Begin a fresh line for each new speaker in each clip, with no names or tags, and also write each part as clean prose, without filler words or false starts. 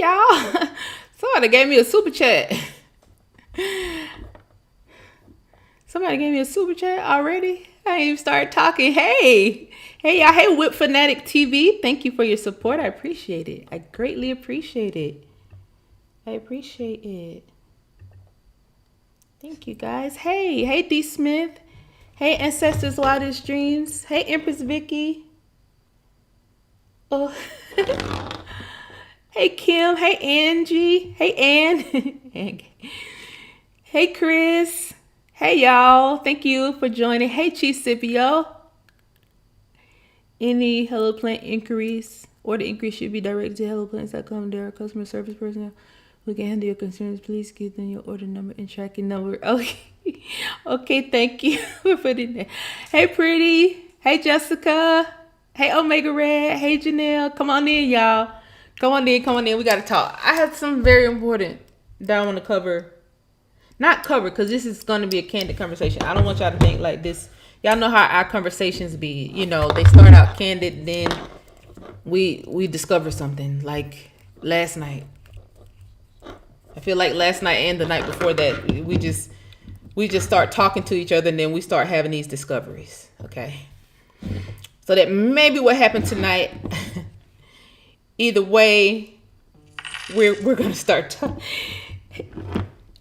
y'all. Somebody gave me a super chat. Somebody gave me a super chat already. I ain't even started talking. Hey y'all. Hey, Whip Fanatic TV. Thank you for your support. I appreciate it. I greatly appreciate it. I appreciate it. Thank you, guys. Hey, D Smith. Hey, Ancestors Wildest Dreams. Hey, Empress Vicky. Oh. Hey, Kim. Hey, Angie. Hey, Ann. Hey, Chris. Hey, y'all. Thank you for joining. Hey, Chief Scipio. Any Hello Plant inquiries or the inquiry should be directed to HelloPlants.com. There are customer service personnel who can handle your concerns. Please give them your order number and tracking number. Okay. Okay, thank you for putting that. Hey, Pretty. Hey, Jessica. Hey, Omega Red. Hey, Janelle. Come on in, y'all. Come on in. We got to talk. I have something very important that I want to cover. Not cover, because this is going to be a candid conversation. I don't want y'all to think like this. Y'all know how our conversations be. You know, they start out candid, then we discover something. Like last night. I feel like last night and the night before that, we just start talking to each other, and then we start having these discoveries. Okay. So that may be what happened tonight. Either way, we're gonna start talking.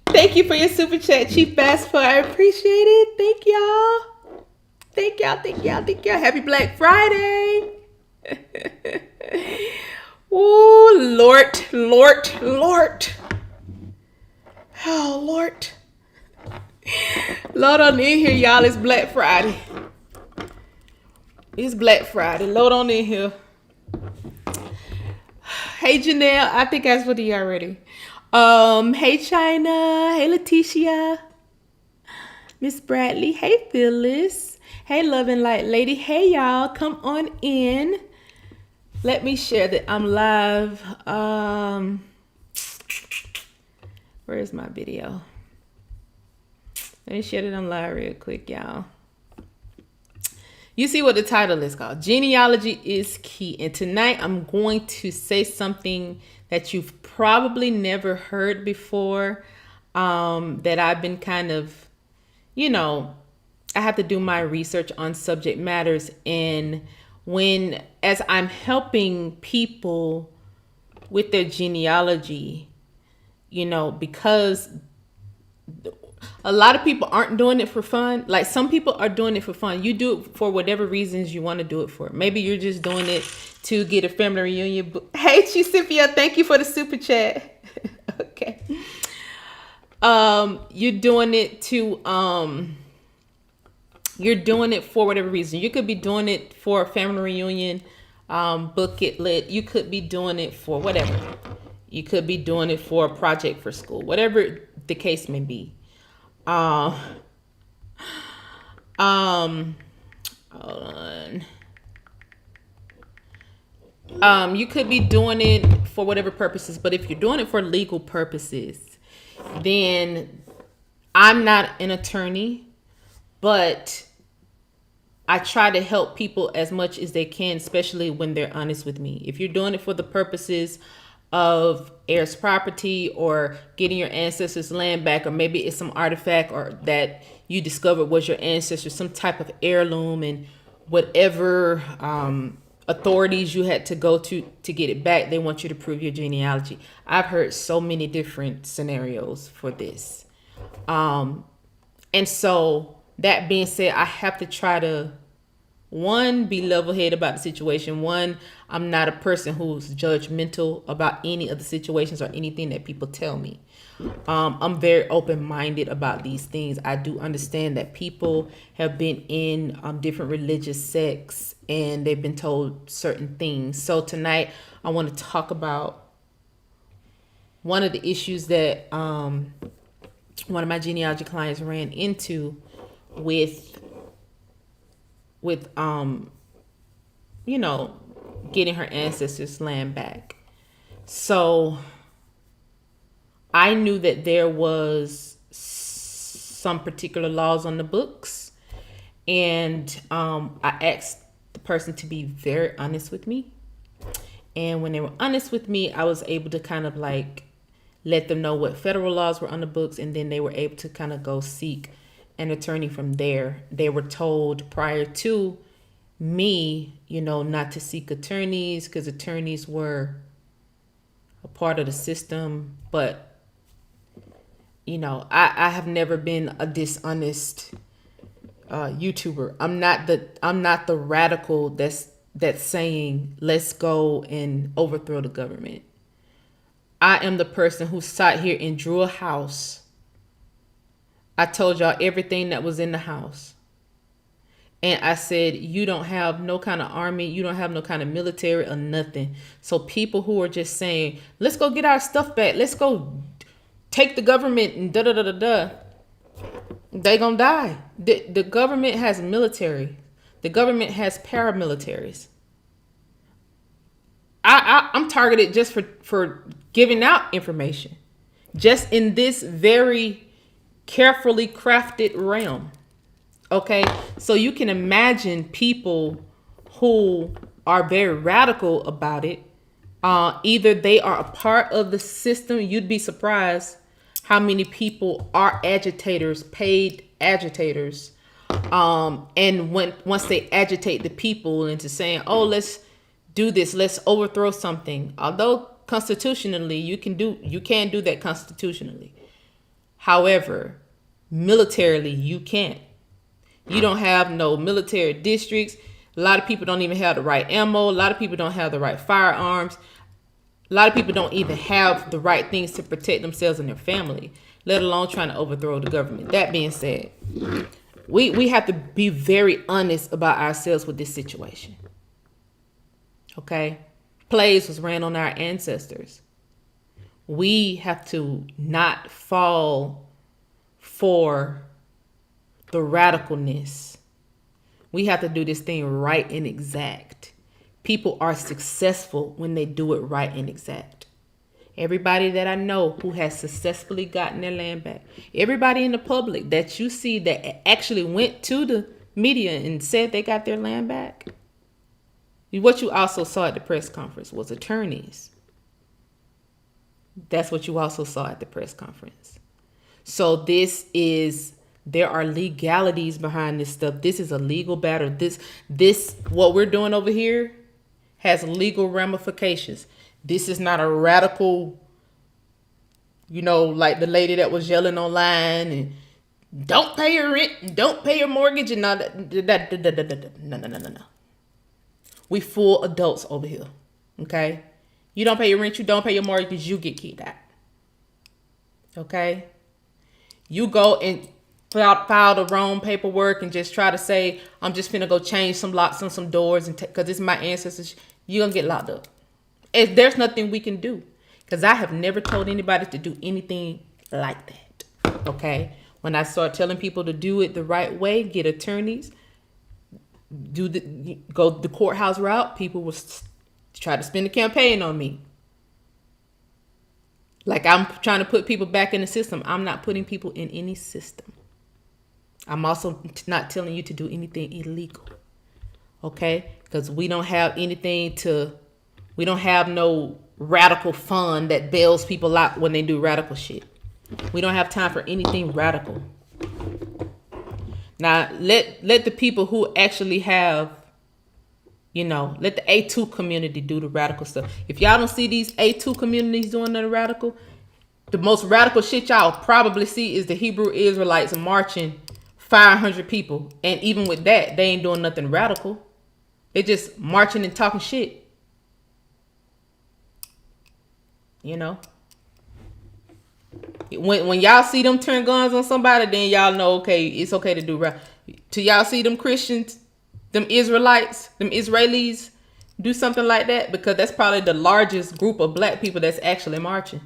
Thank you for your super chat, Chief Basketball. I appreciate it. Thank y'all. Happy Black Friday. Oh, Lord. Oh, Lord. Load on in here, y'all. It's Black Friday. Load on in here. Hey, Janelle. I think I spoke to you already. Hey, China. Hey, Leticia. Miss Bradley. Hey, Phyllis. Hey, Love and Light Lady. Hey, y'all. Come on in. Let me share that I'm live. Where is my video? Let me share that I'm live real quick, y'all. You see what the title is called. Genealogy is Key. And tonight I'm going to say something that you've probably never heard before, that I've been kind of, I have to do my research on subject matters. And as I'm helping people with their genealogy, because a lot of people aren't doing it for fun. Like some people are doing it for fun. You do it for whatever reasons you want to do it for. Maybe you're just doing it to get a family reunion. Hey, Cynthia, thank you for the super chat. Okay. You're doing it for whatever reason. You could be doing it for a family reunion, book it lit. You could be doing it for whatever. You could be doing it for a project for school, whatever the case may be. Hold on. You could be doing it for whatever purposes, but if you're doing it for legal purposes, then I'm not an attorney, but I try to help people as much as they can, especially when they're honest with me. If you're doing it for the purposes of heirs property or getting your ancestors' land back, or maybe it's some artifact or that you discovered was your ancestors, some type of heirloom, and whatever authorities you had to go to get it back, they want you to prove your genealogy. I've heard so many different scenarios for this. And so that being said, I have to try to, one, be level-headed about the situation. One, I'm not a person who's judgmental about any of the situations or anything that people tell me. I'm very open-minded about these things. I do understand that people have been in different religious sects and they've been told certain things. So tonight, I want to talk about one of the issues that one of my genealogy clients ran into with getting her ancestors' land back. So I knew that there was some particular laws on the books, and I asked the person to be very honest with me. And when they were honest with me, I was able to kind of like let them know what federal laws were on the books, and then they were able to kind of go seek an attorney from there. They were told prior to me, not to seek attorneys because attorneys were a part of the system. But, I have never been a dishonest YouTuber. I'm not the radical that's saying let's go and overthrow the government. I am the person who sat here and drew a house. I told y'all everything that was in the house. And I said, you don't have no kind of army. You don't have no kind of military or nothing. So people who are just saying, let's go get our stuff back. Let's go take the government and da-da-da-da-da. They gonna die. The government has military. The government has paramilitaries. I'm targeted just for giving out information. Just in this very carefully crafted realm. Okay? So you can imagine people who are very radical about it. Either they are a part of the system. You'd be surprised how many people are agitators, paid agitators. And once they agitate the people into saying, oh, let's do this, let's overthrow something. Although constitutionally, you can do that constitutionally. However, militarily, you can't. You don't have no military districts. A lot of people don't even have the right ammo. A lot of people don't have the right firearms. A lot of people don't even have the right things to protect themselves and their family, let alone trying to overthrow the government. That being said, we have to be very honest about ourselves with this situation. Okay? Plays was ran on our ancestors. We have to not fall for the radicalness. We have to do this thing right and exact. People are successful when they do it right and exact. Everybody that I know who has successfully gotten their land back, everybody in the public that you see that actually went to the media and said they got their land back, what you also saw at the press conference was attorneys. That's what you also saw at the press conference. So there are legalities behind this stuff. This is a legal battle. This what we're doing over here has legal ramifications. This is not a radical, like the lady that was yelling online and don't pay your rent, and don't pay your mortgage and all that. No. We full adults over here. Okay? You don't pay your rent, you don't pay your mortgage, you get kicked out. Okay? You go and file the wrong paperwork and just try to say, I'm just finna go change some locks on some doors and because it's my ancestors, you're gonna get locked up. If there's nothing we can do. Because I have never told anybody to do anything like that. Okay? When I start telling people to do it the right way, get attorneys, go the courthouse route, people will try to spin the campaign on me. Like I'm trying to put people back in the system. I'm not putting people in any system. I'm also not telling you to do anything illegal. Okay? Because we don't have we don't have no radical fund that bails people out when they do radical shit. We don't have time for anything radical. Now, let the people who actually have, let the A2 community do the radical stuff. If y'all don't see these A2 communities doing the radical, the most radical shit y'all probably see is the Hebrew Israelites marching 500 people. And even with that, they ain't doing nothing radical. They just marching and talking shit. When y'all see them turn guns on somebody, then y'all know, okay, it's okay to do right. Till y'all see them Christians, them Israelites, them Israelis do something like that, because that's probably the largest group of black people that's actually marching.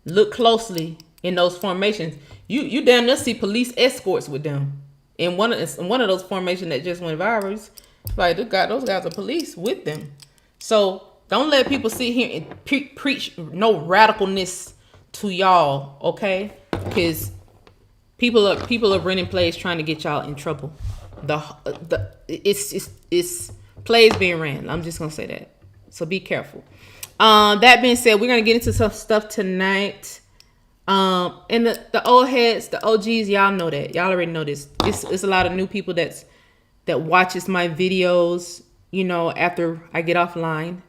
Look closely in those formations. You damn near see police escorts with them. In one of those formations that just went viral, it's like those guys are police with them. So don't let people sit here and preach no radicalness to y'all, okay? Because people are running plays trying to get y'all in trouble. It's plays being ran. I'm just gonna say that. So be careful. That being said, we're gonna get into some stuff tonight. And the old heads, the OGs, y'all know that. Y'all already know this. It's a lot of new people that watches my videos, you know, after I get offline.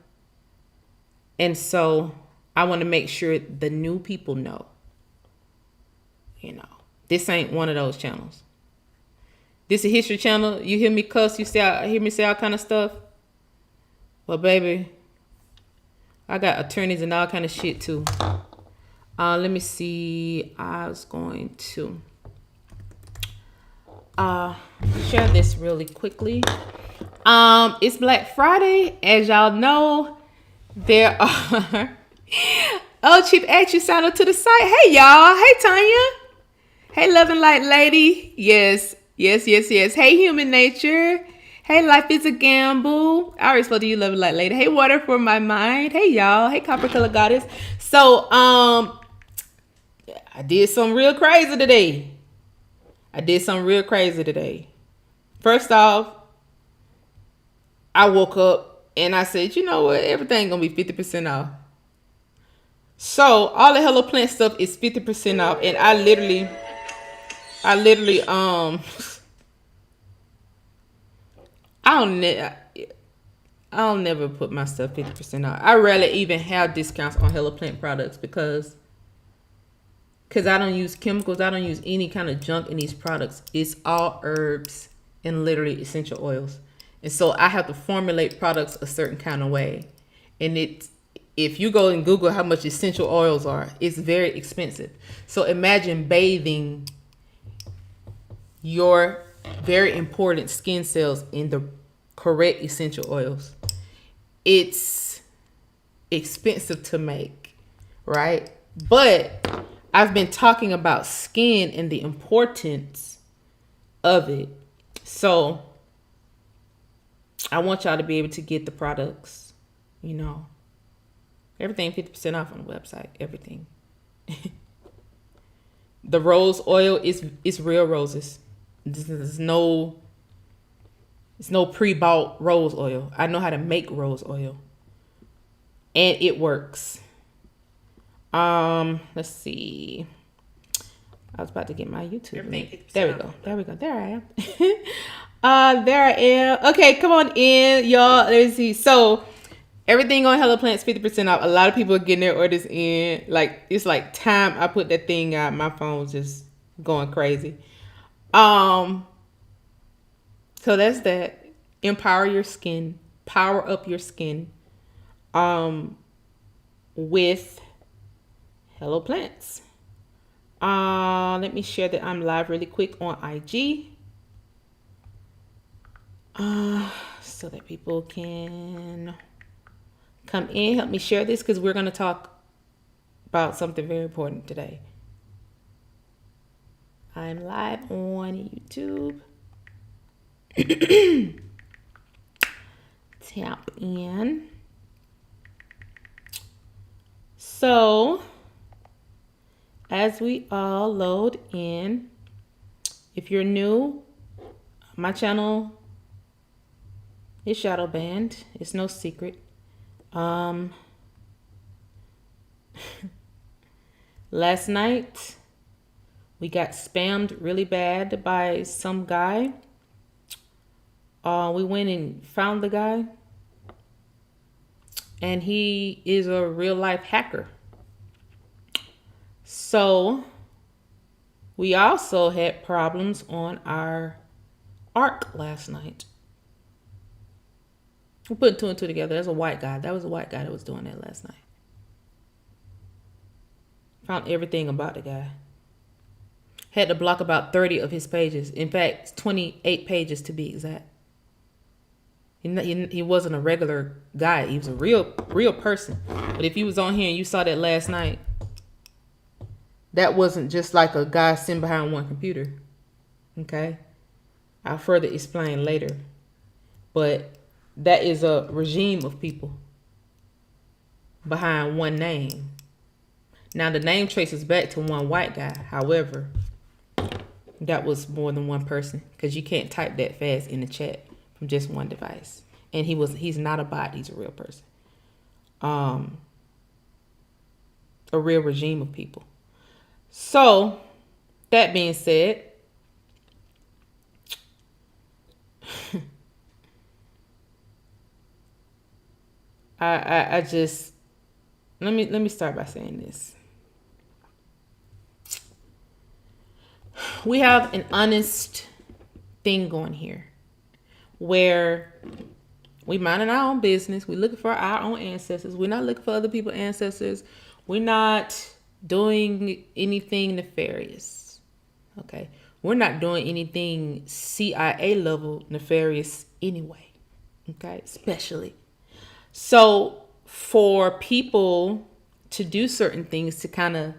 And so I want to make sure the new people know, you know, this ain't one of those channels. This is a history channel. You hear me cuss, hear me say all kind of stuff. Well, baby, I got attorneys and all kind of shit too. Let me see. I was going to share this really quickly. It's Black Friday. As y'all know, there are... Oh, Chief Action signed up to the site. Hey, y'all. Hey, Tanya. Hey, Love and Light Lady. Yes. Hey, Human Nature. Hey, Life is a Gamble. I already spoke to you, Love and Light Lady. Hey, Water for My Mind. Hey, y'all. Hey, Copper Color Goddess. So, I did something real crazy today. First off, I woke up and I said, you know what? Everything gonna be 50% off. So all the Hello Plant stuff is 50% off, and I literally I'll never put my stuff 50% off. I rarely even have discounts on Hello Plant products because I don't use chemicals. I don't use any kind of junk in these products. It's all herbs and literally essential oils. And so I have to formulate products a certain kind of way. And if you go and Google how much essential oils are, it's very expensive. So imagine bathing your very important skin cells in the correct essential oils. It's expensive to make, right? But I've been talking about skin and the importance of it. So I want y'all to be able to get the products, you know. Everything 50% off on the website. Everything. The rose oil is real roses. It's no pre-bought rose oil. I know how to make rose oil. And it works. Let's see. I was about to get my YouTube link. There we go. There I am. There I am. Okay, come on in, y'all. Let's see. So everything on Hello Plant's 50% off. A lot of people are getting their orders in. Like, it's like time I put that thing out, my phone was just going crazy. So that's that. Empower your skin. Power up your skin. With Hello Plants. Let me share that I'm live really quick on IG. So that people can come in, help me share this, because we're going to talk about something very important today. I'm live on YouTube. Tap in. So, as we all load in, if you're new, my channel is shadow banned. It's no secret. Last night we got spammed really bad by some guy. We went and found the guy, and he is a real life hacker. So we also had problems on our Arc last night. We put two and two together. There's a white guy. That was a white guy that was doing that last night. Found everything about the guy. Had to block about 30 of his pages. In fact, 28 pages to be exact. He wasn't a regular guy. He was a real person. But if you was on here and you saw that last night, that wasn't just like a guy sitting behind one computer. Okay? I'll further explain later. But that is a regime of people behind one name. Now, the name traces back to one white guy. However, that was more than one person, because you can't type that fast in the chat from just one device. And he's not a bot. He's a real person. a real regime of people. So that being said, I just let me start by saying this. We have an honest thing going here where we minding our own business. We're looking for our own ancestors. We're not looking for other people's ancestors. We're not doing anything nefarious. Okay. We're not doing anything CIA level nefarious anyway. Okay. Especially. So for people to do certain things to kind of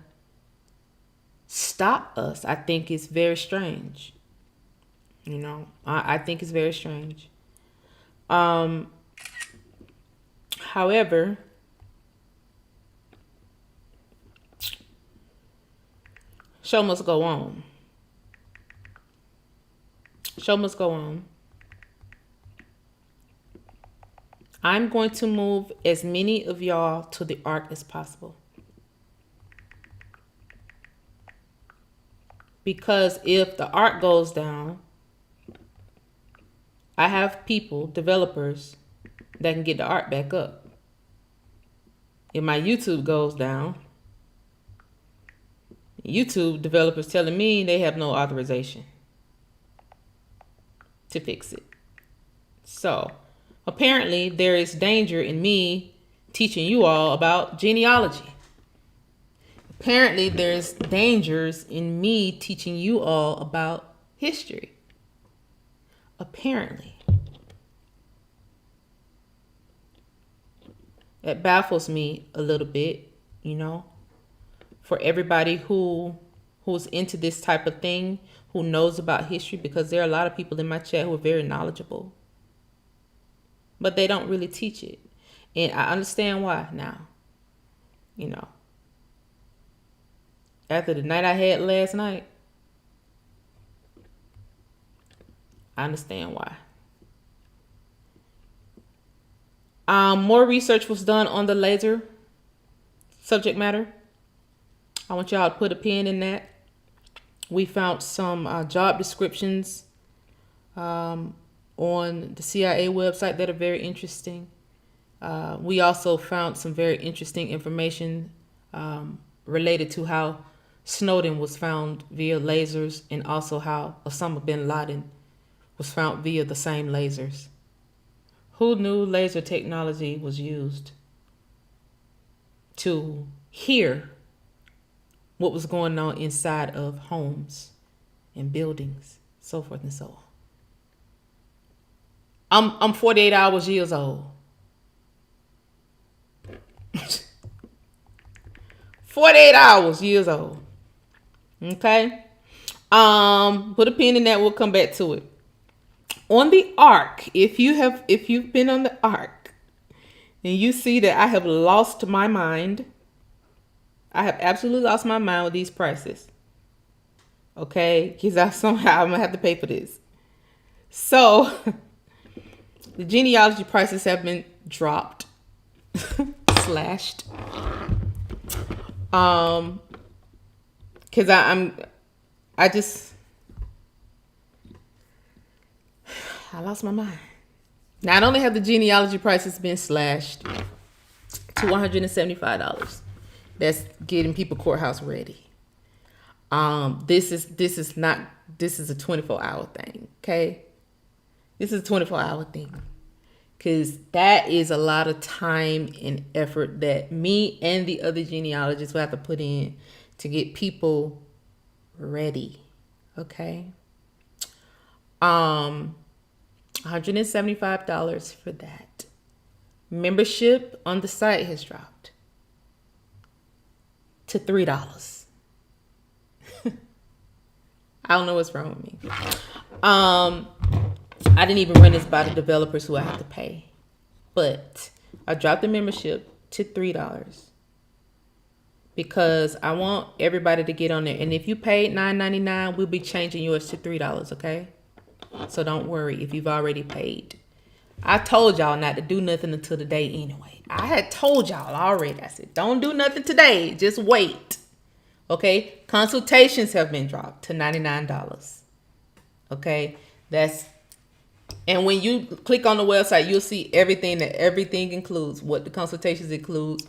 stop us, I think it's very strange. You know, I think it's very strange. However, show must go on. Show must go on. I'm going to move as many of y'all to the ark as possible. Because if the ark goes down, I have people, developers, that can get the ark back up. If my YouTube goes down, YouTube developers telling me they have no authorization to fix it. So apparently there is danger in me teaching you all about genealogy. Apparently there's dangers in me teaching you all about history. Apparently. It baffles me a little bit, you know, for everybody who's into this type of thing, who knows about history, because there are a lot of people in my chat who are very knowledgeable, but they don't really teach it. And I understand why now, you know. After the night I had last night, I understand why. More research was done on the laser subject matter. I want y'all to put a pin in that. We found some job descriptions on the CIA website that are very interesting. We also found some very interesting information related to how Snowden was found via lasers, and also how Osama bin Laden was found via the same lasers. Who knew laser technology was used to hear what was going on inside of homes and buildings, so forth and so on. I'm 48 years old. 48 years old. Okay. Put a pin in that. We'll come back to it. On the ark, if you've been on the ark and you see that I have lost my mind, I have absolutely lost my mind with these prices. Okay, because I'm gonna have to pay for this. So the genealogy prices have been dropped, slashed. Because I lost my mind. Not only have the genealogy prices been slashed to $175, that's getting people courthouse ready. This is a 24-hour thing. Okay, this is a 24-hour thing, because that is a lot of time and effort that me and the other genealogists will have to put in to get people ready. Okay. $175 for that. Membership on the site has dropped to $3. I don't know what's wrong with me. I didn't even run this by the developers who I have to pay, but I dropped the membership to $3 because I want everybody to get on there. And if you paid $9.99, we'll be changing yours to $3. Okay. So don't worry if you've already paid. I told y'all not to do nothing until the day anyway. I had told y'all already. I said, don't do nothing today. Just wait. Okay? Consultations have been dropped to $99. Okay? And when you click on the website, you'll see everything includes, what the consultations include,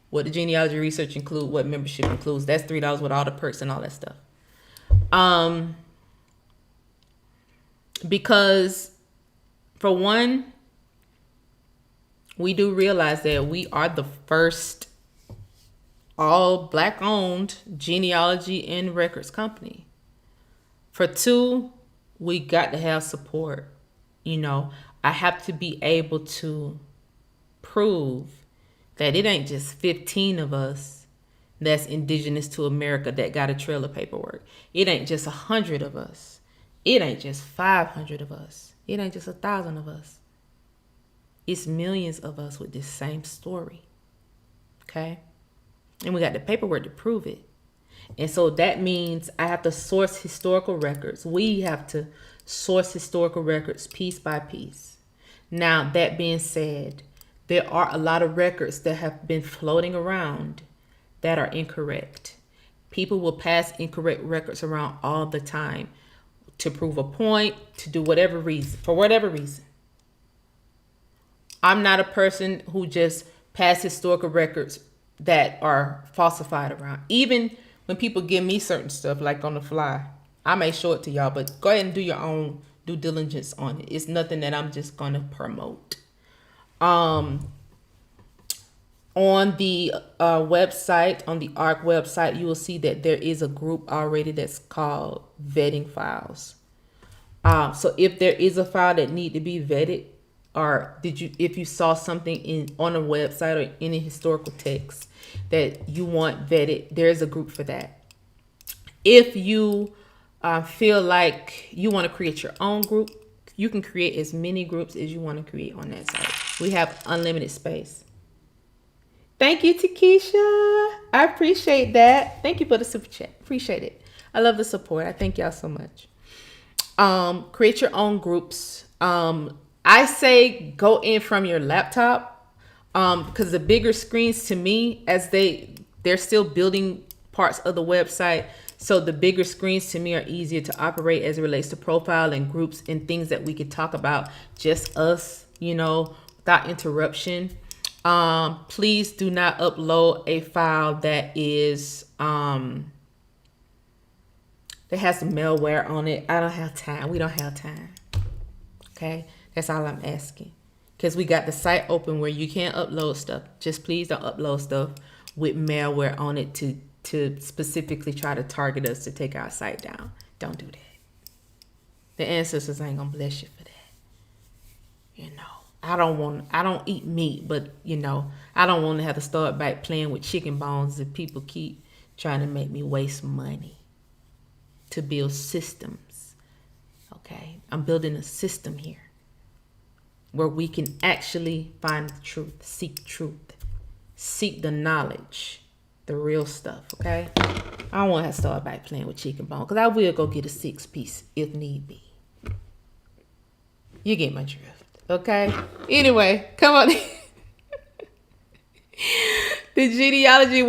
what the genealogy research include, what membership includes. That's $3 with all the perks and all that stuff. Because for one, we do realize that we are the first all Black owned genealogy and records company. For two, we got to have support. You know, I have to be able to prove that it ain't just 15 of us that's indigenous to America that got a trail of paperwork. It ain't just 100 of us. It ain't just 500 of us. It ain't just 1,000 of us. It's millions of us with this same story. Okay? And we got the paperwork to prove it. And so that means I have to source historical records. We have to source historical records piece by piece. Now, that being said, there are a lot of records that have been floating around that are incorrect. People will pass incorrect records around all the time to prove a point, to do whatever reason, for whatever reason. I'm not a person who just pass historical records that are falsified around. Even when people give me certain stuff, like on the fly, I may show it to y'all, but go ahead and do your own due diligence on it. It's nothing that I'm just going to promote. On the website, on the ARC website, you will see that there is a group already that's called vetting files. So if there is a file that need to be vetted, or if you saw something on a website or any historical text that you want vetted, there's a group for that. If you feel like you want to create your own group, you can create as many groups as you want to create on that site. We have unlimited space. Thank you, Takesha. I appreciate that. Thank you for the super chat. Appreciate it. I love the support. I thank y'all so much. Create your own groups. I say go in from your laptop, because the bigger screens, to me, as they're still building parts of the website, so the bigger screens to me are easier to operate as it relates to profile and groups and things that we could talk about, just us, without interruption. Please do not upload a file that is that has malware on it. I don't have time. We don't have time. Okay, that's all I'm asking. Because we got the site open where you can't upload stuff. Just please don't upload stuff with malware on it to specifically try to target us to take our site down. Don't do that. The ancestors ain't gonna bless you for that. I don't eat meat, but I don't want to have to start back playing with chicken bones if people keep trying to make me waste money to build systems. Okay, I'm building a system here where we can actually find the truth, seek the knowledge, the real stuff. Okay, I don't want to start back playing with chicken bones, because I will go get a 6-piece if need be. You get my drift. Okay. Anyway, come on. The genealogy,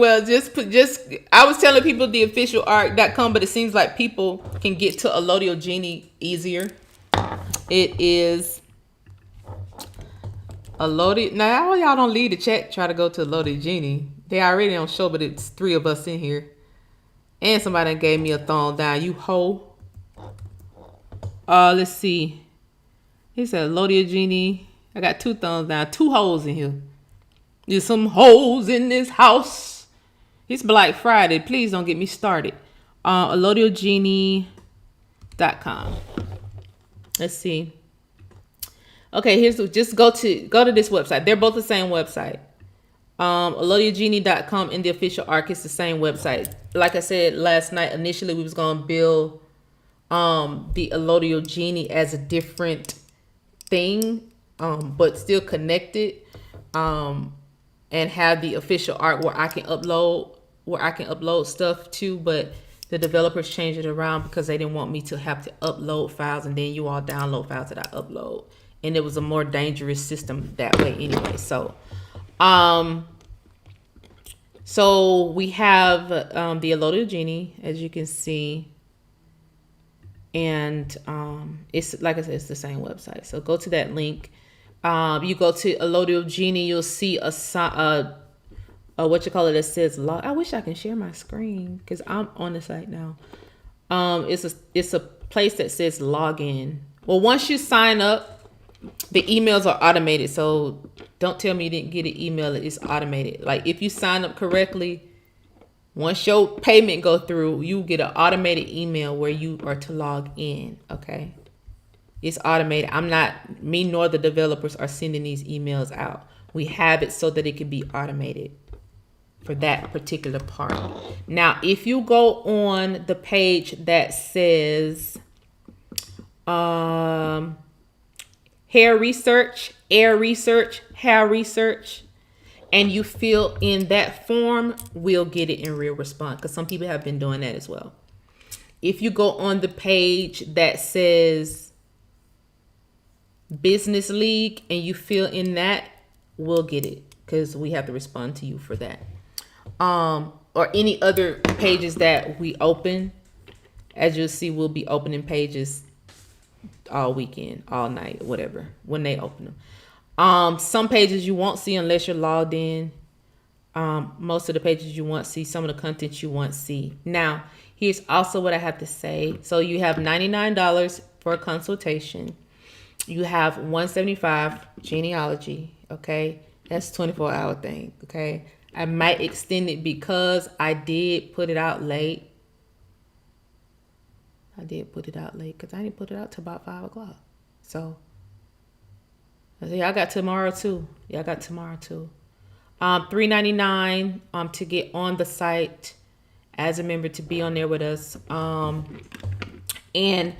I was telling people the official arc.com, but it seems like people can get to Allodial Genie easier. It is Allodial. Now, y'all don't leave the chat, try to go to Allodial Genie. They already on show, but it's 3 of us in here. And somebody gave me a thumb down. You hoe. Let's see. He said, Allodial Genie. I got 2 thumbs down. 2 holes in here. There's some holes in this house. It's Black Friday. Please don't get me started. AllodialGenie.com. Let's see. Okay, just go to this website. They're both the same website. AllodialGenie.com and the official arc is the same website. Like I said last night, initially we was gonna build the Allodial Genie as a different thing, but still connected, and have the official art where I can upload stuff too, but the developers changed it around because they didn't want me to have to upload files and then you all download files that I upload and it was a more dangerous system that way anyway. So we have the Allodial Genie, as you can see, and it's like I said, it's the same website. So go to that link. You go to Allodial Genie, you'll see a what you call it that says log. I wish I can share my screen because I'm on the site now. It's a place that says login. Well, once you sign up, the emails are automated. So don't tell me you didn't get an email. It's automated. Like if you sign up correctly, once your payment go through, you get an automated email where you are to log in. Okay. It's automated. Me nor the developers are sending these emails out. We have it so that it can be automated for that particular part. Now, if you go on the page that says hair research, hair research, and you fill in that form, we'll get it in real response because some people have been doing that as well. If you go on the page that says business league and you fill in that, we'll get it because we have to respond to you for that. Or any other pages that we open. As you'll see, we'll be opening pages all weekend, all night, whatever, when they open them. Some pages you won't see unless you're logged in. Most of the pages you won't see. Some of the content you won't see. Now, here's also what I have to say. So you have $99 for a consultation. You have $175 genealogy. Okay, that's 24-hour thing. Okay, I might extend it because I did put it out late. Because I didn't put it out till about 5 o'clock. So I got tomorrow too. $3.99 to get on the site as a member, to be on there with us. And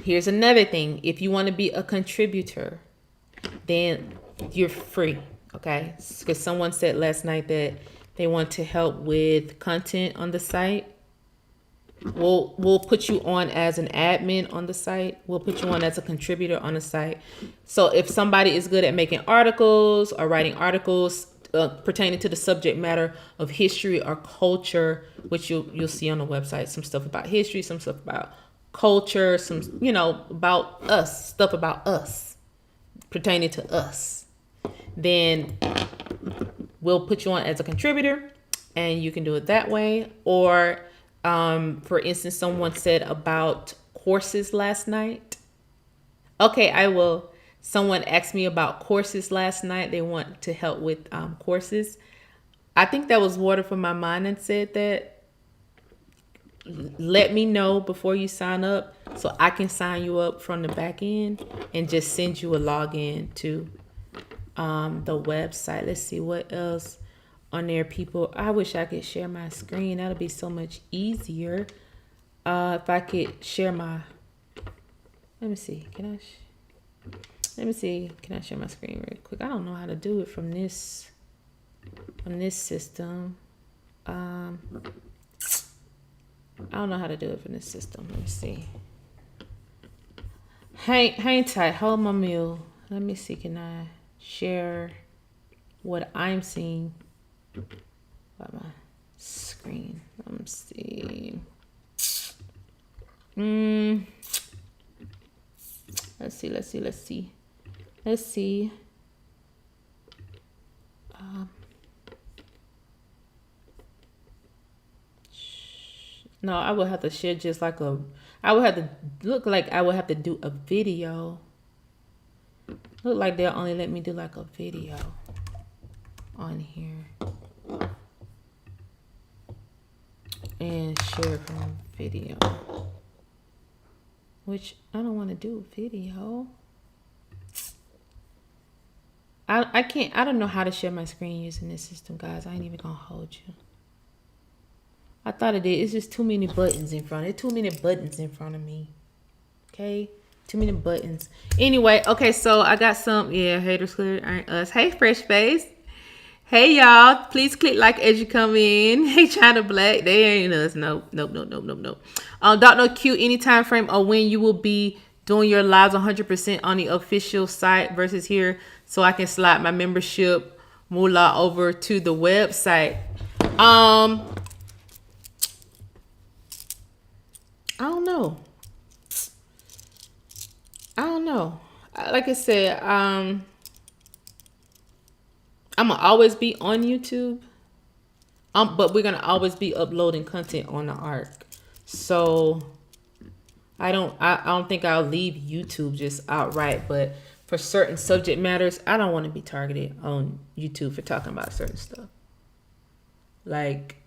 here's another thing. If you want to be a contributor, then you're free. Okay, because someone said last night that they want to help with content on the site. We'll put you on as an admin on the site. We'll put you on as a contributor on the site. So if somebody is good at making articles or writing articles pertaining to the subject matter of history or culture, which you'll see on the website, some stuff about history, some stuff about culture, some about us, stuff about us pertaining to us, then we'll put you on as a contributor and you can do it that way. Or for instance, someone said about courses last night. Okay, I will. Someone asked me about courses last night. They want to help with courses. I think that was Water for My Mind and said that. Let me know before you sign up so I can sign you up from the back end and just send you a login to the website. Let's see what else on there, people. I wish I could share my screen. That'll be so much easier if I could share my. Let me see. Can I share my screen real quick? I don't know how to do it from this system. I don't know how to do it from this system. Let me see. Hang tight. Hold my mule. Let me see. Can I share what I'm seeing by my screen? Let me see. Let's see. No, I would have to share just like I would have to look like I would have to do a video. Look like they'll only let me do like a video on here. And share from video. Which I don't want to do a video. I can't, I don't know how to share my screen using this system, guys. I ain't even gonna hold you. I thought it did. It's just too many buttons in front. There's too many buttons in front of me. Okay? Too many buttons. Anyway, okay, so I got some, haters clear aren't us. Hey, Fresh Face. Hey, y'all. Please click like as you come in. Hey, China Black. They ain't us. Nope. Don't know Q any time frame or when you will be doing your lives 100% on the official site versus here, so I can slide my membership moolah over to the website. I don't know. Like I said, I'm gonna always be on YouTube. But we're gonna always be uploading content on the Arc. So I don't think I'll leave YouTube just outright, but for certain subject matters, I don't want to be targeted on YouTube for talking about certain stuff. Like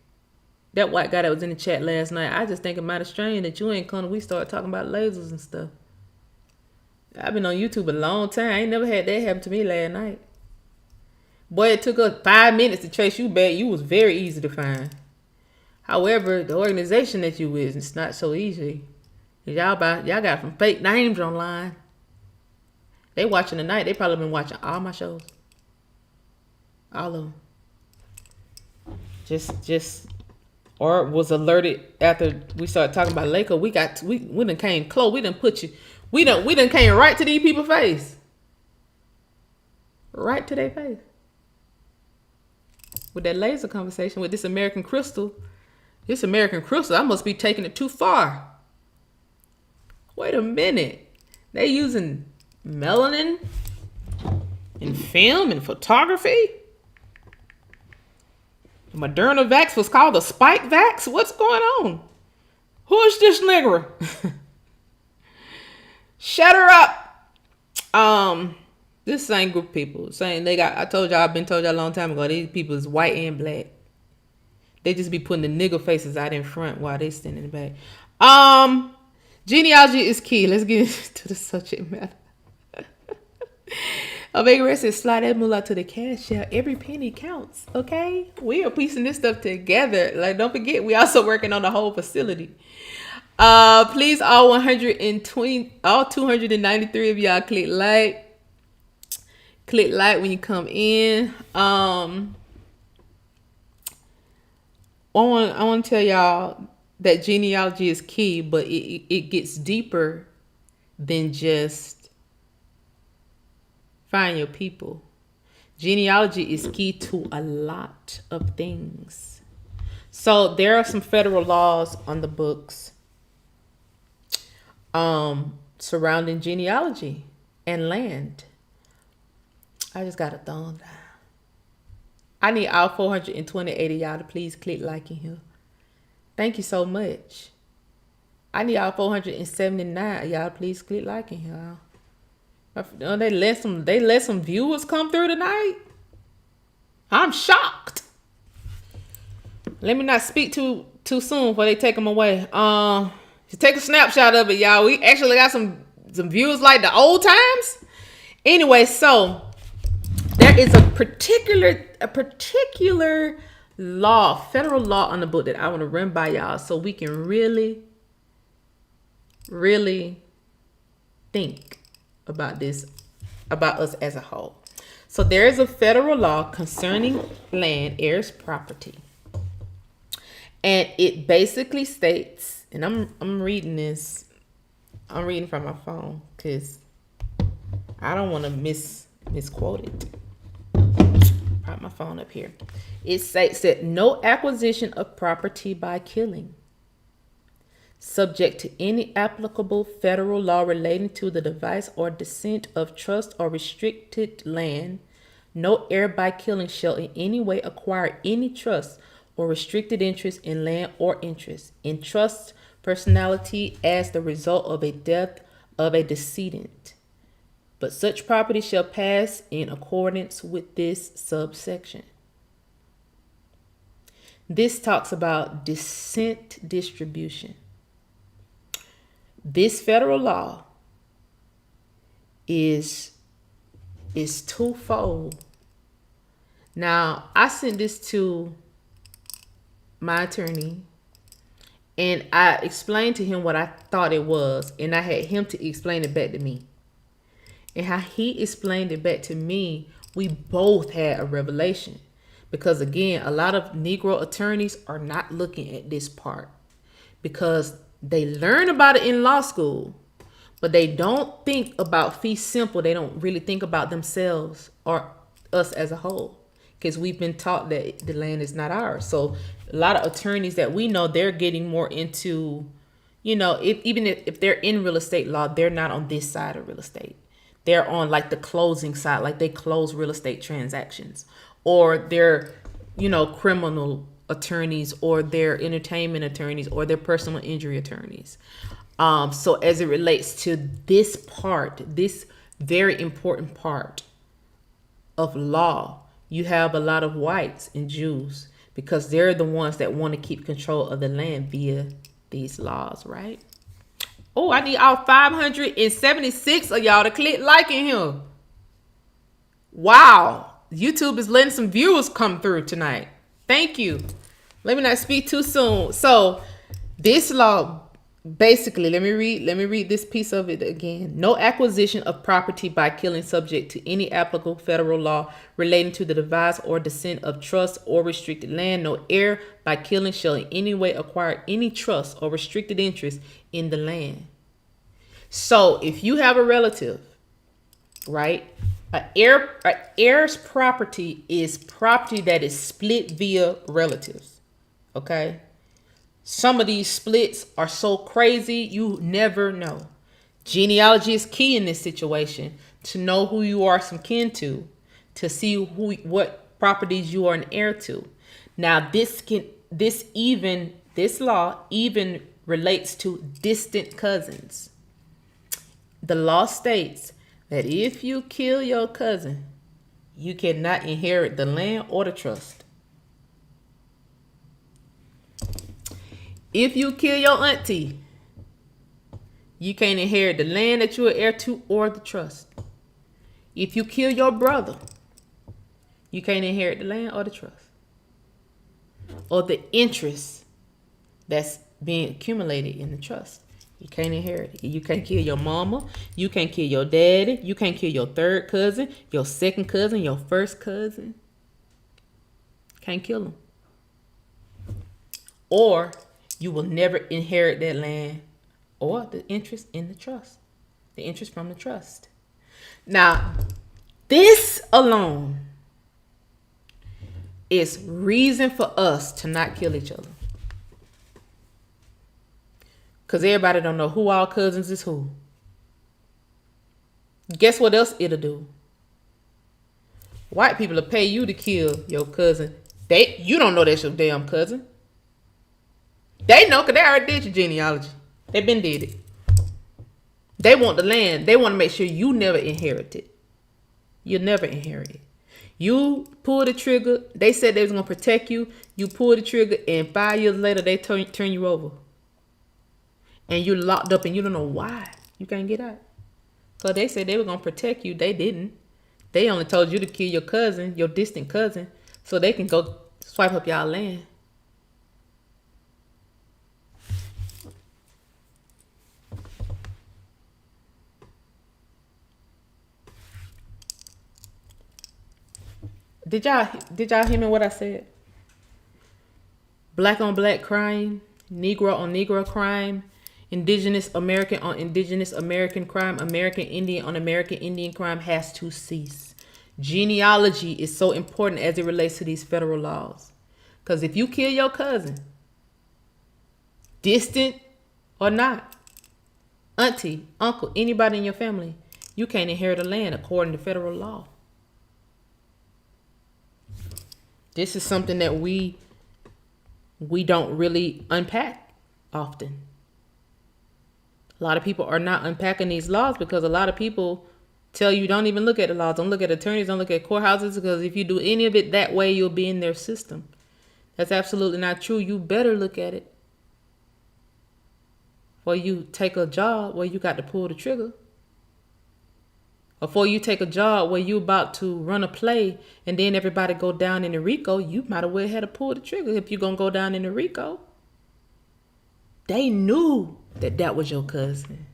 that white guy that was in the chat last night, I just think it might have strange that you ain't come. We start talking about lasers and stuff. I've been on YouTube a long time. I ain't never had that happen to me last night. Boy, it took us 5 minutes to trace you back. You was very easy to find. However, the organization that you with is not so easy. Y'all got some fake names online. They watching tonight. They probably been watching all my shows. All of them. Just or was alerted after we started talking about Laker. We done came close. We done put you. We done came right to these people's face. Right to their face. With that laser conversation with this American Crystal. This American Crystal, I must be taking it too far. Wait a minute. They using melanin in film and photography? The Moderna vax was called a spike vax? What's going on? Who is this nigger? Shut her up. This same group of people saying I've been told y'all a long time ago, these people is white and black. They just be putting the nigger faces out in front while they stand in the back. Genealogy is key. Let's get into the subject matter. Omega says, slide that moolah to the cash out. Every penny counts, okay? We are piecing this stuff together. Like, don't forget, we also working on the whole facility. Please, all 293 of y'all click like. Click like when you come in. I want to tell y'all that genealogy is key, but it gets deeper than just find your people. Genealogy is key to a lot of things. So there are some federal laws on the books surrounding genealogy and land. I just got a thumb down. I need all 428 of y'all to please click like in here. Thank you so much. I need all 479 of y'all to please click like in here. They let some viewers come through tonight. I'm shocked. Let me not speak too soon before they take them away. Just take a snapshot of it, y'all. We actually got some viewers like the old times. Anyway, so there is a particular law, federal law on the book that I want to run by y'all so we can really, really think about this, about us as a whole. So there is a federal law concerning land, heirs, property. And it basically states, and I'm reading this, I'm reading from my phone because I don't want to misquote it. Put my phone up here. It states that no acquisition of property by killing, subject to any applicable federal law relating to the device or descent of trust or restricted land, no heir by killing shall in any way acquire any trust or restricted interest in land or interest in trust personality as the result of a death of a decedent. But such property shall pass in accordance with this subsection. This talks about descent distribution. This federal law is twofold. Now, I sent this to my attorney and I explained to him what I thought it was, and I had him to explain it back to me. And how he explained it back to me, we both had a revelation. Because again, a lot of Negro attorneys are not looking at this part because they learn about it in law school, But they don't think about fee simple. They don't really think about themselves or us as a whole, because we've been taught that the land is not ours. So a lot of attorneys that we know, they're getting more into, even if they're in real estate law, they're not on this side of real estate. They're on like the closing side, like they close real estate transactions, or they're, criminal attorneys, or they're entertainment attorneys, or they're personal injury attorneys. So as it relates to this part, this very important part of law, you have a lot of whites and Jews, because they're the ones that want to keep control of the land via these laws, right? Oh, I need all 576 of y'all to click like in here. Wow. YouTube is letting some viewers come through tonight. Thank you. Let me not speak too soon. So this law, basically, let me read this piece of it again. No acquisition of property by killing subject to any applicable federal law relating to the devise or descent of trust or restricted land. No heir by killing shall in any way acquire any trust or restricted interest in the land. So if you have a relative, right? An heir's property is property that is split via relatives. Okay? Some of these splits are so crazy, you never know. Genealogy is key in this situation, to know who you are some kin to see what properties you are an heir to. Now, this law even relates to distant cousins. The law states that if you kill your cousin, you cannot inherit the land or the trust. If you kill your auntie, you can't inherit the land that you're heir to or the trust. If you kill your brother, you can't inherit the land or the trust, or the interest that's being accumulated in the trust. You can't inherit it. You can't kill your mama. You can't kill your daddy. You can't kill your third cousin, your second cousin, your first cousin. Can't kill them. Or you will never inherit that land or the interest in the trust. The interest from the trust. Now, this alone is reason for us to not kill each other. Because everybody don't know who our cousins is who. Guess what else it'll do? White people will pay you to kill your cousin. You don't know that's your damn cousin. They know because they already did your genealogy. They been did it. They want the land. They want to make sure you never inherit it. You'll never inherit it. You pull the trigger. They said they was going to protect you. You pull the trigger, and 5 years later, they turn you over. And you're locked up and you don't know why. You can't get out. So they said they were going to protect you. They didn't. They only told you to kill your cousin, your distant cousin, so they can go swipe up y'all land. Did y'all hear me what I said? Black on black crime, Negro on Negro crime, Indigenous American on Indigenous American crime, American Indian on American Indian crime has to cease. Genealogy is so important as it relates to these federal laws. Because if you kill your cousin, distant or not, auntie, uncle, anybody in your family, you can't inherit the land according to federal law. This is something that we don't really unpack often. A lot of people are not unpacking these laws because a lot of people tell you don't even look at the laws. Don't look at attorneys. Don't look at courthouses, because if you do any of it that way, you'll be in their system. That's absolutely not true. You better look at it. Or you take a job where you got to pull the trigger. Or before you take a job where you about to run a play and then everybody go down in the RICO, you might have well had to pull the trigger if you're going to go down in the RICO. They knew that was your cousin.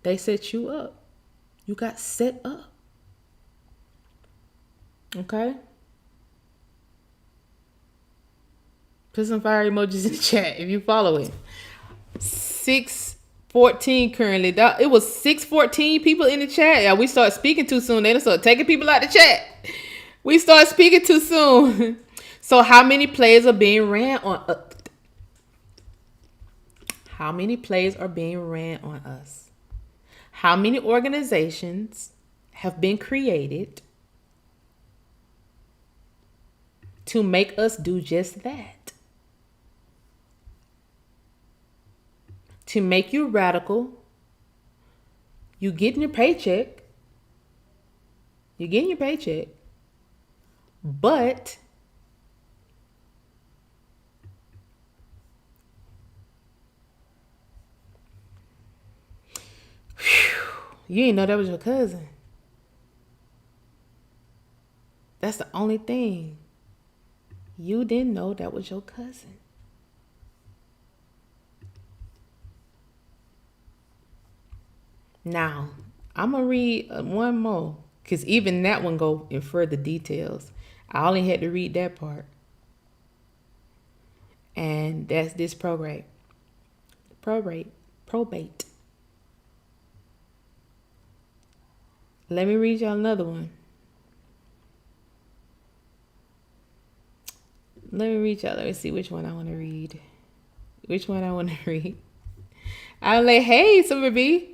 They set you up. You got set up. Okay? Put some fire emojis in the chat if you follow it. 6:14 currently. It was 6:14 people in the chat. Yeah, we start speaking too soon. They start taking people out the chat. We start speaking too soon. So how many plays are being ran on? How many plays are being ran on us? How many organizations have been created to make us do just that? To make you radical. You getting your paycheck. You're getting your paycheck. But you didn't know that was your cousin. That's the only thing. You didn't know that was your cousin. Now, I'm going to read one more. Because even that one go in further details. I only had to read that part. And that's this probate. Let me read y'all another one. Let me see which one I want to read. I'm like, hey, Summer B.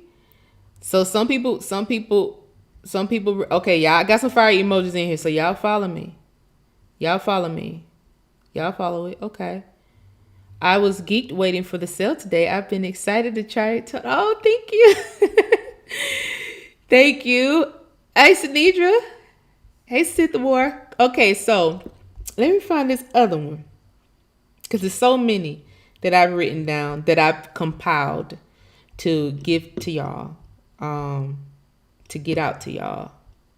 So some people, okay, y'all, I got some fire emojis in here, so y'all follow me. Y'all follow it, okay. I was geeked waiting for the sale today. I've been excited to try it. Oh, thank you. Thank you. Hey, Sinidra. Hey, Sith War. Okay, so let me find this other one. Because there's so many that I've written down, that I've compiled to give to y'all. To get out to y'all.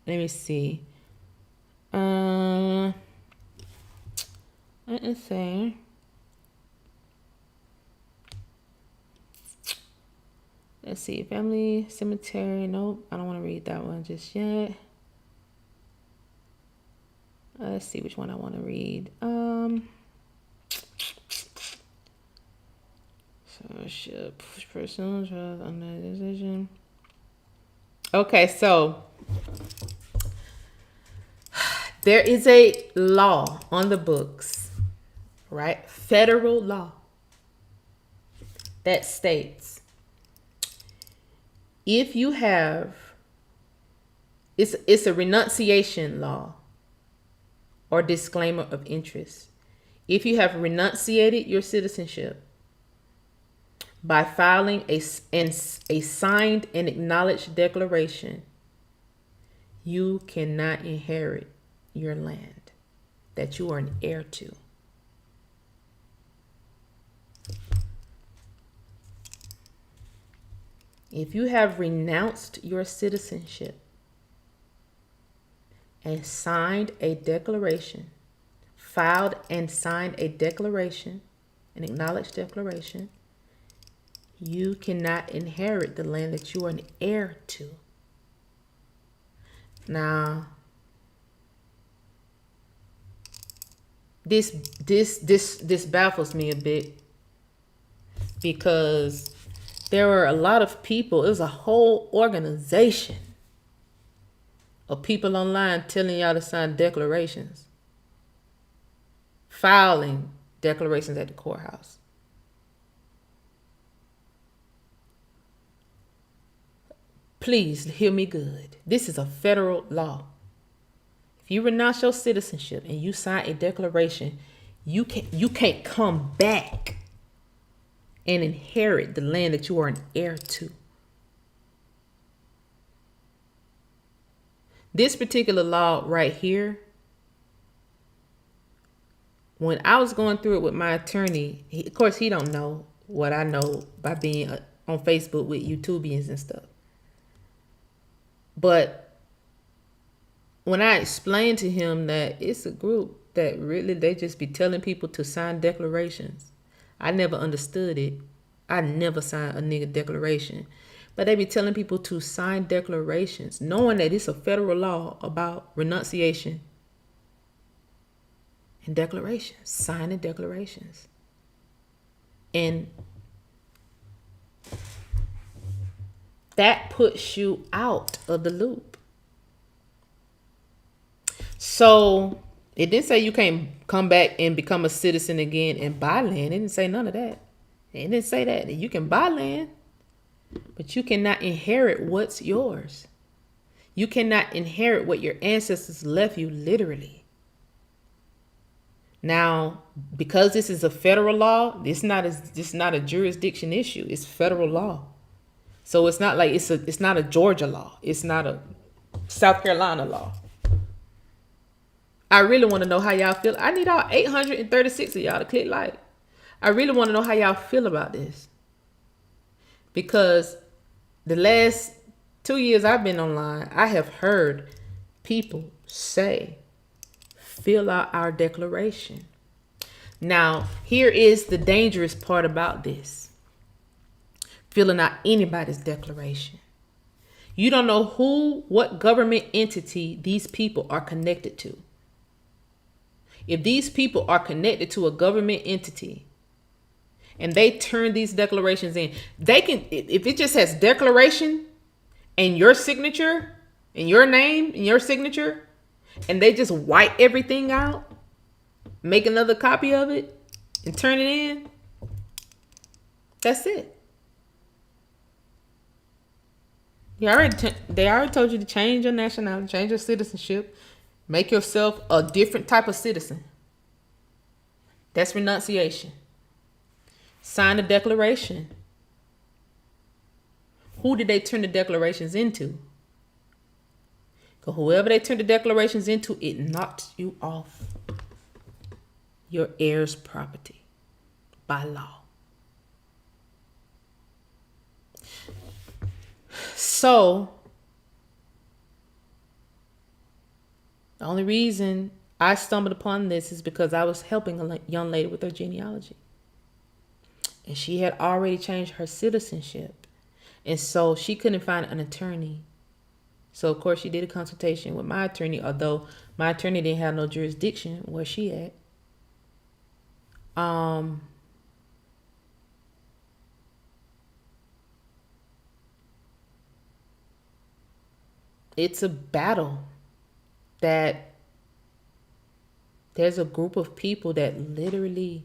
Let me see. Let me see. Let's see. Family cemetery. Nope. I don't want to read that one just yet. Let's see which one I want to read. Personal trust on the decision. Okay, so there is a law on the books, right? Federal law that states if you have, it's a renunciation law or disclaimer of interest. If you have renunciated your citizenship by filing a signed and acknowledged declaration, you cannot inherit your land that you are an heir to. If you have renounced your citizenship and signed a declaration, filed and signed a declaration, an acknowledged declaration, you cannot inherit the land that you are an heir to. Now, this baffles me a bit because there were a lot of people. It was a whole organization of people online telling y'all to sign declarations, filing declarations at the courthouse. Please hear me good. This is a federal law. If you renounce your citizenship and you sign a declaration, you can't come back and inherit the land that you are an heir to. This particular law right here, when I was going through it with my attorney, of course he don't know what I know by being on Facebook with YouTubians and stuff. But when I explained to him that it's a group that really, they just be telling people to sign declarations. I never understood it. I never signed a nigga declaration. But they be telling people to sign declarations, knowing that it's a federal law about renunciation and declarations, signing declarations. And That puts you out of the loop. So it didn't say you can't come back and become a citizen again and buy land. It didn't say none of that. It didn't say that. You can buy land, but you cannot inherit what's yours. You cannot inherit what your ancestors left you, literally. Now, because this is a federal law, it's not a jurisdiction issue. It's federal law. So it's not like it's not a Georgia law. It's not a South Carolina law. I really want to know how y'all feel. I need all 836 of y'all to click like. I really want to know how y'all feel about this. Because the last 2 years I've been online, I have heard people say, fill out our declaration. Now, here is the dangerous part about this. Filling out anybody's declaration. You don't know what government entity these people are connected to. If these people are connected to a government entity and they turn these declarations in, they can, if it just has declaration and your signature and your name and your signature, and they just wipe everything out, make another copy of it and turn it in, that's it. They already told you to change your nationality, change your citizenship, make yourself a different type of citizen. That's renunciation. Sign the declaration. Who did they turn the declarations into? Because whoever they turn the declarations into, it knocks you off your heir's property by law. So, the only reason I stumbled upon this is because I was helping a young lady with her genealogy. And she had already changed her citizenship. And so she couldn't find an attorney. So, of course, she did a consultation with my attorney, although my attorney didn't have no jurisdiction where she at. It's a battle that there's a group of people that literally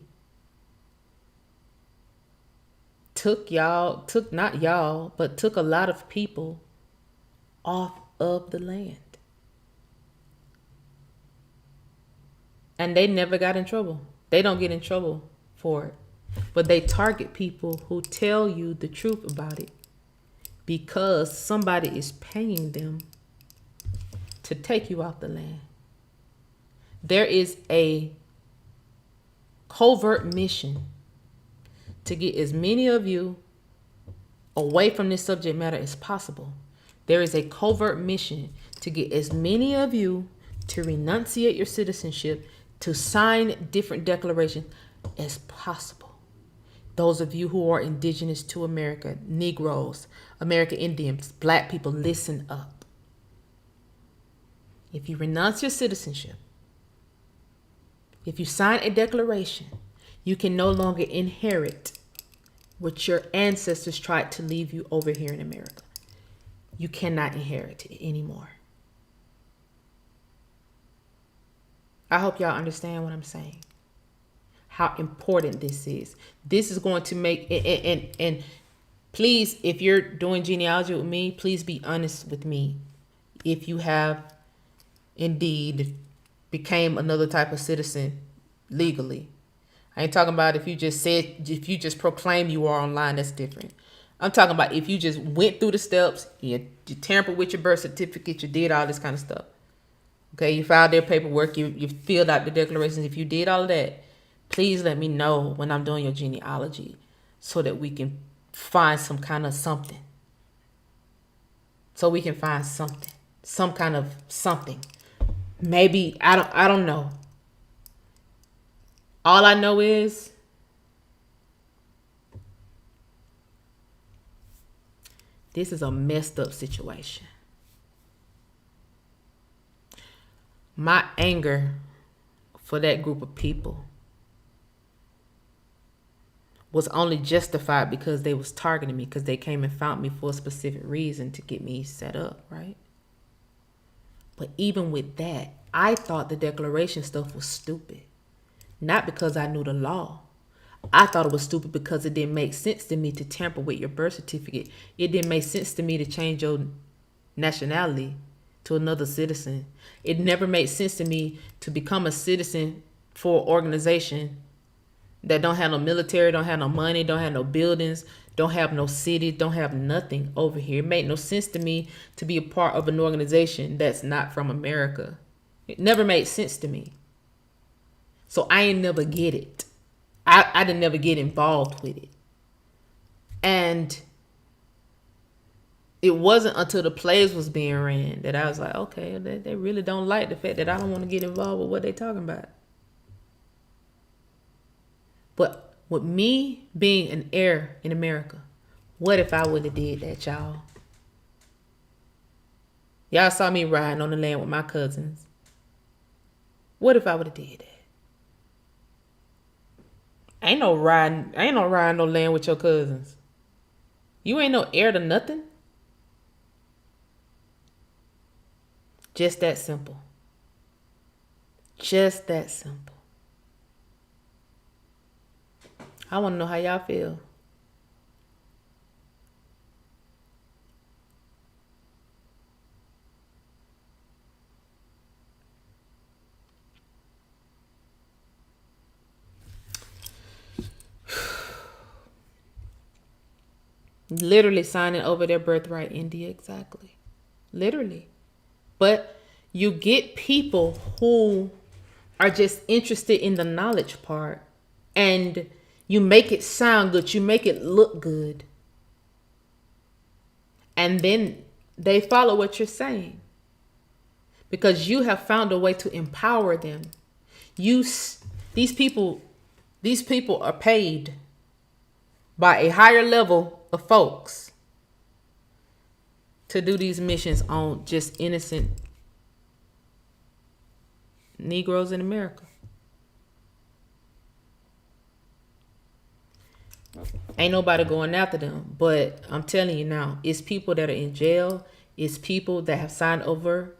took a lot of people off of the land. And they never got in trouble. They don't get in trouble for it. But they target people who tell you the truth about it because somebody is paying them to take you off the land. There is a covert mission to get as many of you away from this subject matter as possible. There is a covert mission to get as many of you to renunciate your citizenship, to sign different declarations as possible. Those of you who are indigenous to America, Negroes, American Indians, Black people, listen up. If you renounce your citizenship, if you sign a declaration, you can no longer inherit what your ancestors tried to leave you over here in America. You cannot inherit it anymore. I hope y'all understand what I'm saying. How important this is. This is going to make and please, if you're doing genealogy with me, please be honest with me. If you have indeed became another type of citizen legally. I ain't talking about if you just proclaim you are online, that's different. I'm talking about if you just went through the steps, you tampered with your birth certificate, you did all this kind of stuff. Okay, you filed their paperwork, you filled out the declarations. If you did all of that, please let me know when I'm doing your genealogy so that we can find some kind of something. So we can find something. Some kind of something. Maybe, I don't know. All I know is this is a messed up situation. My anger for that group of people was only justified because they was targeting me, because they came and found me for a specific reason to get me set up, right? But even with that, I thought the declaration stuff was stupid. Not because I knew the law. I thought it was stupid because it didn't make sense to me to tamper with your birth certificate. It didn't make sense to me to change your nationality to another citizen. It never made sense to me to become a citizen for an organization that don't have no military, don't have no money, don't have no buildings, don't have no city, don't have nothing over here. It made no sense to me to be a part of an organization that's not from America. It never made sense to me. So I ain't never get it. I didn't never get involved with it. And it wasn't until the plays was being ran that I was like, okay, they really don't like the fact that I don't want to get involved with what they talking about. But with me being an heir in America, what if I would have did that, y'all? Y'all saw me riding on the land with my cousins. What if I would have did that? Ain't no riding no land with your cousins. You ain't no heir to nothing. Just that simple. Just that simple. I want to know how y'all feel. Literally signing over their birthright, India, exactly. Literally. But you get people who are just interested in the knowledge part, and you make it sound good, you make it look good, and then they follow what you're saying because you have found a way to empower them. These people are paid by a higher level of folks to do these missions on just innocent Negroes in America. Ain't nobody going after them, but I'm telling you now, it's people that are in jail. It's people that have signed over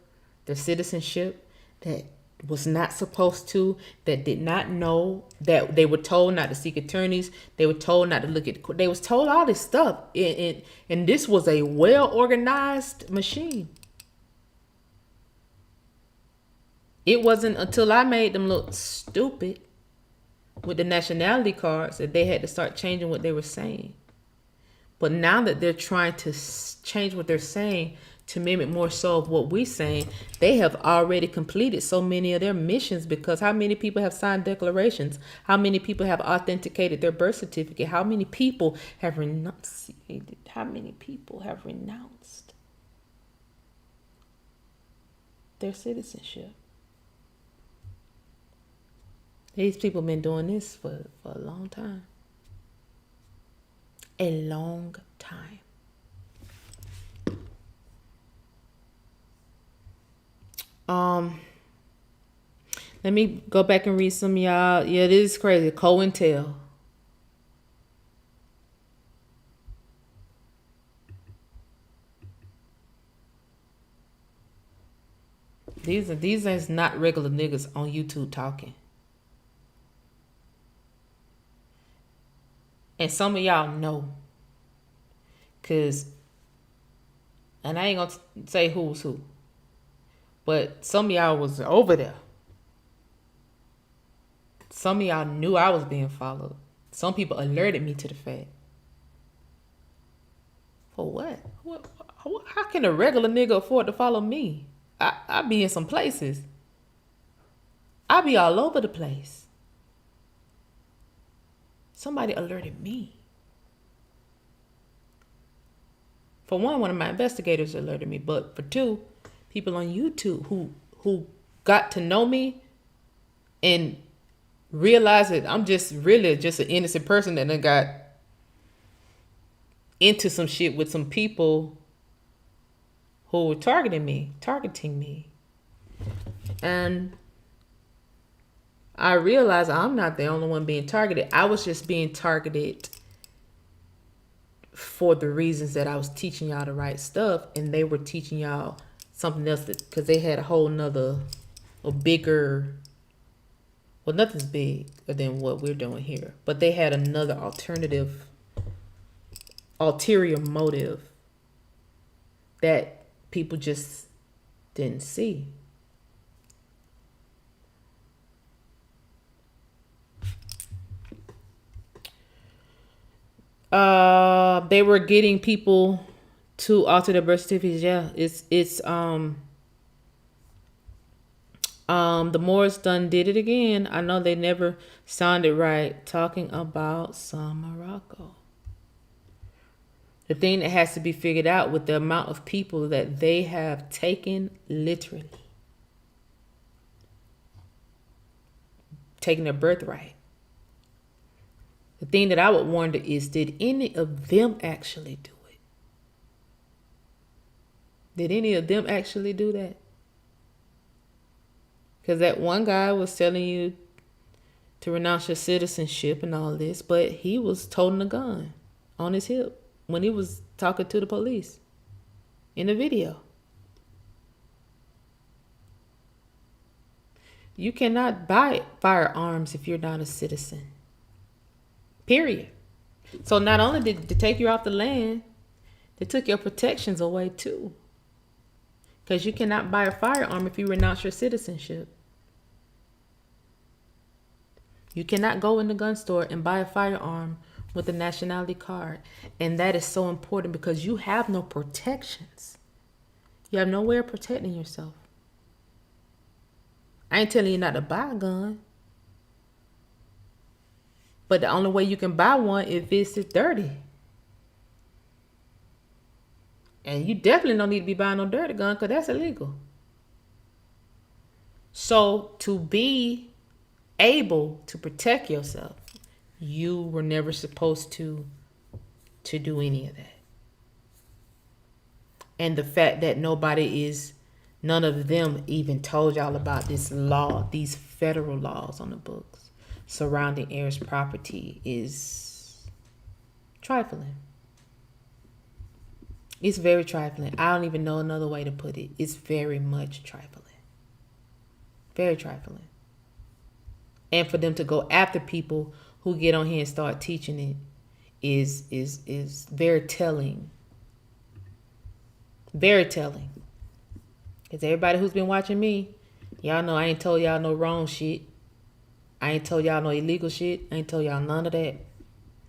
their citizenship that was not supposed to, that did not know, that they were told not to seek attorneys. They were told not to look at, they was told all this stuff. And this was a well-organized machine. It wasn't until I made them look stupid with the nationality cards that they had to start changing what they were saying. But now that they're trying to change what they're saying to mimic more so of what we're saying, they have already completed so many of their missions, because how many people have signed declarations? How many people have authenticated their birth certificate? How many people have renunciated? How many people have renounced their citizenship? These people have been doing this for a long time. A long time. Let me go back and read some of y'all. Yeah, this is crazy. COINTEL. These are not regular niggas on YouTube talking. And some of y'all know. And I ain't gonna say who's who. But some of y'all was over there. Some of y'all knew I was being followed. Some people alerted me to the fact. For what? How can a regular nigga afford to follow me? I be in some places. I be all over the place. Somebody alerted me. For one of my investigators alerted me. But for two, people on YouTube who got to know me and realized that I'm just really just an innocent person that done got into some shit with some people who were targeting me. And I realized I'm not the only one being targeted. I was just being targeted for the reasons that I was teaching y'all the right stuff, and they were teaching y'all something else, because they had a bigger, well, nothing's big than what we're doing here, but they had another ulterior motive that people just didn't see. They were getting people to alter their birth certificates. Yeah, it's the Moors done did it again. I know they never sounded right talking about some Morocco. The thing that has to be figured out with the amount of people that they have taken literally, taking their birthright. The thing that I would wonder is, did any of them actually do it? Did any of them actually do that? Because that one guy was telling you to renounce your citizenship and all this, but he was toting a gun on his hip when he was talking to the police in the video. You cannot buy firearms if you're not a citizen. Period. So not only did they take you off the land, they took your protections away too. Because you cannot buy a firearm if you renounce your citizenship. You cannot go in the gun store and buy a firearm with a nationality card. And that is so important because you have no protections. You have no way of protecting yourself. I ain't telling you not to buy a gun. But the only way you can buy one is if it's dirty. And you definitely don't need to be buying no dirty gun because that's illegal. So to be able to protect yourself, you were never supposed to do any of that. And the fact that none of them even told y'all about this law, these federal laws on the books surrounding heirs' property is trifling. It's very trifling. I don't even know another way to put it. It's very much trifling. Very trifling. And for them to go after people who get on here and start teaching it is very telling. Very telling. Because everybody who's been watching me, y'all know I ain't told y'all no wrong shit. I ain't told y'all no illegal shit. I ain't told y'all none of that.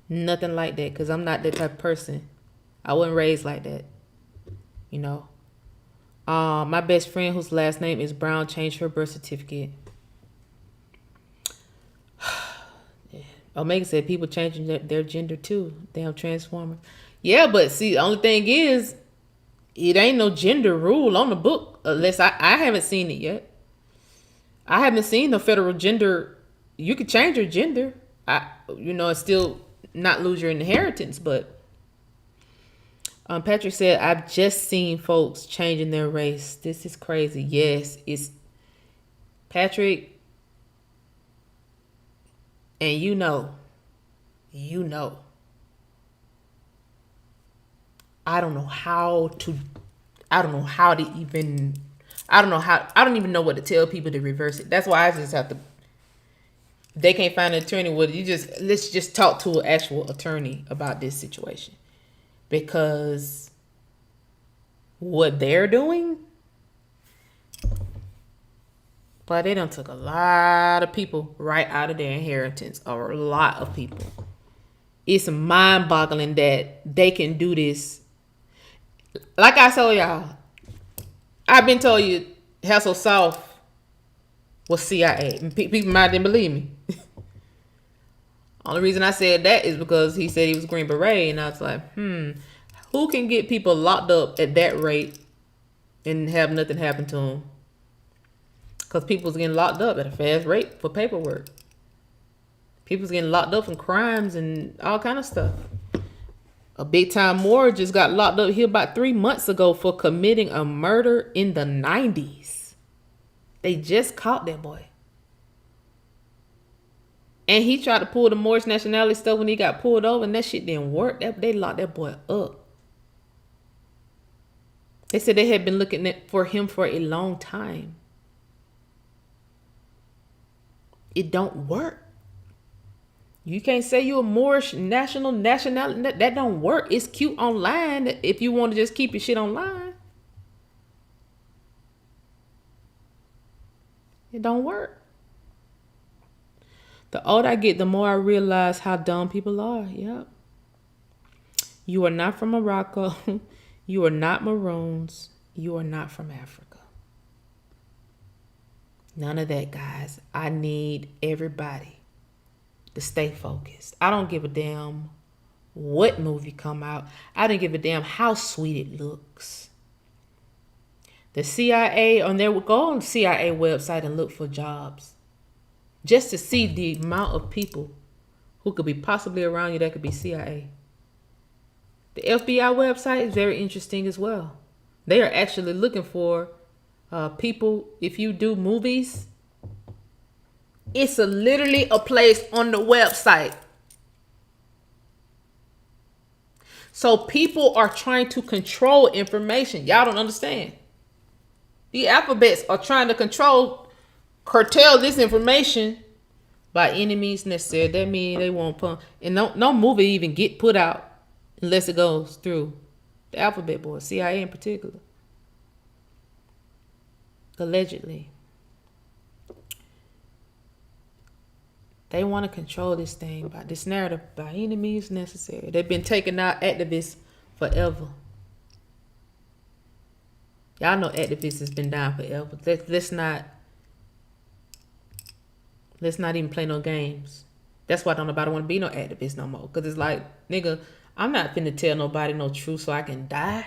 Nothing like that. Because I'm not that type of person. I wasn't raised like that. You know. My best friend, whose last name is Brown, changed her birth certificate. Omega said people changing their gender too. Damn transformer. Yeah, but see, the only thing is, it ain't no gender rule on the book. Unless I haven't seen it yet. I haven't seen the federal gender. You could change your gender. And still not lose your inheritance. But Patrick said, I've just seen folks changing their race. This is crazy. Yes, it's Patrick. And you know. I don't even know what to tell people to reverse it. That's why I just have to. They can't find an attorney. Let's just talk to an actual attorney about this situation. Because what they're doing, but they done took a lot of people right out of their inheritance. A lot of people. It's mind-boggling that they can do this. Like I told y'all, I've been told you Hessel South was CIA. And people might didn't believe me. Only reason I said that is because he said he was Green Beret. And I was like, who can get people locked up at that rate and have nothing happen to them? Because people's getting locked up at a fast rate for paperwork. People's getting locked up from crimes and all kind of stuff. A big time Moor just got locked up here about 3 months ago for committing a murder in the 90s. They just caught that boy. And he tried to pull the Moorish nationality stuff when he got pulled over, and that shit didn't work. They locked that boy up. They said they had been looking for him for a long time. It don't work. You can't say you're a Moorish nationality. That don't work. It's cute online if you want to just keep your shit online. It don't work. The older I get, the more I realize how dumb people are. Yep. You are not from Morocco. You are not Maroons. You are not from Africa. None of that, guys. I need everybody to stay focused. I don't give a damn what movie come out. I don't give a damn how sweet it looks. The CIA, go on the CIA website and look for jobs. Just to see the amount of people who could be possibly around you that could be CIA. The FBI website is very interesting as well. They are actually looking for people. If you do movies, it's literally a place on the website. So people are trying to control information. Y'all don't understand. The alphabets are trying to curtail this information by any means necessary. That means they won't put, and no movie even get put out unless it goes through the alphabet board, CIA in particular. Allegedly. They want to control this thing by this narrative by any means necessary. They've been taking out activists forever. Y'all know activists has been down forever. Let's not even play no games. That's why don't nobody want to be no activist no more. Because it's like, nigga, I'm not finna tell nobody no truth so I can die.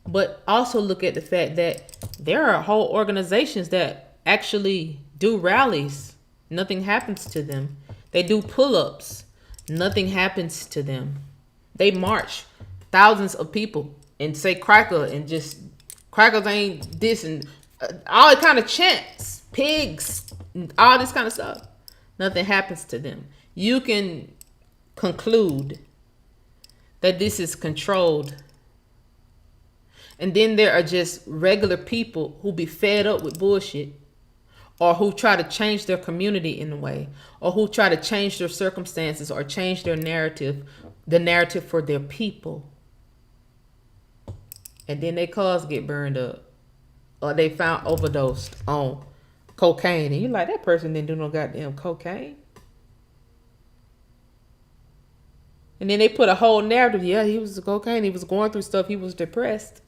But also look at the fact that there are whole organizations that actually do rallies. Nothing happens to them. They do pull-ups. Nothing happens to them. They march thousands of people and say cracker and just crackers ain't this and all that kind of chants, pigs, all this kind of stuff. Nothing happens to them. You can conclude that this is controlled. And then there are just regular people who be fed up with bullshit, or who try to change their community in a way, or who try to change their circumstances or change their narrative, the narrative for their people. And then their cars get burned up, or they found overdosed on cocaine. And you're like, that person didn't do no goddamn cocaine. And then they put a whole narrative. Yeah, he was cocaine. He was going through stuff. He was depressed.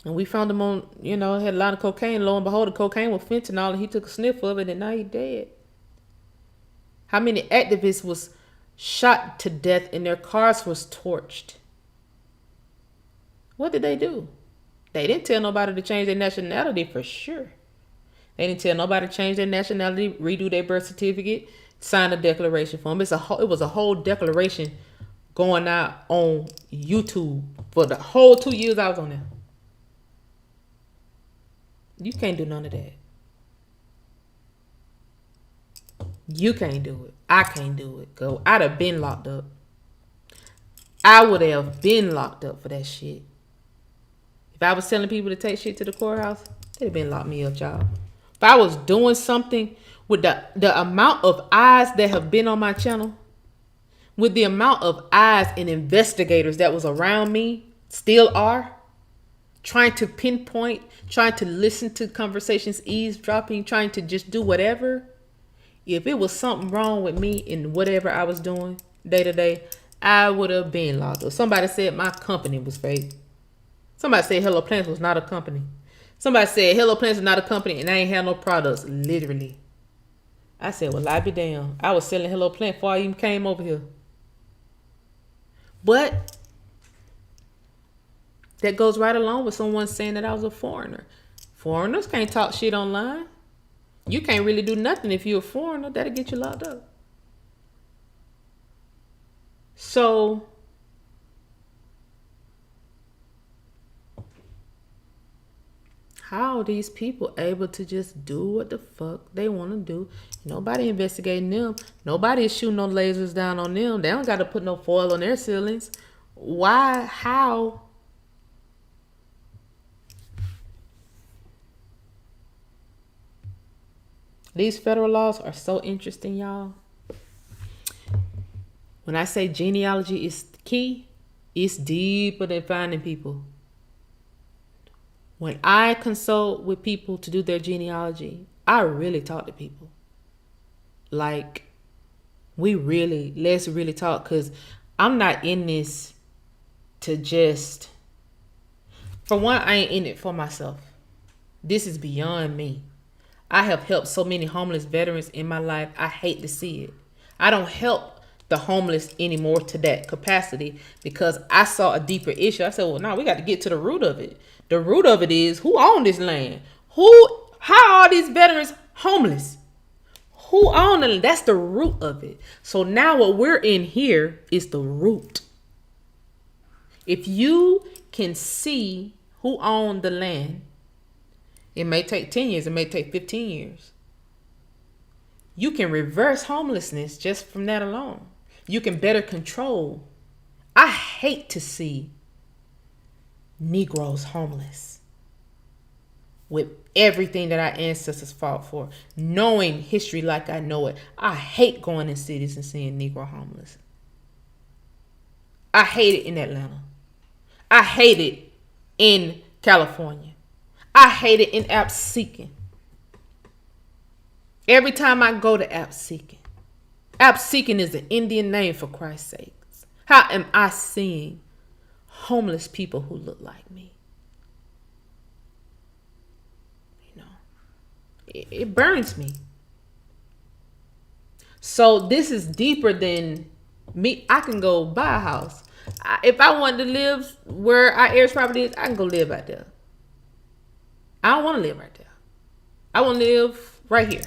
And we found him on, had a lot of cocaine. Lo and behold, the cocaine was fentanyl, and he took a sniff of it, and now he's dead. How many activists was shot to death and their cars was torched? What did they do? They didn't tell nobody to change their nationality for sure. They didn't tell nobody to change their nationality, redo their birth certificate, sign a declaration form. It was a whole declaration going out on YouTube for the whole 2 years I was on there. You can't do none of that. You can't do it. I can't do it. Go. I'd have been locked up. I would have been locked up for that shit. If I was telling people to take shit to the courthouse, they'd have been locked me up, y'all. If I was doing something with the amount of eyes that have been on my channel, with the amount of eyes and investigators that was around me, still are, trying to pinpoint, trying to listen to conversations, eavesdropping, trying to just do whatever. If it was something wrong with me in whatever I was doing day to day, I would have been locked up. Somebody said my company was fake. Somebody said Hello Plants was not a company. Somebody said Hello Plants is not a company and I ain't had no products, literally. I said, well, I be damned. I was selling Hello Plant before I even came over here. But that goes right along with someone saying that I was a foreigner. Foreigners can't talk shit online. You can't really do nothing if you're a foreigner. That'll get you locked up. So, how are these people able to just do what the fuck they want to do? Nobody investigating them. Nobody is shooting no lasers down on them. They don't got to put no foil on their ceilings. Why? How? These federal laws are so interesting, y'all. When I say genealogy is key, it's deeper than finding people. When I consult with people to do their genealogy, I really talk to people. Like, let's really talk, because I'm not in this to just, for one, I ain't in it for myself. This is beyond me. I have helped so many homeless veterans in my life. I hate to see it. I don't help the homeless anymore to that capacity because I saw a deeper issue. I said, well, no, we got to get to the root of it. The root of it is, who owned this land? How are these veterans homeless? Who owned it? That's the root of it. So now what we're in here is the root. If you can see who owned the land, it may take 10 years. It may take 15 years. You can reverse homelessness just from that alone. You can better control. I hate to see Negroes homeless with everything that our ancestors fought for, knowing history like I know it. I hate going in cities and seeing Negro homeless. I hate it in Atlanta. I hate it in California. I hate it in App-Seeking. Every time I go to App-Seeking is an Indian name, for Christ's sakes. How am I seeing homeless people who look like me? You know, it burns me. So this is deeper than me. I can go buy a house. If I wanted to live where our heirs property is, I can go live out there. I don't want to live right there. I want to live right here.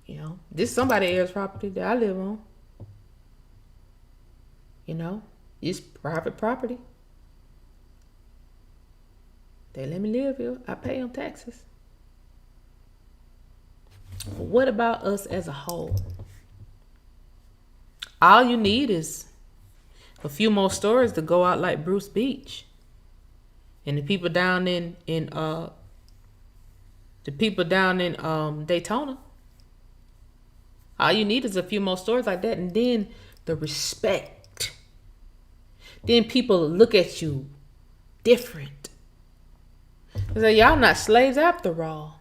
You know, this is somebody's heirs property that I live on. You know, it's private property. They let me live here. I pay them taxes. But what about us as a whole? All you need is a few more stories to go out like Bruce Beach. And the people down in Daytona. All you need is a few more stories like that, and then the respect. Then people look at you different. They say, y'all not slaves after all.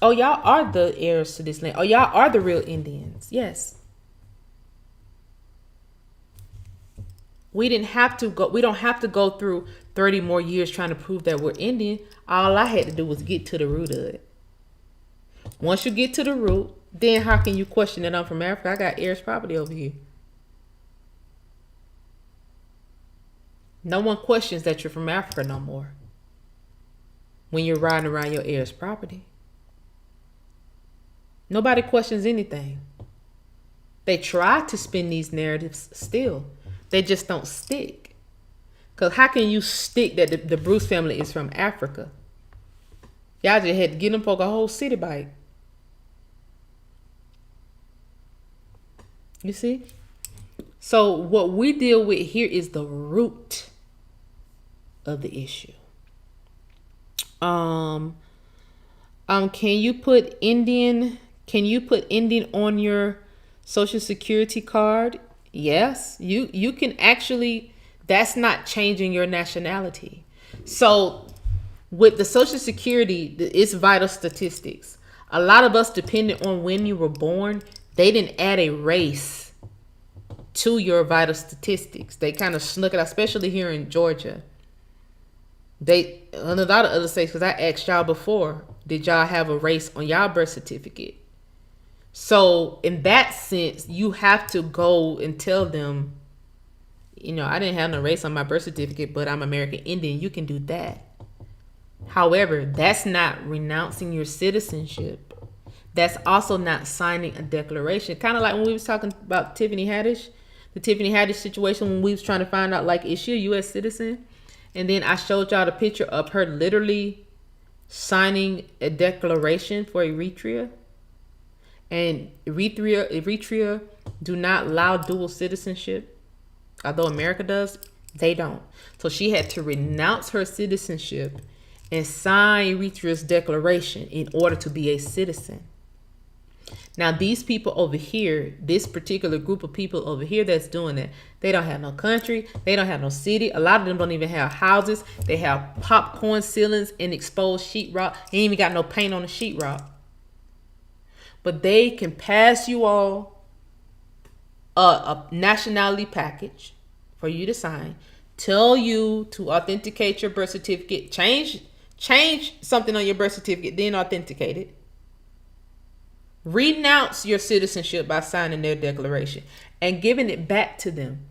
Oh, y'all are the heirs to this land. Oh, y'all are the real Indians. Yes. We don't have to go through 30 more years trying to prove that we're Indian. All I had to do was get to the root of it. Once you get to the root, then how can you question that I'm from Africa? I got heirs property over here. No one questions that you're from Africa no more when you're riding around your heirs property. Nobody questions anything. They try to spin these narratives still. They just don't stick. Because how can you stick that the Bruce family is from Africa? Y'all just had to get them for a whole city bike. You see? So what we deal with here is the root of the issue. Can you put Indian on your Social Security card? Yes, you can actually, that's not changing your nationality. So with the Social Security, it's vital statistics. A lot of us, depending on when you were born, they didn't add a race to your vital statistics. They kind of snuck it out, especially here in Georgia. They, on a lot of other states, because I asked y'all before, did y'all have a race on y'all birth certificate? So in that sense, you have to go and tell them, you know, I didn't have no race on my birth certificate, but I'm American Indian. You can do that. However, that's not renouncing your citizenship. That's also not signing a declaration. Kind of like when we was talking about Tiffany Haddish, the Tiffany Haddish situation, when we was trying to find out, like, is she a U.S. citizen? And then I showed y'all the picture of her literally signing a declaration for Eritrea. And Eritrea do not allow dual citizenship. Although America does, they don't. So she had to renounce her citizenship and sign Eritrea's declaration in order to be a citizen. Now, these people over here, this particular group of people over here that's doing that, they don't have no country. They don't have no city. A lot of them don't even have houses. They have popcorn ceilings and exposed sheetrock. They ain't even got no paint on the sheetrock. But they can pass you all a nationality package for you to sign. Tell you to authenticate your birth certificate. Change something on your birth certificate, then authenticate it. Renounce your citizenship by signing their declaration and giving it back to them.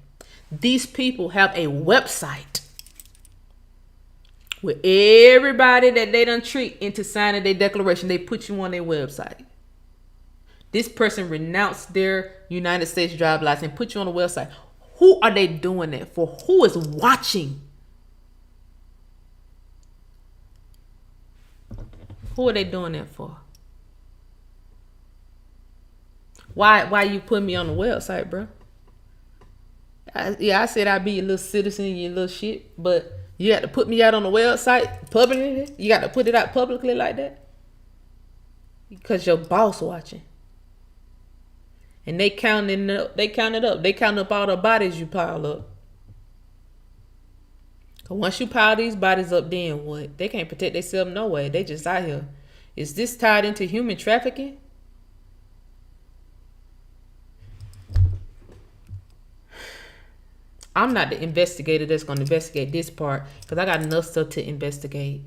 These people have a website with everybody that they done treat into signing their declaration. They put you on their website. This person renounced their United States driver's license and put you on the website. Who are they doing that for? Who is watching? Who are they doing that for? Why you put me on the website, bro? I said I'd be your little citizen, your little shit, but you got to put me out on the website publicly. You got to put it out publicly like that because your boss watching, and they counting up. They count up all the bodies you pile up. Cause once you pile these bodies up, then what? They can't protect themselves no way. They just out here. Is this tied into human trafficking? I'm not the investigator that's going to investigate this part because I got enough stuff to investigate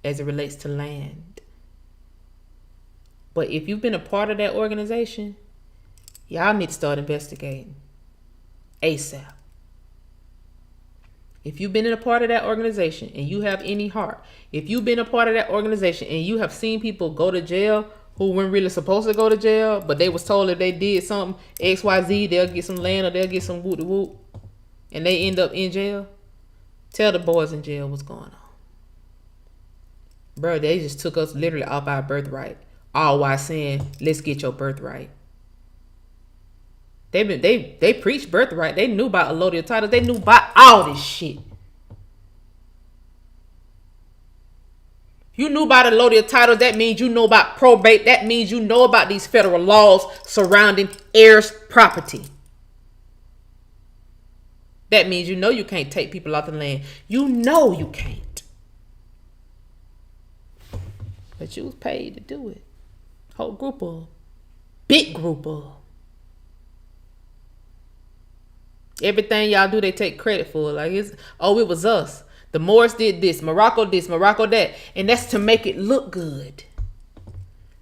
as it relates to land. But if you've been a part of that organization, y'all need to start investigating ASAP. If you've been in a part of that organization and you have any heart, if you've been a part of that organization and you have seen people go to jail who weren't really supposed to go to jail, but they was told if they did something XYZ, they'll get some land or they'll get some whoop-de-whoop, and they end up in jail, tell the boys in jail what's going on. Bro, they just took us literally off our birthright, all while saying, let's get your birthright. They preached birthright. They knew about allodial titles. They knew about all this shit. You knew about allodial titles. That means you know about probate. That means you know about these federal laws surrounding heirs' property. That means you know you can't take people off the land. You know you can't. But you was paid to do it. Whole group of. Big group of. Everything y'all do, they take credit for. Like, it was us. The Moors did this, Morocco that. And that's to make it look good.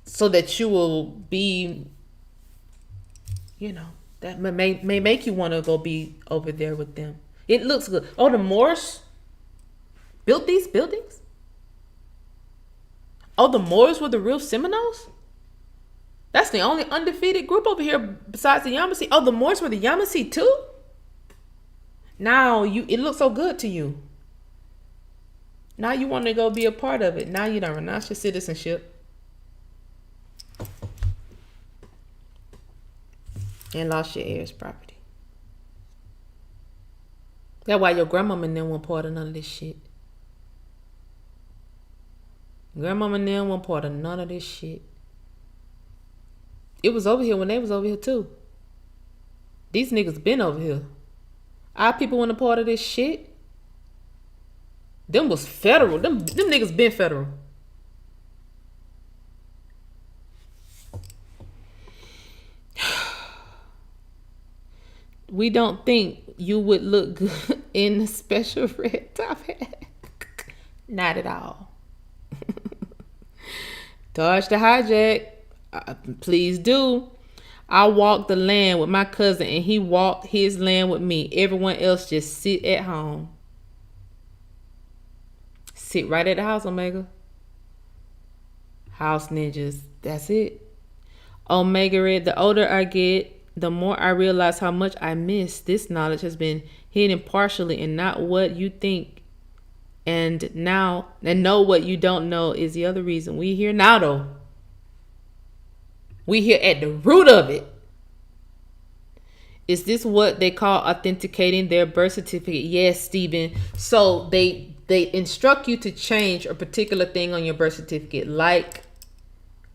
So that you will be, that may make you want to go be over there with them. It looks good. Oh, the Moors built these buildings? Oh, the Moors were the real Seminoles? That's the only undefeated group over here besides the Yamasee. Oh, the Moors were the Yamasee too? Now it looks so good to you. Now you want to go be a part of it. Now you don't renounce your citizenship. And lost your heirs' property. That's why your grandmama and them weren't part of none of this shit. Grandmama and them weren't part of none of this shit. It was over here when they was over here too. These niggas been over here. Our people weren't a part of this shit. Them was federal. Them niggas been federal. We don't think you would look good in a special red top hat. Not at all. Dodge the hijack. Please do. I walked the land with my cousin and he walked his land with me. Everyone else just sit at home. Sit right at the house, Omega. House ninjas. That's it. Omega Red, the older I get, the more I realize how much I miss. This knowledge has been hidden partially and not what you think And know what you don't know is the other reason we here now, though. We here at the root of it. Is this what they call authenticating their birth certificate? Yes, Stephen. So they instruct you to change a particular thing on your birth certificate, like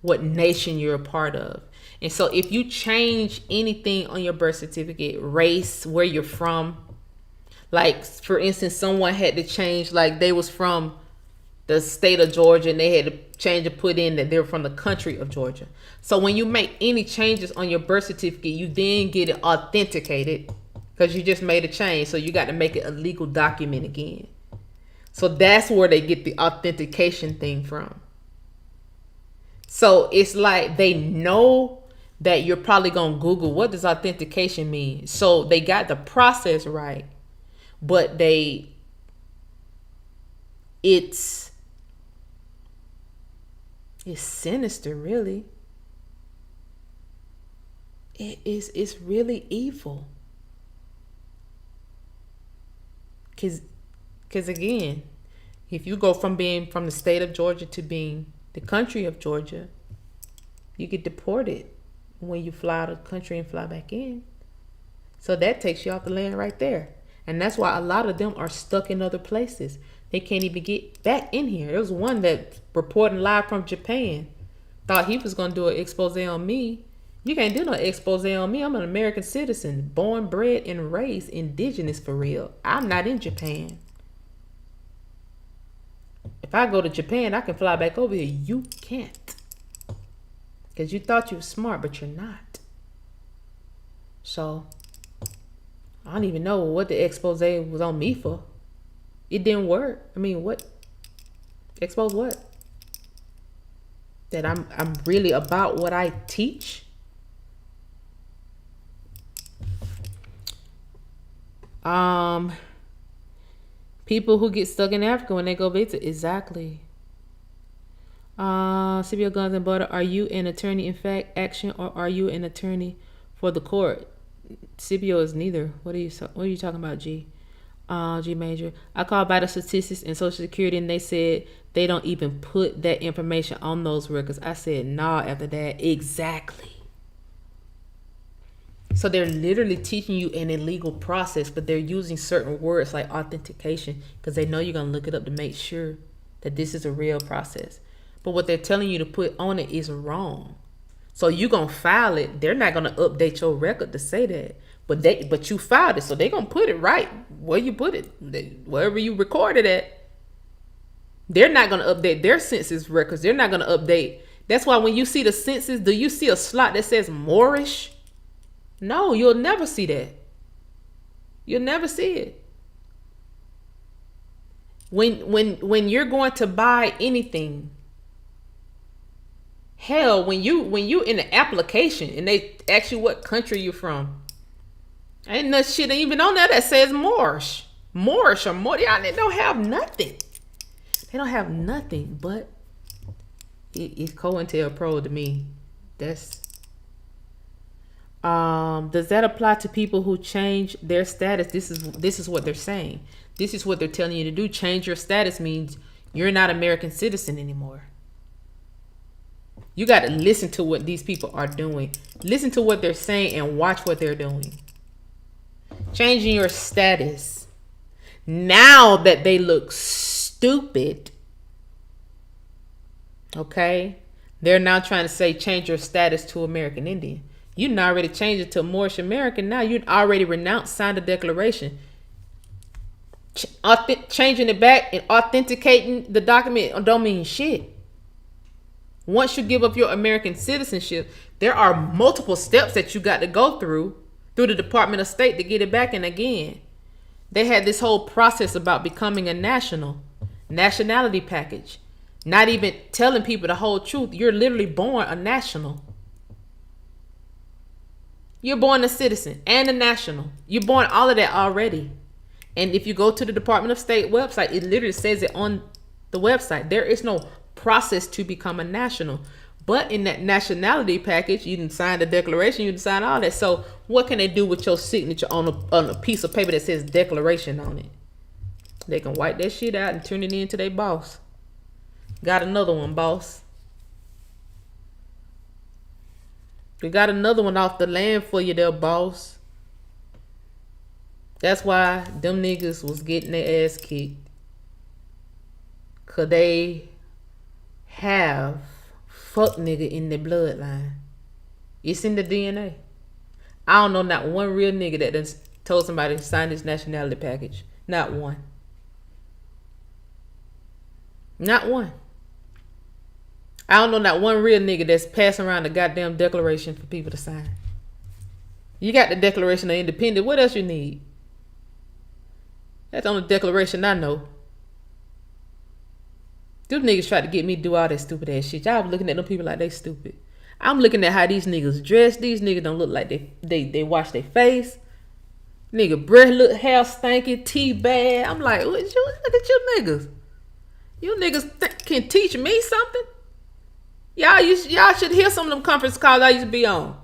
what nation you're a part of. And so if you change anything on your birth certificate, race, where you're from, like for instance, someone had to change, like they was from the state of Georgia and they had to change and put in that they're from the country of Georgia. So when you make any changes on your birth certificate, you then get it authenticated because you just made a change. So you got to make it a legal document again. So that's where they get the authentication thing from. So it's like they know that you're probably going to Google, what does authentication mean? So they got the process right, but it's sinister, really. It's really evil. Cause again, if you go from being from the state of Georgia to being the country of Georgia, you get deported when you fly out of the country and fly back in. So that takes you off the land right there. And that's why a lot of them are stuck in other places. They can't even get back in here. There was one that reporting live from Japan. Thought he was going to do an expose on me. You can't do no expose on me. I'm an American citizen, born, bred, and raised indigenous for real. I'm not in Japan. If I go to Japan, I can fly back over here. You can't. Because you thought you were smart, but you're not. So, I don't even know what the expose was on me for. It didn't work. I mean, what? Expose what? That I'm really about what I teach? People who get stuck in Africa when they go visit. Exactly. CBO Guns and Butter. Are you an attorney in fact action, or are you an attorney for the court? CBO is neither. What are you talking about, G? G Major. I called Vital Statistics and Social Security, and they said they don't even put that information on those records. I said, nah, after that. Exactly. So they're literally teaching you an illegal process, but they're using certain words like authentication because they know you're going to look it up to make sure that this is a real process. But what they're telling you to put on it is wrong. So you're going to file it. They're not going to update your record to say that. But you filed it, so they're going to put it right where you put it. Wherever you recorded it. They're not going to update their census records. They're not going to update. That's why when you see the census, do you see a slot that says Moorish? No, you'll never see that. You'll never see it. When you're going to buy anything, hell, when you in the application and they ask you what country you're from, ain't no shit even on there that says Moorish or more. They don't have nothing. They don't have nothing, but it's COINTELPRO to me. That's does that apply to people who change their status? This is what they're saying. This is what they're telling you to do. Change your status means you're not American citizen anymore. You got to listen to what these people are doing. Listen to what they're saying and watch what they're doing. Changing your status. Now that they look stupid, okay, they're now trying to say change your status to American Indian. You already changed it to Moorish American. Now you'd already renounced, signed a declaration. Changing it back and authenticating the document don't mean shit. Once you give up your American citizenship, there are multiple steps that you got to go through the Department of State to get it back. And again, they had this whole process about becoming a nationality package. Not even telling people the whole truth. You're literally born a national. You're born a citizen and a national. You're born all of that already. And if you go to the Department of State website, it literally says it on the website. There is no process to become a national. But in that nationality package, you can sign the declaration, you can sign all that. So what can they do with your signature on a piece of paper that says declaration on it? They can wipe that shit out and turn it into their boss. Got another one, boss. We got another one off the land for you there, boss. That's why them niggas was getting their ass kicked. Cause they have fuck nigga in their bloodline. It's in the DNA. I don't know not one real nigga that done told somebody to sign this nationality package. Not one. Not one. I don't know not one real nigga that's passing around the goddamn declaration for people to sign. You got the Declaration of Independence. What else you need? That's the only declaration I know. Them niggas tried to get me to do all that stupid ass shit. Y'all looking at them people like they stupid. I'm looking at how these niggas dress. These niggas don't look like they wash their face. Nigga breath look hair stinky, teeth bad. I'm like, look at you niggas. You niggas can teach me something. Y'all should hear some of them conference calls I used to be on.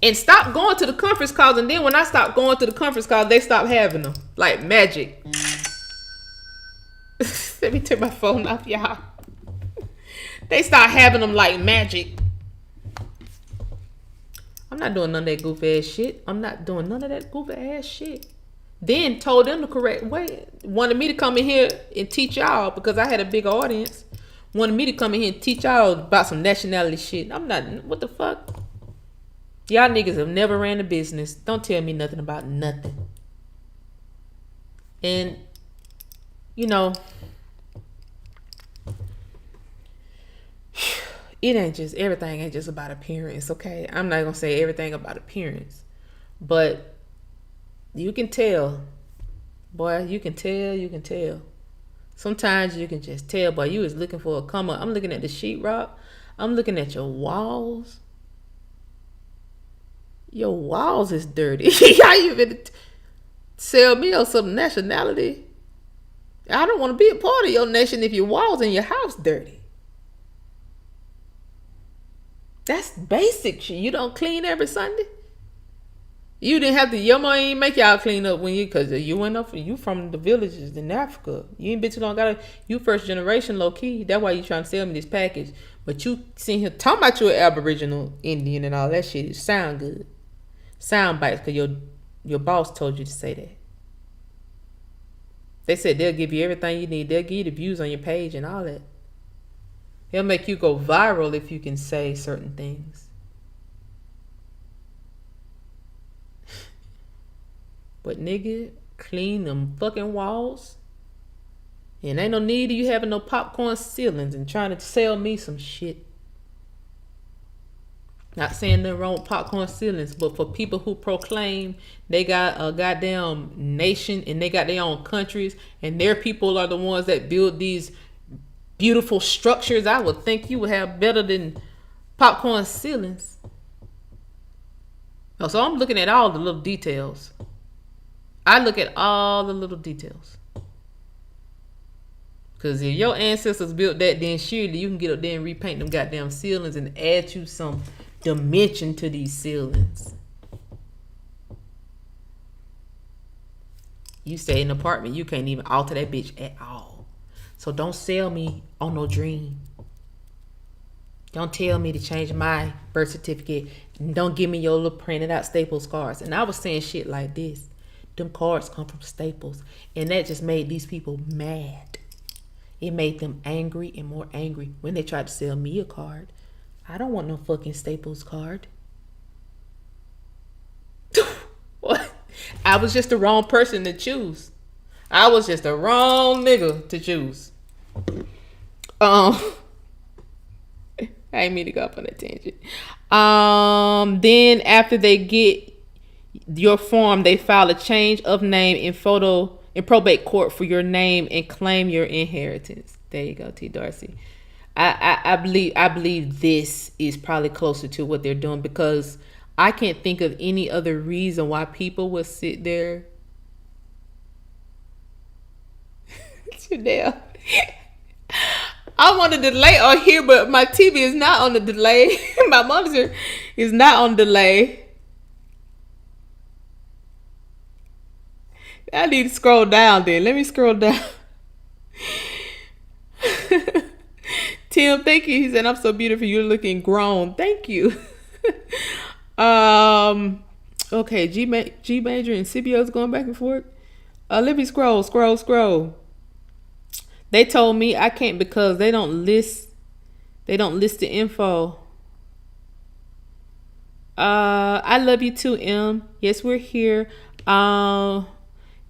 And stop going to the conference calls, and then when I stop going to the conference calls, they stop having them. Like magic. Let me turn my phone off, y'all. They start having them like magic. I'm not doing none of that goofy ass shit. I'm not doing none of that goofy ass shit. Then told them the correct way. Wanted me to come in here and teach y'all because I had a big audience. Wanted me to come in here and teach y'all about some nationality shit. I'm not, what the fuck? Y'all niggas have never ran a business. Don't tell me nothing about nothing. And, you know, everything ain't just about appearance, okay? I'm not gonna say everything about appearance. But you can tell. Boy, you can tell. Sometimes you can just tell, boy, you was looking for a come up. I'm looking at the sheetrock. I'm looking at your walls. Your walls is dirty. How you been sell me on some nationality? I don't want to be a part of your nation if your walls in your house dirty. That's basic shit. You don't clean every Sunday. You didn't have to. Your mom ain't make y'all clean up when because you went up. You from the villages in Africa. You ain't bitch don't got you first generation low key. That's why you trying to sell me this package. But you sitting here talking about you an Aboriginal Indian and all that shit. It sound good. Sound bites because your boss told you to say that. They said they'll give you everything you need. They'll give you the views on your page and all that. They'll make you go viral if you can say certain things. But nigga, clean them fucking walls. And ain't no need of you having no popcorn ceilings and trying to sell me some shit. Not saying nothing wrong with popcorn ceilings, but for people who proclaim they got a goddamn nation and they got their own countries and their people are the ones that build these beautiful structures, I would think you would have better than popcorn ceilings. So I'm looking at all the little details. I look at all the little details. Because if your ancestors built that, then surely you can get up there and repaint them goddamn ceilings and add you some dimension to these ceilings. You stay in an apartment, you can't even alter that bitch at all. So don't sell me on no dream. Don't tell me to change my birth certificate. And don't give me your little printed out Staples cards. And I was saying shit like this. Them cards come from Staples. And that just made these people mad. It made them angry and more angry when they tried to sell me a card. I don't want no fucking Staples card. What? I was just the wrong person to choose. I was just the wrong nigga to choose. I ain't mean to go up on that tangent. Then after they get your form, they file a change of name in probate court for your name and claim your inheritance. There you go, T. Darcy. I believe this is probably closer to what they're doing because I can't think of any other reason why people would sit there. Chanel. I'm on the delay on here, but my TV is not on the delay. My monitor is not on delay. I need to scroll down then. Let me scroll down. Tim, thank you. He said, I'm so beautiful. You're looking grown. Thank you. Okay, G Major and CBO's going back and forth. Let me scroll. They told me I can't because they don't list the info. I love you too, M. Yes, we're here.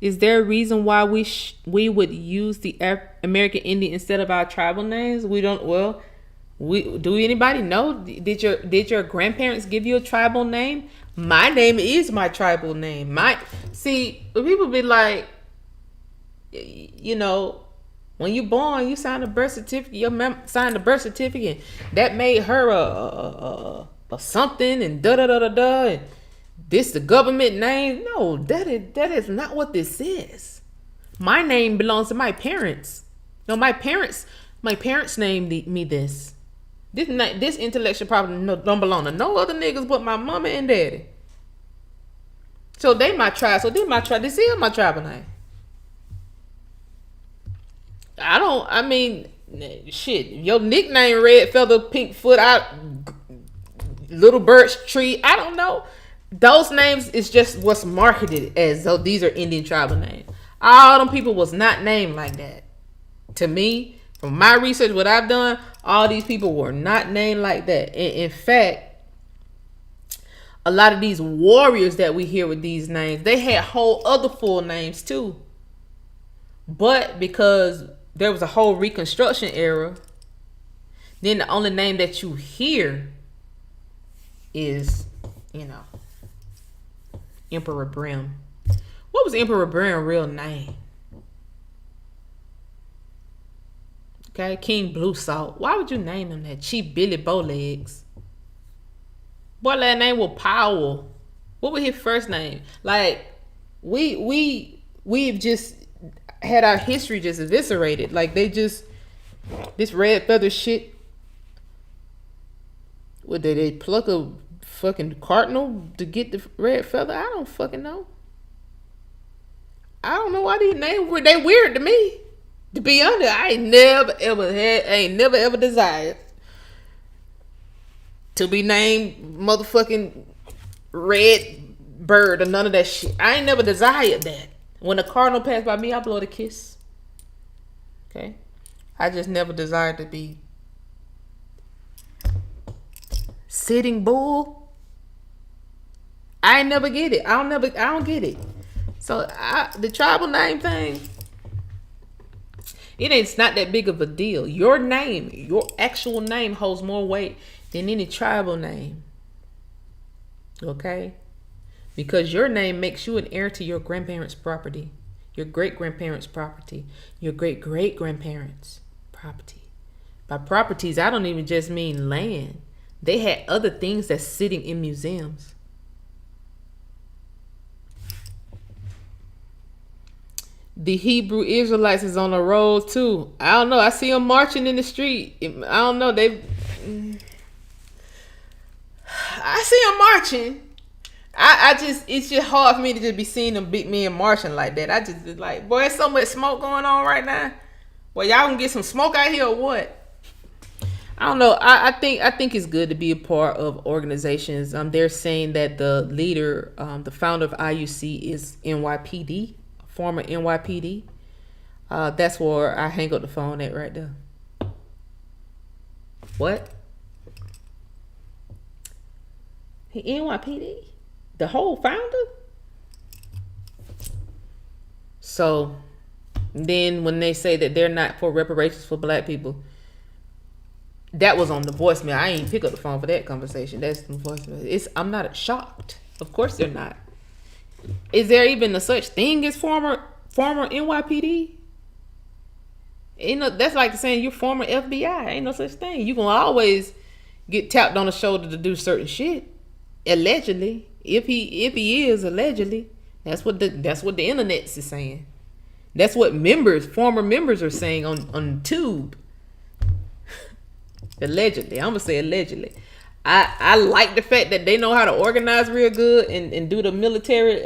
Is there a reason why we would use the American Indian instead of our tribal names? We don't. Well, do anybody know? Did your grandparents give you a tribal name? My name is my tribal name. People be like, you know, when you born, you sign a birth certificate. Your mom signed a birth certificate. That made her a something and da da da da da. And this the government name? No, that is not what this is. My name belongs to my parents. No, my parents named me this. This intellectual property don't belong to no other niggas but my mama and daddy. So they my tribe. So this is my tribal name. Shit. Your nickname Red Feather, Pink Foot, Little Birch Tree. I don't know. Those names is just what's marketed as though these are Indian tribal names. All them people was not named like that. To me, from my research, what I've done, all these people were not named like that. In fact, a lot of these warriors that we hear with these names, they had whole other full names too. But because there was a whole Reconstruction era, then the only name that you hear is, Emperor Brim. What was Emperor Brim's real name? Okay, King Blue Salt. Why would you name him that? Chief Billy Bowlegs. Boy, that name was Powell. What was his first name? Like, we've just had our history just eviscerated. Like, this red feather shit. What, did they pluck a fucking cardinal to get the red feather? I don't fucking know. I don't know why these names were. They weird to me. To be honest, I ain't never ever desired to be named motherfucking Red Bird or none of that shit. I ain't never desired that. When a cardinal passed by me, I blow it a kiss. Okay? I just never desired to be Sitting Bull. I ain't never get it. I don't get it. So the tribal name thing, it's not that big of a deal. Your name, your actual name holds more weight than any tribal name. Okay? Because your name makes you an heir to your grandparents' property, your great-grandparents' property, your great-great-grandparents' property. By properties, I don't even just mean land. They had other things that's sitting in museums. The Hebrew Israelites is on the road too. I don't know. I see them marching in the street. I don't know. I see them marching. It's just hard for me to just be seeing them big men marching like that. I just like, boy, there's so much smoke going on right now. Boy, y'all gonna get some smoke out here or what? I don't know. I think it's good to be a part of organizations. They're saying that the leader, the founder of IUC is NYPD. Former NYPD. That's where I hang up the phone at right there. What? NYPD? The whole founder? So then when they say that they're not for reparations for black people, that was on the voicemail. I ain't pick up the phone for that conversation. That's the voicemail. I'm not shocked. Of course they're not. Is there even a such thing as former NYPD? That's like saying you're former FBI. Ain't no such thing. You gonna always get tapped on the shoulder to do certain shit. Allegedly, if he is allegedly, that's what the internet is saying. That's what former members are saying on Tube. Allegedly, I'm gonna say allegedly. I like the fact that they know how to organize real good and do the military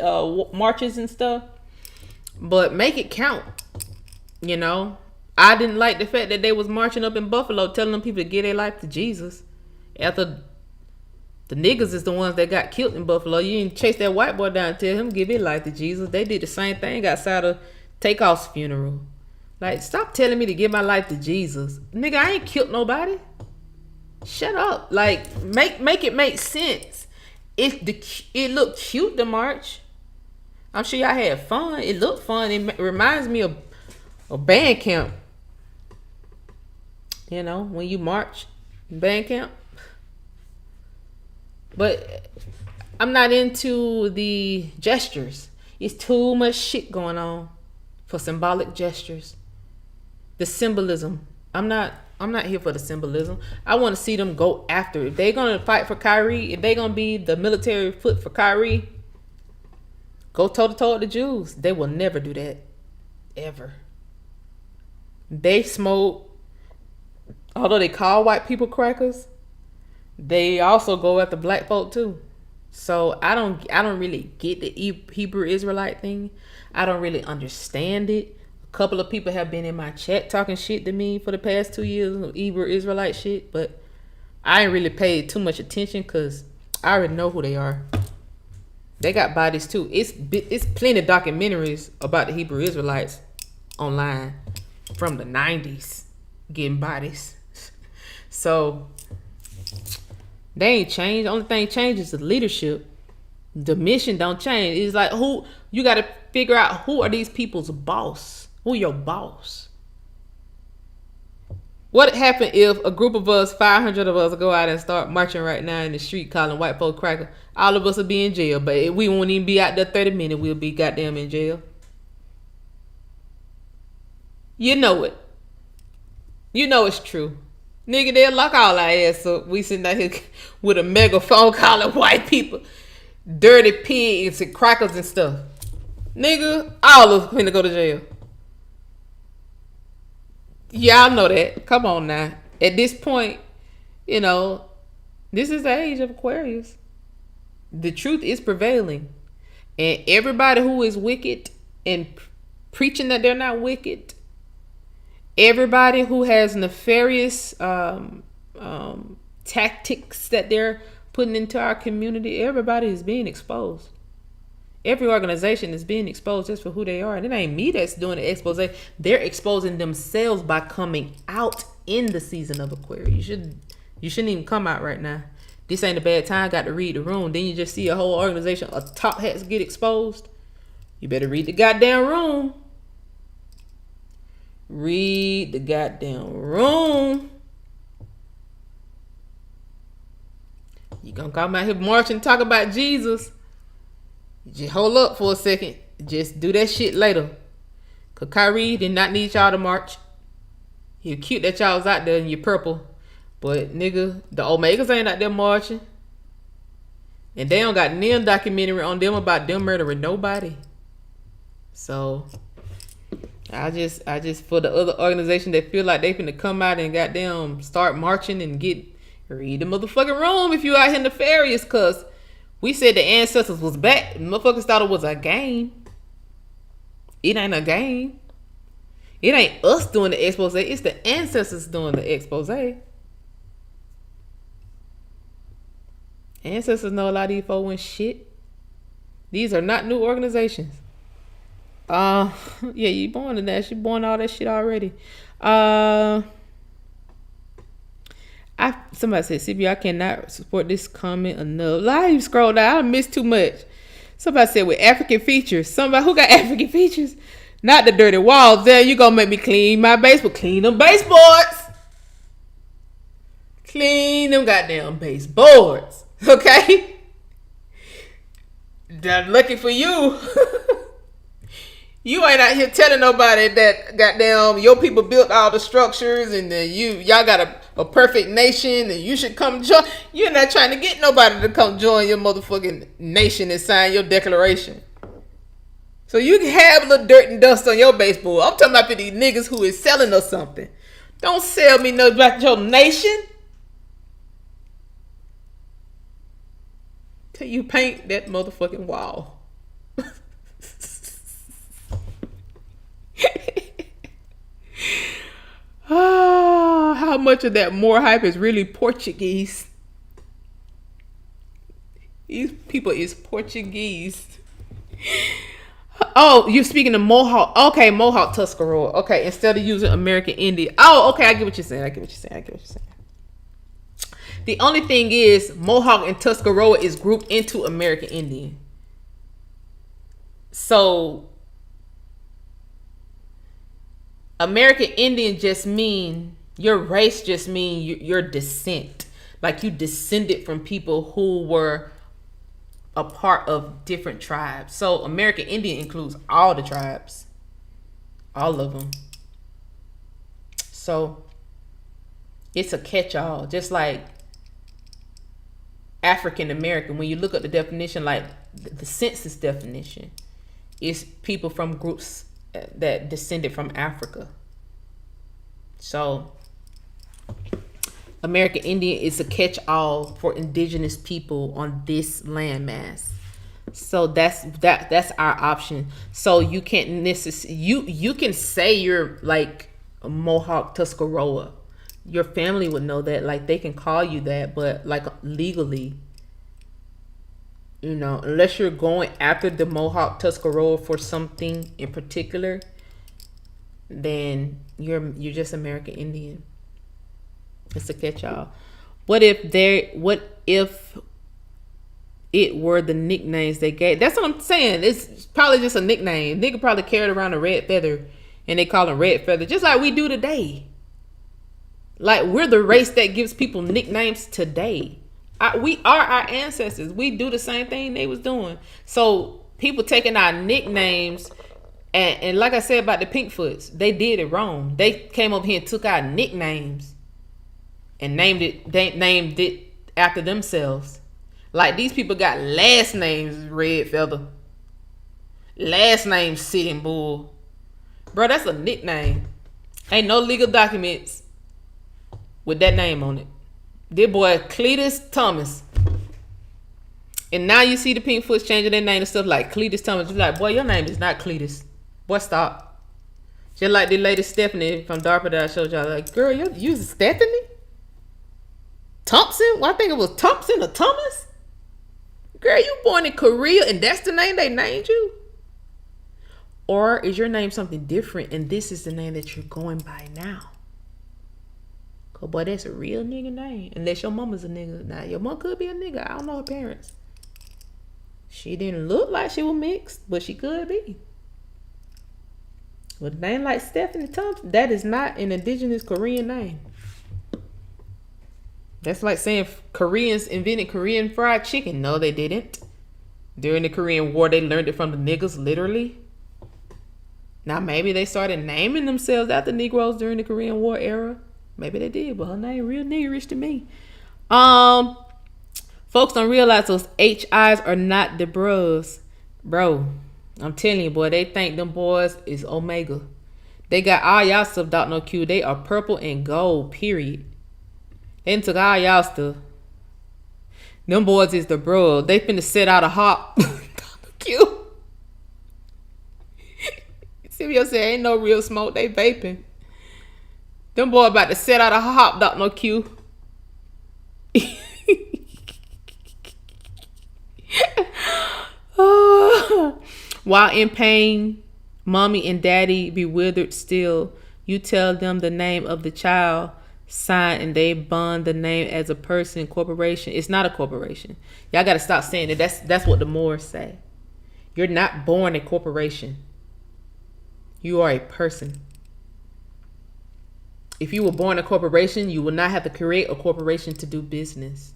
marches and stuff. But make it count. You know, I didn't like the fact that they was marching up in Buffalo telling them people to give their life to Jesus. After the niggas is the ones that got killed in Buffalo. You didn't chase that white boy down and tell him to give his life to Jesus. They did the same thing outside of Takeoff's funeral. Like, stop telling me to give my life to Jesus. Nigga, I ain't killed nobody. Shut up. Like, make it make sense. It looked cute, the march. I'm sure y'all had fun. It looked fun. It reminds me of a band camp. You know, when you march in band camp. But I'm not into the gestures. It's too much shit going on for symbolic gestures. The symbolism. I'm not here for the symbolism. I want to see them go after it. If they're gonna fight for Kyrie, if they're gonna be the military foot for Kyrie, go toe to toe with the Jews. They will never do that. Ever. They smoke, although they call white people crackers, they also go after black folk too. So I don't really get the Hebrew Israelite thing. I don't really understand it. A couple of people have been in my chat talking shit to me for the past 2 years of Hebrew Israelite shit, but I ain't really paid too much attention because I already know who they are. They got bodies too. It's plenty of documentaries about the Hebrew Israelites online from the 90s getting bodies. So they ain't changed. The only thing changes is the leadership. The mission don't change. It's like, who you got to figure out, who are these people's boss? Who your boss? What happened if a group of us, 500 of us, go out and start marching right now in the street calling white folk cracker? All of us will be in jail, but we won't even be out there 30 minutes. We'll be goddamn in jail. You know it. You know it's true. Nigga, they'll lock all our ass up. We sitting out here with a megaphone calling white people dirty pigs and crackers and stuff. Nigga, all of us finna go to jail. Y'all know that. Come on now. At this point, you know, this is the age of Aquarius. The truth is prevailing. And everybody who is wicked and preaching that they're not wicked, everybody who has nefarious tactics that they're putting into our community, everybody is being exposed. Every organization is being exposed just for who they are. And it ain't me that's doing the expose. They're exposing themselves by coming out in the season of Aquarius. You shouldn't even come out right now. This ain't a bad time. Got to read the room. Then you just see a whole organization of top hats get exposed. You better read the goddamn room. Read the goddamn room. You gonna come out here marching and talk about Jesus. Just hold up for a second. Just do that shit later. Cause Kyrie did not need y'all to march. He cute that y'all was out there in your purple. But nigga, the Omegas ain't out there marching. And they don't got no documentary on them about them murdering nobody. So I just for the other organization that feel like they finna come out and goddamn start marching and read the motherfucking room if you out here nefarious, cause we said the ancestors was back. Motherfuckers thought it was a game. It ain't a game. It ain't us doing the expose. It's the ancestors doing the expose. Ancestors know a lot of these folks went shit. These are not new organizations. Yeah, you born in that. She born all that shit already. Somebody said, CB, I cannot support this comment enough. Lie, you scroll down. I missed too much. Somebody said with African features. Somebody who got African features? Not the dirty walls. There, you gonna make me clean my baseboard. Clean them baseboards. Clean them goddamn baseboards. Okay? I'm looking for you. You ain't out here telling nobody that goddamn your people built all the structures and y'all got a perfect nation and you should come join. You're not trying to get nobody to come join your motherfucking nation and sign your declaration. So you can have a little dirt and dust on your baseboard. I'm talking about for these niggas who is selling us something. Don't sell me no about your nation. Till you paint that motherfucking wall. How much of that more hype is really Portuguese? These people is Portuguese. Oh, you're speaking of Mohawk. Okay, Mohawk Tuscarora. Okay, instead of using American Indian. Oh, okay, I get what you're saying. The only thing is, Mohawk and Tuscarora is grouped into American Indian. So, American Indian just mean, your race just mean your descent. Like you descended from people who were a part of different tribes. So American Indian includes all the tribes. All of them. So it's a catch-all. Just like African American, when you look at the definition, like the census definition, it's people from groups that descended from Africa. So American Indian is a catch-all for indigenous people on this landmass. So that's our option. So you can't necessarily, you can say you're like a Mohawk Tuscarora. Your family would know that, like they can call you that, but like legally, unless you're going after the Mohawk Tuscarora for something in particular, then you're just American Indian. It's a catch-all. What if it were the nicknames they gave? That's what I'm saying. It's probably just a nickname. Nigga probably carried around a red feather and they call him red feather, just like we do today. Like we're the race that gives people nicknames today. We are our ancestors. We do the same thing they was doing. So people taking our nicknames and like I said about the Pinkfoots, they did it wrong. They came over here and took our nicknames and named it after themselves. Like these people got last names Red Feather, last name Sitting Bull. Bro, that's a nickname. Ain't no legal documents with that name on it. This boy Cletus Thomas. And now you see the Pinkfoots changing their name and stuff like Cletus Thomas. You're like, boy, your name is not Cletus. Boy, stop. Just like the lady Stephanie from DARPA that I showed y'all. Like, girl, you Stephanie? Thompson? Well, I think it was Thompson or Thomas. Girl, you born in Korea and that's the name they named you? Or is your name something different and this is the name that you're going by now? Cause boy, that's a real nigga name. Unless your mama's a nigga. Now, your mom could be a nigga. I don't know her parents. She didn't look like she was mixed, but she could be. With a name like Stephanie Thompson, that is not an indigenous Korean name. That's like saying Koreans invented Korean fried chicken. No, they didn't. During the Korean War, they learned it from the niggas, literally. Now, maybe they started naming themselves after Negroes during the Korean War era. Maybe they did, but her name real niggerish to me. Folks don't realize those HIs are not the bros. Bro, I'm telling you, boy, they think them boys is Omega. They got all y'all stuff, Dr. No Q. They are purple and gold, period. They took all y'all stuff. Them boys is the bro. They finna set out a hop. Cute. Sylvia said, ain't no real smoke. They vaping. Them boys about to set out a hop, Dr. No Q. While in pain, mommy and daddy be withered still. You tell them the name of the child. Sign and they bond the name as a person, corporation. It's not a corporation. Y'all gotta stop saying it. That's what the Moors say. You're not born a corporation. You are a person. If you were born a corporation, you will not have to create a corporation to do business.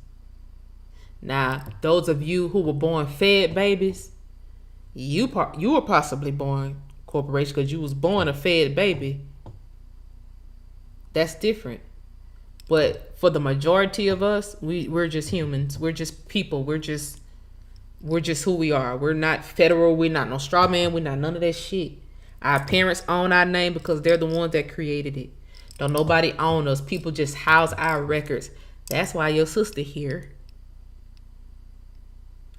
Now, those of you who were born fed babies, you were possibly born corporation because you was born a fed baby. That's different. But for the majority of us, we're just humans. We're just people. We're just who we are. We're not federal. We're not no straw man. We're not none of that shit. Our parents own our name because they're the ones that created it. Don't nobody own us. People just house our records. That's why your sister here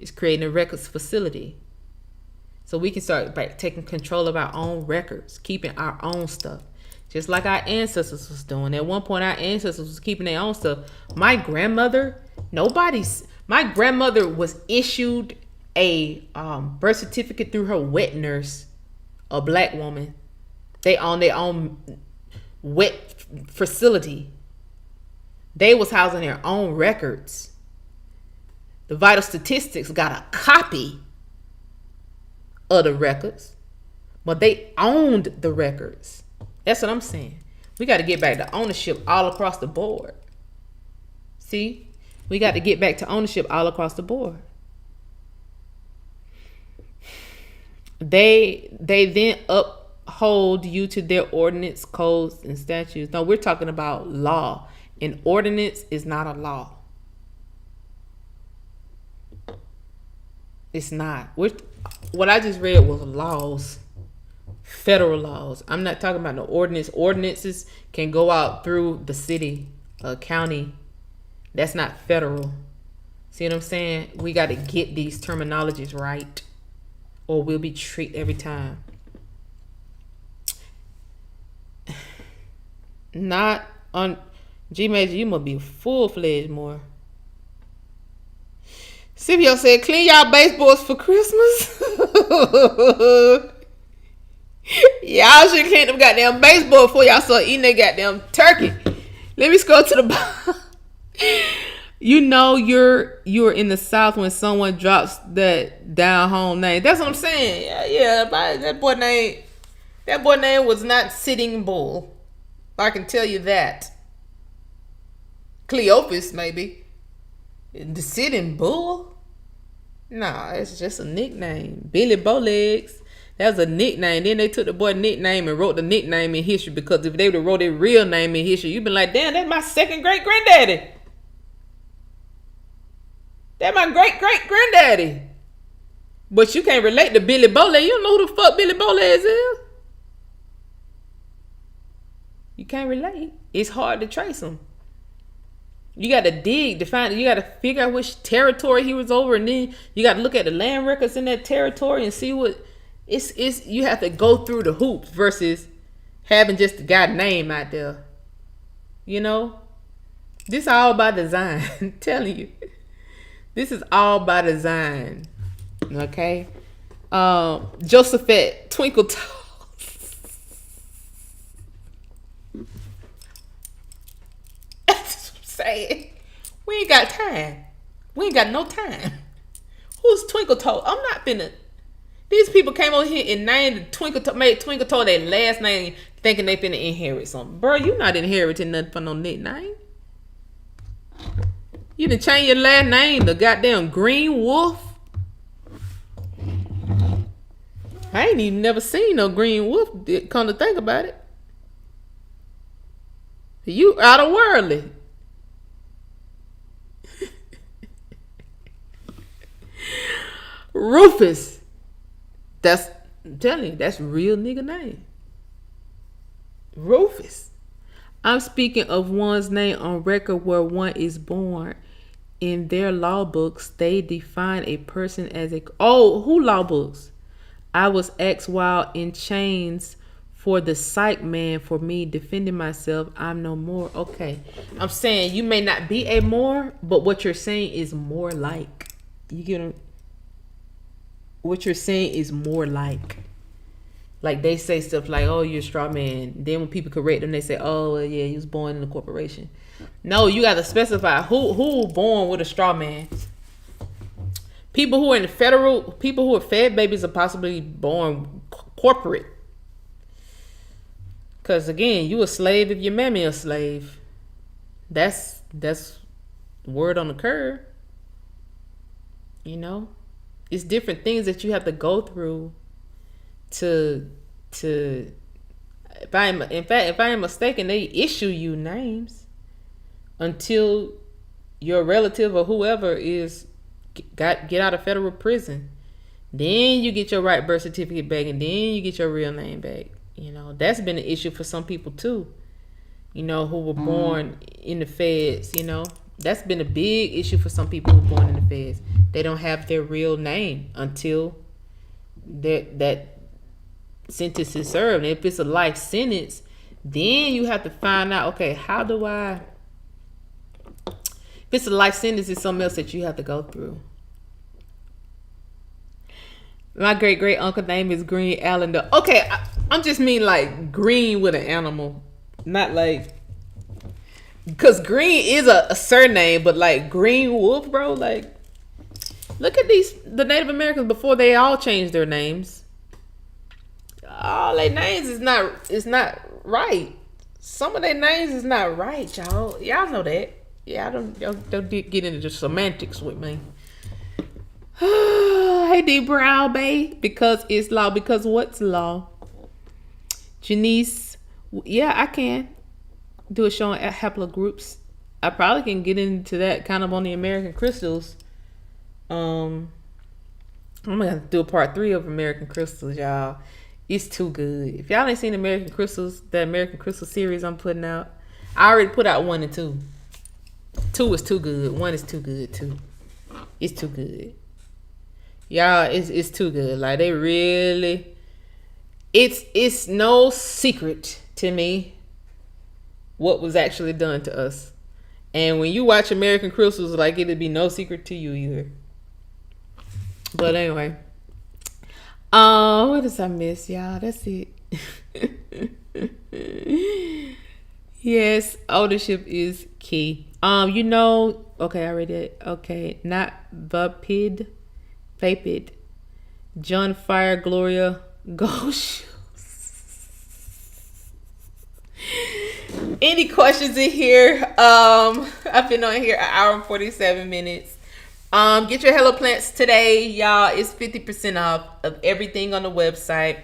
is creating a records facility. So we can start back taking control of our own records, keeping our own stuff. Just like our ancestors was doing. At one point, our ancestors was keeping their own stuff. My grandmother was issued a birth certificate through her wet nurse, a black woman. They own their own wet facility. They was housing their own records. The vital statistics got a copy of the records, but they owned the records. That's what I'm saying. We got to get back to ownership all across the board. See? We got to get back to ownership all across the board. They then uphold you to their ordinance, codes, and statutes. No, we're talking about law. An ordinance is not a law. It's not. What I just read was laws. Federal laws. I'm not talking about no ordinance. Ordinances can go out through the city, county. That's not federal. See what I'm saying? We got to get these terminologies right, or we'll be tricked every time. Not on G Major. You must be full-fledged more. Scipio said, clean y'all baseboards for Christmas. Y'all should clean them goddamn baseboard before y'all start eating that goddamn turkey. Let me scroll to the bottom. You know you're in the South when someone drops that down home name. That's what I'm saying. Yeah. That boy name was not Sitting Bull. I can tell you that. Cleopas maybe. The Sitting Bull? Nah, it's just a nickname. Billy Bowlegs. That was a nickname. Then they took the boy nickname and wrote the nickname in history, because if they would have wrote their real name in history, you'd been like, damn, that's my second great granddaddy. That's my great great granddaddy. But you can't relate to Billy Bowlegs. You don't know who the fuck Billy Bowlegs is. You can't relate. It's hard to trace him. You got to dig to find. You got to figure out which territory he was over, and then you got to look at the land records in that territory and see what it's. You have to go through the hoops versus having just the guy's name out there. You know, this is all by design. I'm telling you, this is all by design. Okay, Josephette Twinkle Toes. Saying, we ain't got time. We ain't got no time. Who's Twinkle Toe? I'm not finna. These people came over here and named Twinkle Toe, made Twinkle Toe their last name, thinking they finna inherit something. Bro, you not inheriting nothing for no nickname. You done change your last name to goddamn Green Wolf. I ain't even never seen no Green Wolf. Come to think about it, you out of worldly. Rufus. I'm telling you, that's real nigga name. Rufus. I'm speaking of one's name on record where one is born. In their law books, they define a person as a... Oh, who law books? I was asked while in chains for the psych man for me defending myself. I'm no more. Okay. I'm saying you may not be a more, but what you're saying is more like. You get what you're saying is more like they say stuff like, oh, you're a straw man. Then when people correct them, they say, oh, well, yeah, he was born in a corporation. No, you got to specify who born with a straw man. People who are in the federal, people who are fed babies are possibly born corporate. Because again, you a slave if your mammy a slave. That's word on the curb. You know? It's different things that you have to go through to if I am mistaken, they issue you names until your relative or whoever is get out of federal prison. Then you get your right birth certificate back, and then you get your real name back. You know, that's been an issue for some people too. You know, who were born in the feds, you know. That's been a big issue for some people who were born in the feds. They don't have their real name until that sentence is served. And if it's a life sentence, then you have to find out, okay, how do I, if it's a life sentence, it's something else that you have to go through. My great uncle name is Green Allender. Okay, I'm just mean like green with an animal, not like, because green is a surname, but like Green Wolf, bro. Like, look at the Native Americans before they all changed their names. All their names is not right. Some of their names is not right, y'all. Y'all know that. Yeah, don't get into the semantics with me. Hey, D Brown, babe. Because it's law. Because what's law? Janice, yeah, I can do a show on haplogroups. I probably can get into that kind of on the American crystals. I'm gonna have to do a part 3 of American crystals, y'all. It's too good. If y'all ain't seen American crystals, that American crystal series I'm putting out, I already put out 1 and 2. 2 is too good. 1 is too good too. It's too good. Y'all, it's too good. Like, they really, it's no secret to me what was actually done to us. And when you watch American Crystals, like, it'd be no secret to you either. But anyway, what does I miss, y'all? That's it. Yes, ownership is key. Okay, I read it. Okay, not Vapid. John Fire, Gloria, Gosh. Any questions in here? I've been on here 1 hour and 47 minutes. Get your Hello Plants today, y'all. It's 50% off of everything on the website.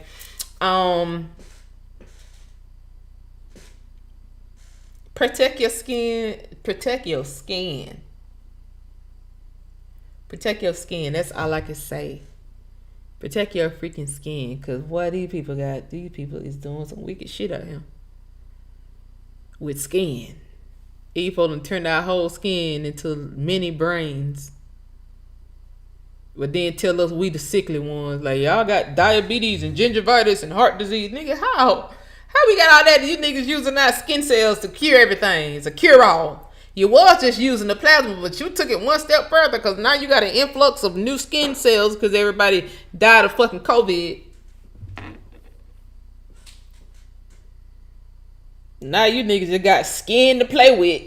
Protect your skin. Protect your skin. Protect your skin. That's all I can say. Protect your freaking skin. Because what these people is doing some wicked shit out here. With skin. These folks turn our whole skin into mini brains. But then tell us we the sickly ones. Like, y'all got diabetes and gingivitis and heart disease. Nigga, how? How we got all that? You niggas using our skin cells to cure everything. It's a cure-all. You was just using the plasma, but you took it one step further because now you got an influx of new skin cells because everybody died of fucking COVID. Now you niggas just got skin to play with.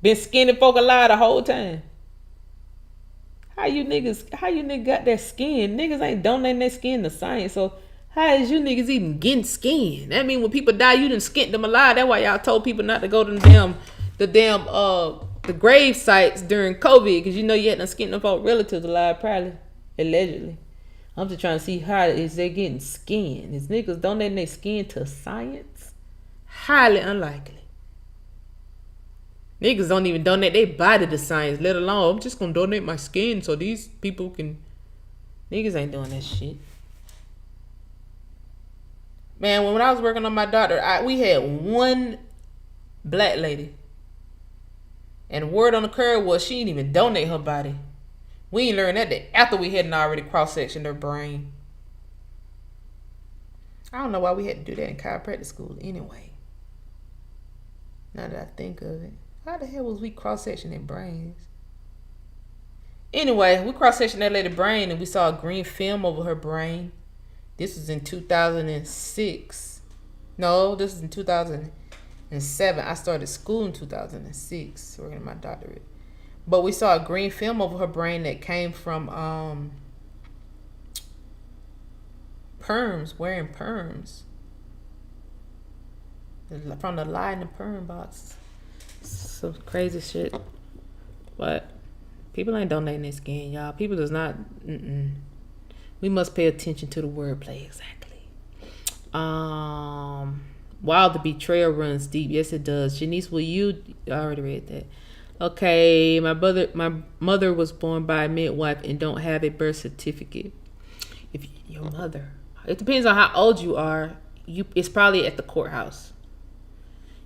Been skinning folk alive the whole time. How you niggas got that skin? Niggas ain't donating their skin to science, so how is you niggas even getting skin? That mean when people die, you done skint them alive. That's why y'all told people not to go to the grave sites during COVID, because you know you had to skint them folk relatives alive, probably, allegedly. I'm just trying to see how is they getting skin. Is niggas donating their skin to science? Highly unlikely. Niggas don't even donate their body to science, let alone I'm just gonna donate my skin so these people can. Niggas ain't doing that shit. Man, when I was working on my daughter, we had one black lady. And word on the curve was she didn't even donate her body. We ain't learned that after we hadn't already cross-sectioned her brain. I don't know why we had to do that in chiropractic school anyway. Now that I think of it. How the hell was we cross-sectioning brains? Anyway, we cross-sectioned that lady's brain and we saw a green film over her brain. This was in 2006. No, this is in 2007. I started school in 2006, working on my doctorate. But we saw a green film over her brain that came from perms, wearing perms. From the lie in the perm box. Some crazy shit. But people ain't donating their skin, y'all. People does not... We must pay attention to the wordplay, exactly. While the betrayal runs deep, yes it does. Janice, will you? I already read that. Okay, my mother was born by a midwife and don't have a birth certificate. If your mother, it depends on how old you are. It's probably at the courthouse.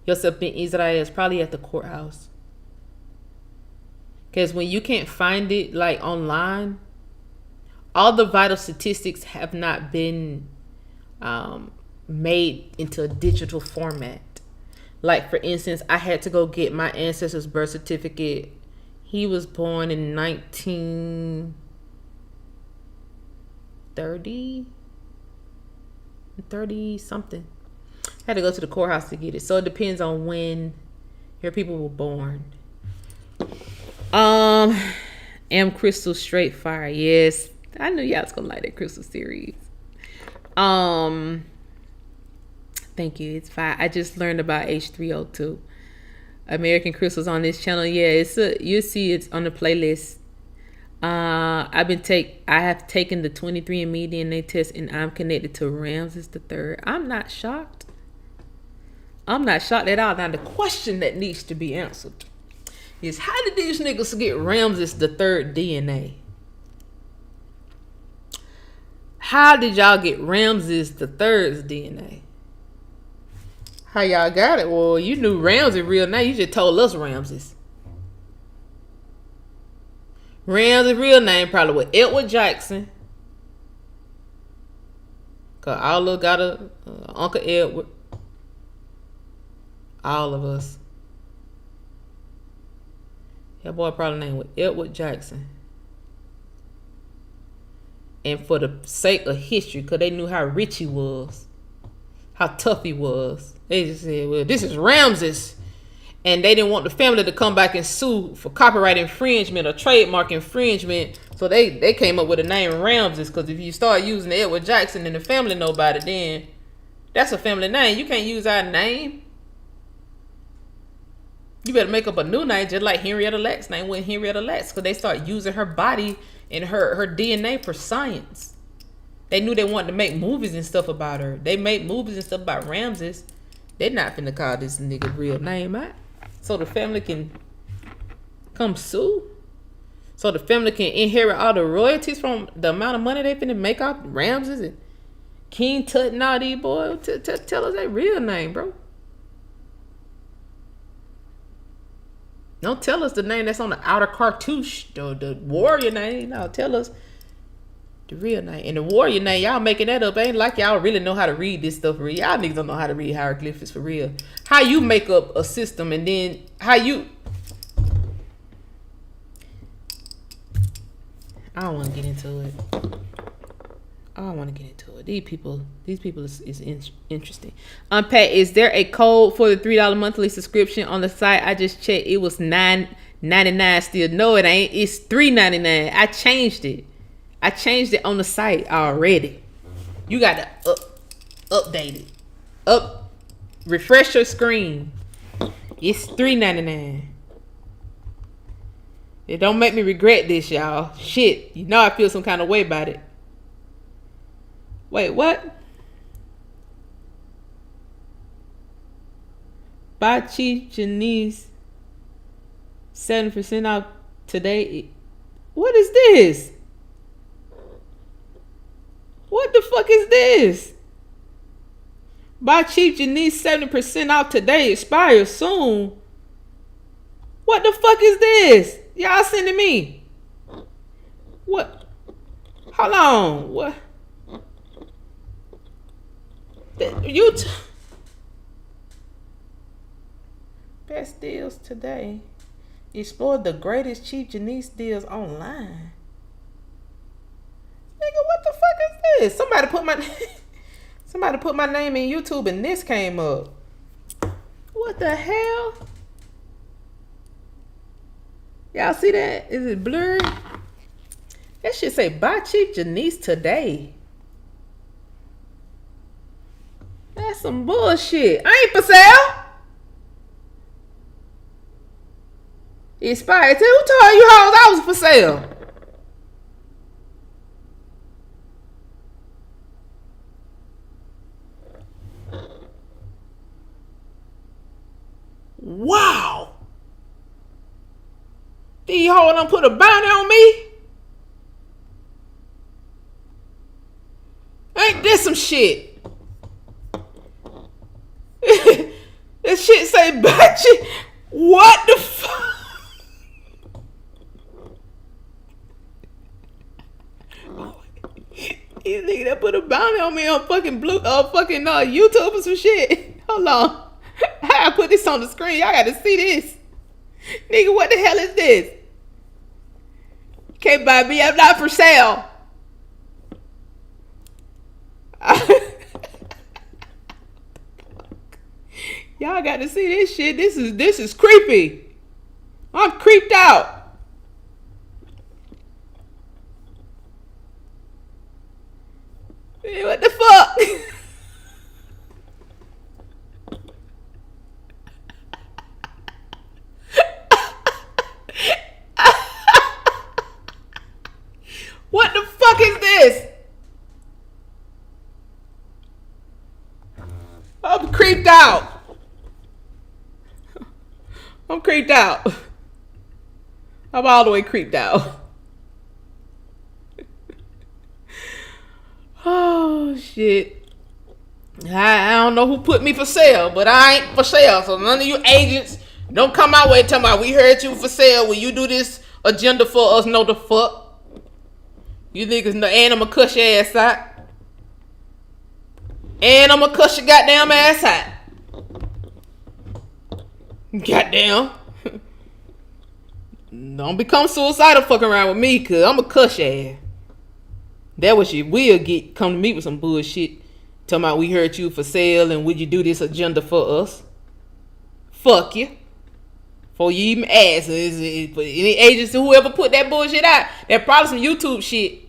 Yosef Ben Israel is probably at the courthouse. Because when you can't find it like online. all the vital statistics have not been made into a digital format. Like, for instance, I had to go get my ancestor's birth certificate. He was born in 1930 something. I had to go to the courthouse to get it. So it depends on when your people were born. Am Crystal straight fire? Yes. I knew y'all was gonna like that Crystal series. Thank you. It's fine. I just learned about H302. American Crystals on this channel. Yeah, you'll see it's on the playlist. I have taken the 23andMe DNA test and I'm connected to Ramses III. I'm not shocked. I'm not shocked at all. Now the question that needs to be answered is, how did these niggas get Ramses III DNA? How did y'all get Ramses III's DNA? How y'all got it? Well, you knew Ramses' real name. You just told us Ramses. Ramses' real name probably was Edward Jackson. Cause all of us got a Uncle Edward. All of us. That boy probably named was Edward Jackson. And for the sake of history, because they knew how rich he was, how tough he was, they just said, well, this is Ramses. And they didn't want the family to come back and sue for copyright infringement or trademark infringement. So they came up with the name Ramses, because if you start using Edward Jackson and the family know about it, then that's a family name. You can't use our name. You better make up a new name, just like Henrietta Lacks' name wasn't Henrietta Lacks, because they start using her body and her DNA for science. They knew they wanted to make movies and stuff about her. They made movies and stuff about Ramses. They're not finna call this nigga real name out, so the family can come sue. So the family can inherit all the royalties from the amount of money they finna make off Ramses and King Tut and all these boys. Tell us their real name, bro. Don't tell us the name that's on the outer cartouche, the warrior name. No, tell us the real name. And the warrior name, y'all making that up. Ain't like y'all really know how to read this stuff for real. Y'all niggas don't know how to read hieroglyphics for real. How you make up a system and then how you... I don't want to get into it. These people is interesting. Unpacked, is there a code for the $3 monthly subscription on the site? I just checked. It was $9.99 still. No, it ain't. It's $3.99. I changed it. On the site already. You got to update it. Refresh your screen. It's $3.99. It don't make me regret this, y'all. Shit. You know I feel some kind of way about it. Wait, what? Buy cheap Nese 7% off today. What is this? What the fuck is this? Buy cheap Nese 70% off today. Expires soon. What the fuck is this? Y'all sending me? What? Hold on. What? Best deals today. Explore the greatest cheap Nese deals online. Nigga, what the fuck is this? Somebody put my name in YouTube and this came up. What the hell? Y'all see that? Is it blurred? That shit say buy cheap Nese today. That's some bullshit. I ain't for sale. Expired. Who told you hoes I was for sale? Wow. These hoes done put a bounty on me? Ain't this some shit? This shit say batchy. What the fuck? Oh my These niggas that put a bounty on me on fucking YouTube or some shit. Hold on. I put this on the screen. Y'all gotta see this. Nigga, what the hell is this? Can't buy me. I'm not for sale. Y'all got to see this shit. This is creepy. I'm creeped out. Hey, what the fuck? What the fuck is this? I'm creeped out. I'm creeped out. I'm all the way creeped out. Oh, shit. I don't know who put me for sale, but I ain't for sale. So none of you agents don't come my way talking about we heard you for sale. Will you do this agenda for us? No the fuck. You niggas know, and I'ma cuss your ass out. And I'ma cuss your goddamn ass out. Goddamn. Don't become suicidal fucking around with me, cause I'ma cuss your ass. That what you will get. Come to me with some bullshit. Talking about we heard you for sale and would you do this agenda for us? Fuck you. Before you even ask. Any agency, whoever put that bullshit out, that probably some YouTube shit.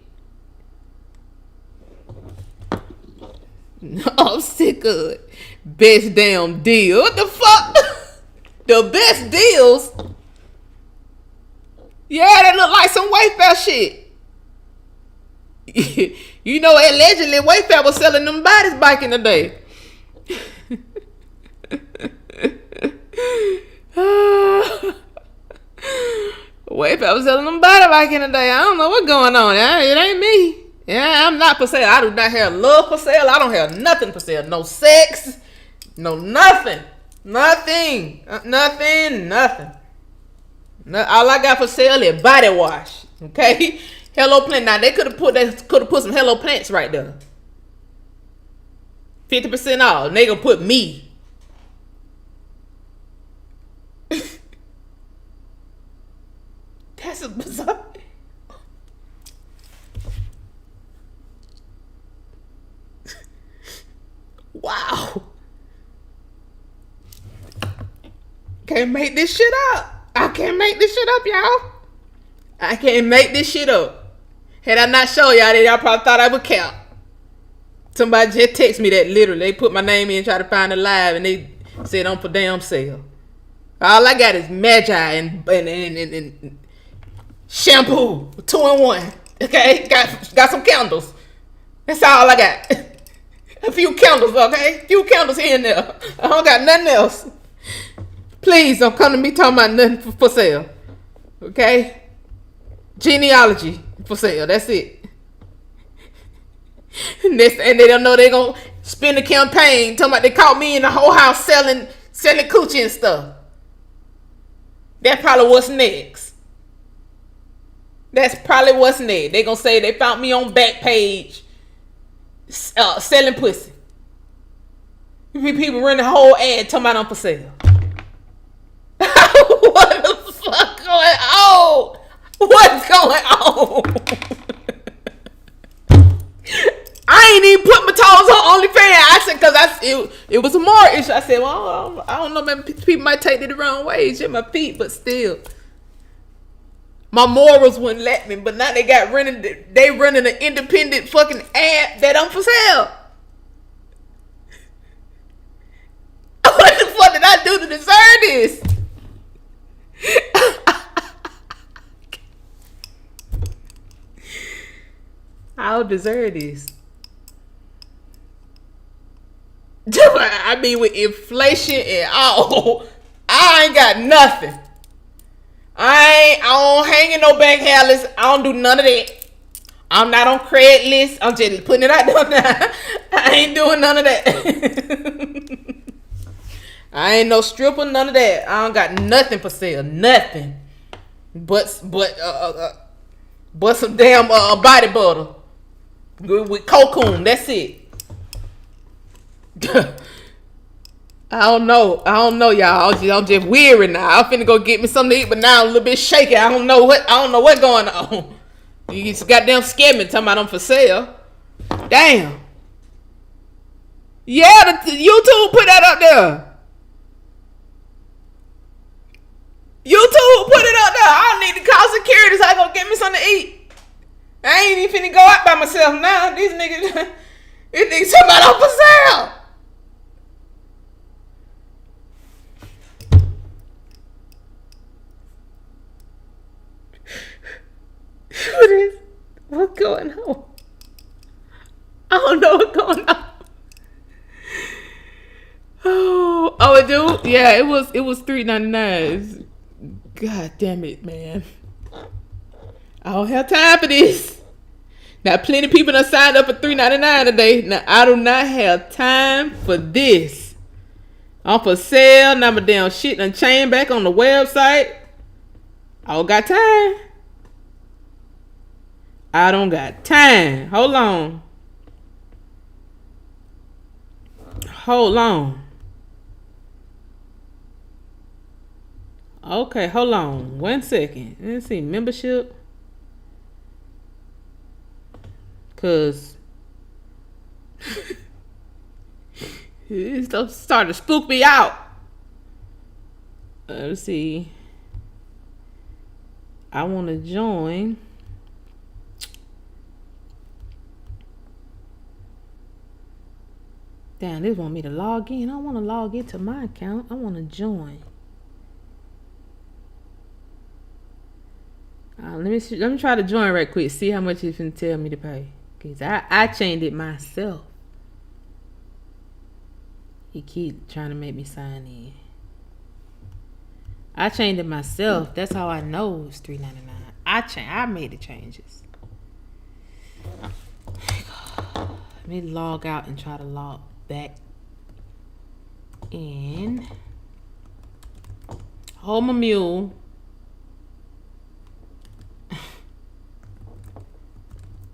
I'm sick of it. Best damn deal. What the fuck? The best deals? Yeah, that look like some Wayfair shit. You know, allegedly Wayfair was selling them bodies back in the day. Wayfair was selling them bodies back in the day. I don't know what's going on. It ain't me. Yeah, I'm not for sale. I do not have love for sale. I don't have nothing for sale. No sex. No nothing. Nothing. Nothing. All I got for sale is body wash. Okay? Hello Plant. Now they could have put some Hello Plants right there. 50% off. And they gonna put me. That's a bizarre. Wow. Can't make this shit up. I can't make this shit up, y'all. I can't make this shit up. Had I not shown y'all that, y'all probably thought I would count. Somebody just text me that literally. They put my name in, try to find it live, and they said on for damn sale. All I got is Magi and shampoo, 2-in-1. Okay, got some candles. That's all I got. A few candles, okay? A few candles here and there. I don't got nothing else. Please don't come to me talking about nothing for sale. Okay? Genealogy for sale. That's it. And they don't know they're going to spend the campaign talking about they caught me in the whole house selling coochie and stuff. That's probably what's next. That's probably what's next. They going to say they found me on Backpage selling pussy. People run the whole ad talking about I'm for sale. What the fuck going on? What's going on? I ain't even put my toes on OnlyFans. I said, because it was a more issue. I said, well, I don't know, maybe people might take it the wrong way. It's just my feet, but still. My morals wouldn't let me, but now they running an independent fucking ad that I'm for sale. What the fuck did I do to deserve this? I don't deserve this. I mean, with inflation and all, I ain't got nothing. I don't hang in no bank handlers. I don't do none of that. I'm not on Craigslist. I'm just putting it out there now. I ain't doing none of that. I ain't no stripper, none of that. I don't got nothing for sale. Nothing. But some damn body butter. Good with cocoon. That's it. I don't know, y'all. I'm just weary now. I'm finna go get me something to eat, but now I'm a little bit shaky. I don't know what's going on. You just goddamn scared me talking about them for sale. Damn. Yeah, the YouTube put that up there. YouTube put it up there. I don't need to call security so I go get me something to eat. I ain't even finna go out by myself now. These niggas talking about on for sale. What's going on? I don't know what's going on. Oh, it do? Yeah, it was $3.99. God damn it, man. I don't have time for this. Now, plenty of people done signed up for $3.99 today. Now, I do not have time for this. I'm for sale. Now my damn shit done chained back on the website. I don't got time. I don't got time. Hold on. Okay, hold on. 1 second. Let's see. Membership. Cause it's starting to spook me out. Let's see. I want to join. Damn, they want me to log in. I don't want to log into my account. I want to join. Let me try to join right quick. See how much it's gonna tell me to pay. Cause I changed it myself. He keep trying to make me sign in. I changed it myself. That's how I know it's $3.99. I made the changes. Let me log out and try to log back in. Hold my mule.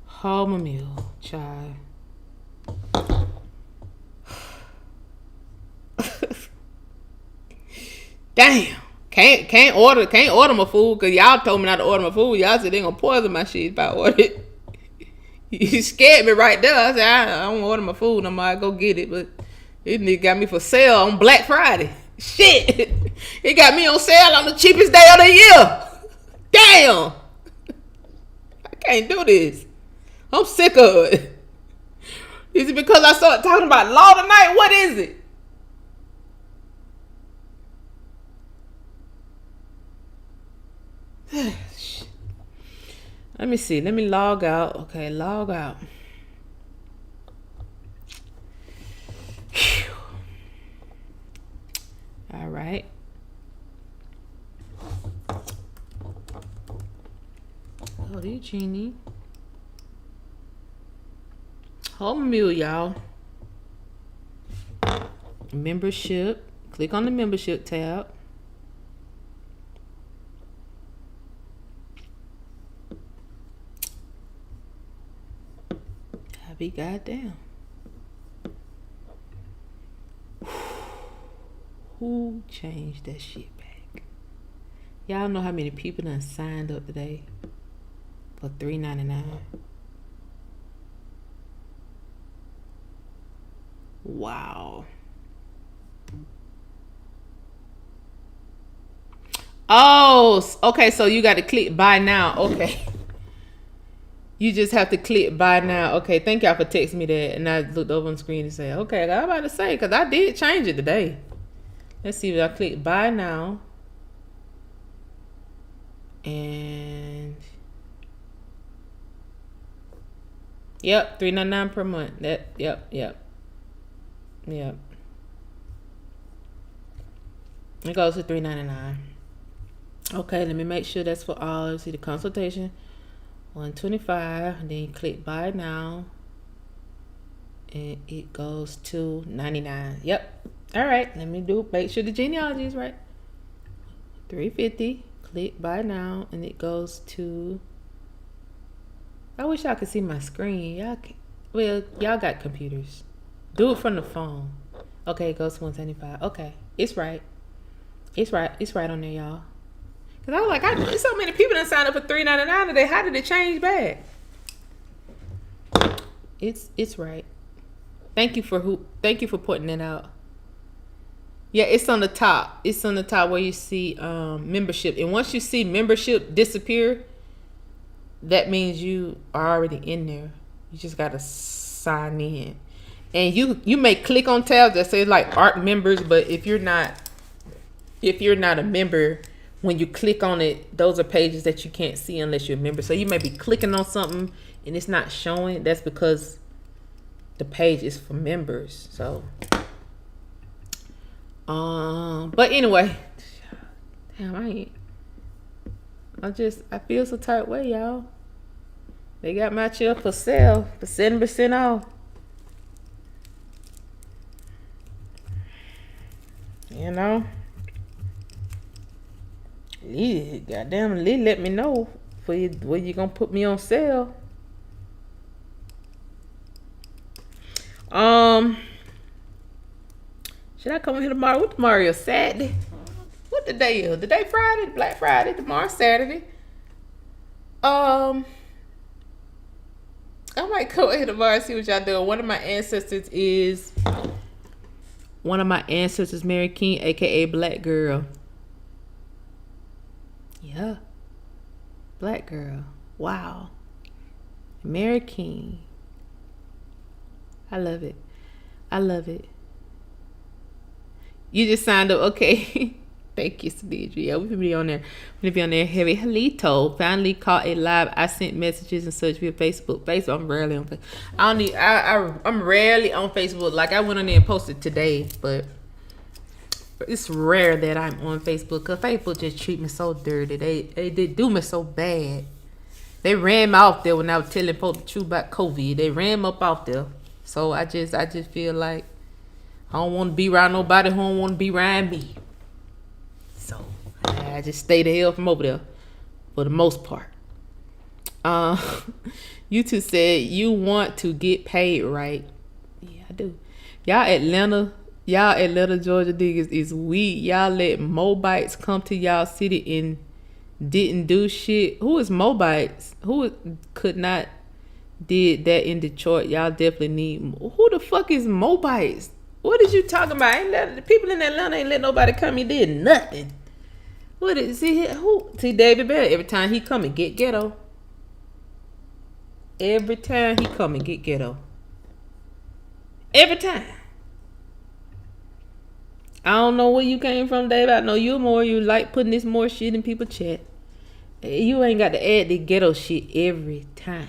Hold my mule, child. Damn. Can't order my food because y'all told me not to order my food. Y'all said they gonna poison my shit if I order it. You scared me right there. I said I don't order my food. I'm gonna go get it, but this nigga got me for sale on Black Friday. Shit, he got me on sale on the cheapest day of the year. Damn, I can't do this. I'm sick of it. Is it because I started talking about law tonight? What is it? Let me see. Let me log out. Okay, log out. Whew. All right. Oh, the genie. Home meal, y'all. Membership. Click on the membership tab. Be goddamn. Who changed that shit back? Y'all know how many people done signed up today for $3.99? Wow. Oh, okay. So you got to click buy now. Okay. You just have to click buy now. Okay, thank y'all for texting me that. And I looked over on the screen and said, okay, I was about to say, because I did change it today. Let's see if I click buy now. And yep, $3.99 per month. Yep. It goes to $3.99. Okay, let me make sure that's for all. Let's see the consultation. $125, and then you click buy now, and it goes to $99. Yep. All right, let me make sure the genealogy is right. $350. Click buy now, and it goes to I wish y'all could see my screen. Y'all got computers. Do it from the phone. Okay, it goes to 175. Okay, it's right. It's right on there, y'all. Cause I was like, there's so many people that signed up for $3.99 today. How did it change back? It's right. Thank you for putting it out. Yeah, it's on the top. It's on the top where you see membership. And once you see membership disappear, that means you are already in there. You just gotta sign in. And you may click on tabs that say like art members, but if you're not a member, when you click on it, those are pages that you can't see unless you're a member. So you may be clicking on something and it's not showing. That's because the page is for members. So but anyway, damn, I feel so tight way, y'all. They got my chair for sale for 7% off. You know, goddamn, Lee let me know where you gonna put me on sale. Should I come in here tomorrow? What tomorrow is? Saturday? What the day is? The day Friday? Black Friday. Tomorrow Saturday. I might come in here tomorrow and see what y'all doing. One of my ancestors, Mary King, aka Black Girl. Yeah. Black Girl. Wow. Mary King. I love it. You just signed up. Okay. Thank you, Sadidra. Yeah, we'll be on there. We'll be on there heavy. Halito finally caught it live. I sent messages and such via Facebook. I'm rarely on Facebook. I'm rarely on Facebook. Like I went on there and posted today, but it's rare that I'm on Facebook because Facebook just treat me so dirty. They do me so bad. They ran me off there when I was telling folks the truth about COVID. They ran me up off there. So I just feel like I don't want to be around nobody who don't want to be around me. So I just stay the hell from over there for the most part. You two said you want to get paid, right? Yeah, I do. Y'all Atlanta, Georgia niggas is weak. Y'all let Mobites come to y'all city and didn't do shit. Who is Mobites? Who could not did that in Detroit? Y'all definitely need. Who the fuck is Mobites? What is you talking about? The people in Atlanta ain't let nobody come. He did nothing. What is see David Bell? Every time he come and get ghetto. Every time he come and get ghetto. Every time. I don't know where you came from, David. I know you like putting this more shit in people's chat. You ain't got to add the ghetto shit every time.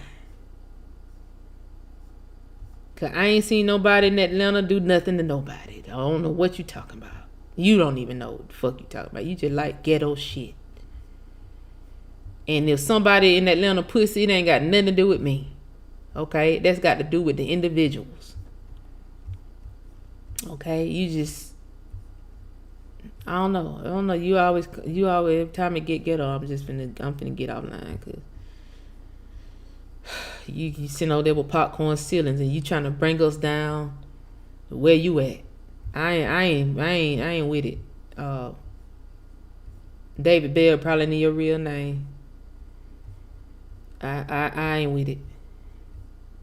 Cause I ain't seen nobody in Atlanta do nothing to nobody. I don't know what you talking about. You don't even know what the fuck you talking about. You just like ghetto shit. And if somebody in Atlanta pussy, it ain't got nothing to do with me. Okay? That's got to do with the individuals. Okay? You just, I don't know. You always every time it get ghetto, I'm finna get offline. Cause you sitting over there with popcorn ceilings and you trying to bring us down where you at. I ain't with it. David Bell probably need your real name. I ain't with it.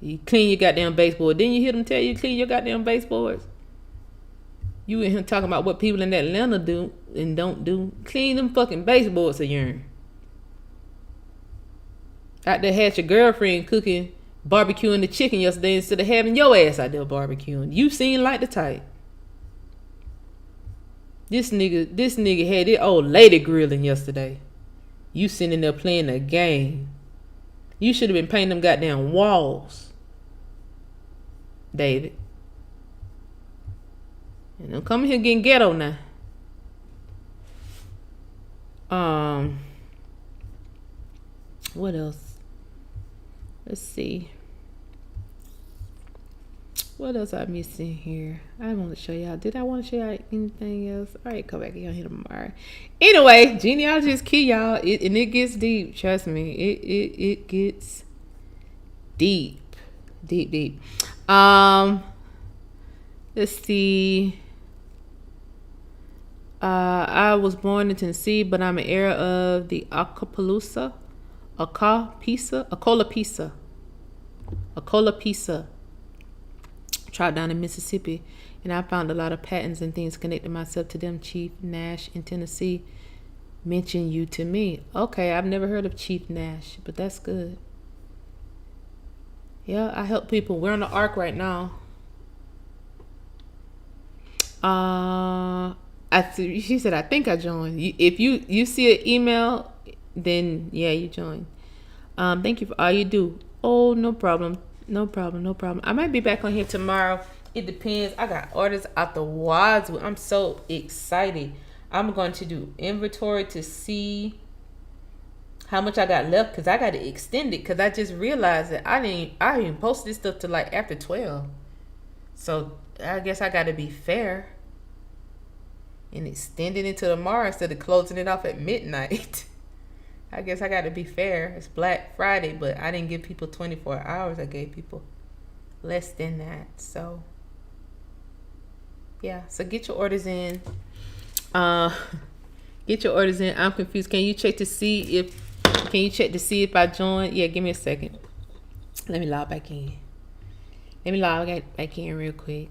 You clean your goddamn baseboard. Didn't you hear them tell you clean your goddamn baseboards? You in here talking about what people in Atlanta do and don't do. Clean them fucking baseboards of yours. Out there had your girlfriend cooking, barbecuing the chicken yesterday instead of having your ass out there barbecuing. You seem like the type. This nigga had this old lady grilling yesterday. You sitting there playing a game. You should have been painting them goddamn walls, David. And I'm coming here getting ghetto now. What else? Let's see. What else I missing here? I want to show y'all. Did I want to show y'all anything else? All right, come back here tomorrow. Anyway, genealogy is key, y'all. And it gets deep. Trust me. It gets deep. Um, let's see. I was born in Tennessee, but I'm an heir of the Acapulco tribe down in Mississippi, and I found a lot of patterns and things connecting myself to them. Chief Nash in Tennessee mentioned you to me. Okay, I've never heard of Chief Nash, but that's good. Yeah, I help people. We're on the arc right now. She said, I think I joined. If you see an email, then yeah, you join. Thank you for all you do. Oh, no problem. I might be back on here tomorrow. It depends. I got orders out the wazoo. I'm so excited. I'm going to do inventory to see how much I got left, because I got to extend it, because I just realized that I didn't post this stuff till like after 12. So I guess I got to be fair and extend it into tomorrow instead of closing it off at midnight. I guess I got to be fair. It's Black Friday, but I didn't give people 24 hours. I gave people less than that. So yeah, so get your orders in. I'm confused. Can you check to see if I joined? Yeah, give me a second. Let me log back in. Real quick.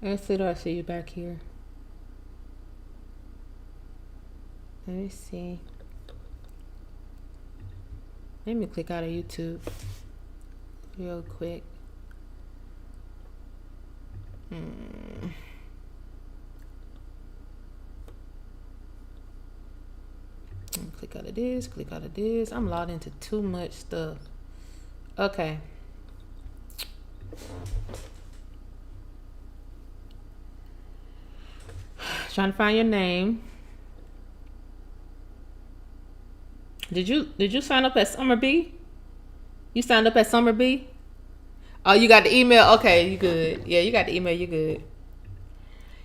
Let's see. Do I see you back here? Let me see. Let me click out of YouTube real quick. Click out of this. I'm logged into too much stuff. Okay. Trying to find your name. Did you sign up at Summer B? You signed up at Summer B? Oh, you got the email? Okay, you good. Yeah, you got the email, you good.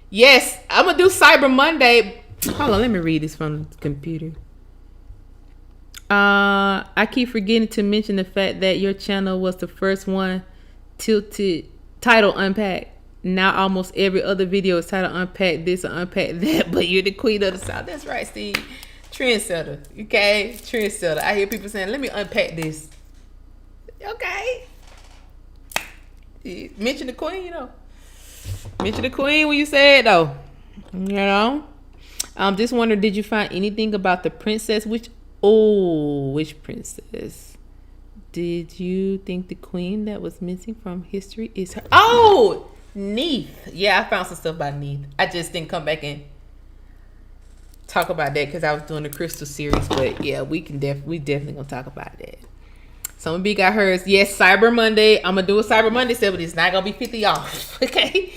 Yes, I'm gonna do Cyber Monday. Hold on, let me read this from the computer. I keep forgetting to mention the fact that your channel was the first one titled Unpacked. Now almost every other video is titled Unpack this or Unpack that, but you're the queen of the South. That's right, Steve. Trendsetter. Okay? Trendsetter. I hear people saying, let me unpack this. Okay. Mention the queen, you know. Mention the queen when you say it, though. You know? Just wondering, did you find anything about the princess? Which princess? Did you think the queen that was missing from history is her? Oh! Nese. Yeah, I found some stuff about Nese. I just didn't come back and talk about that because I was doing the crystal series. But yeah, we definitely gonna talk about that. Some B got hers. Yes, Cyber Monday. I'm gonna do a Cyber Monday sale, but it's not gonna be 50 off. Okay.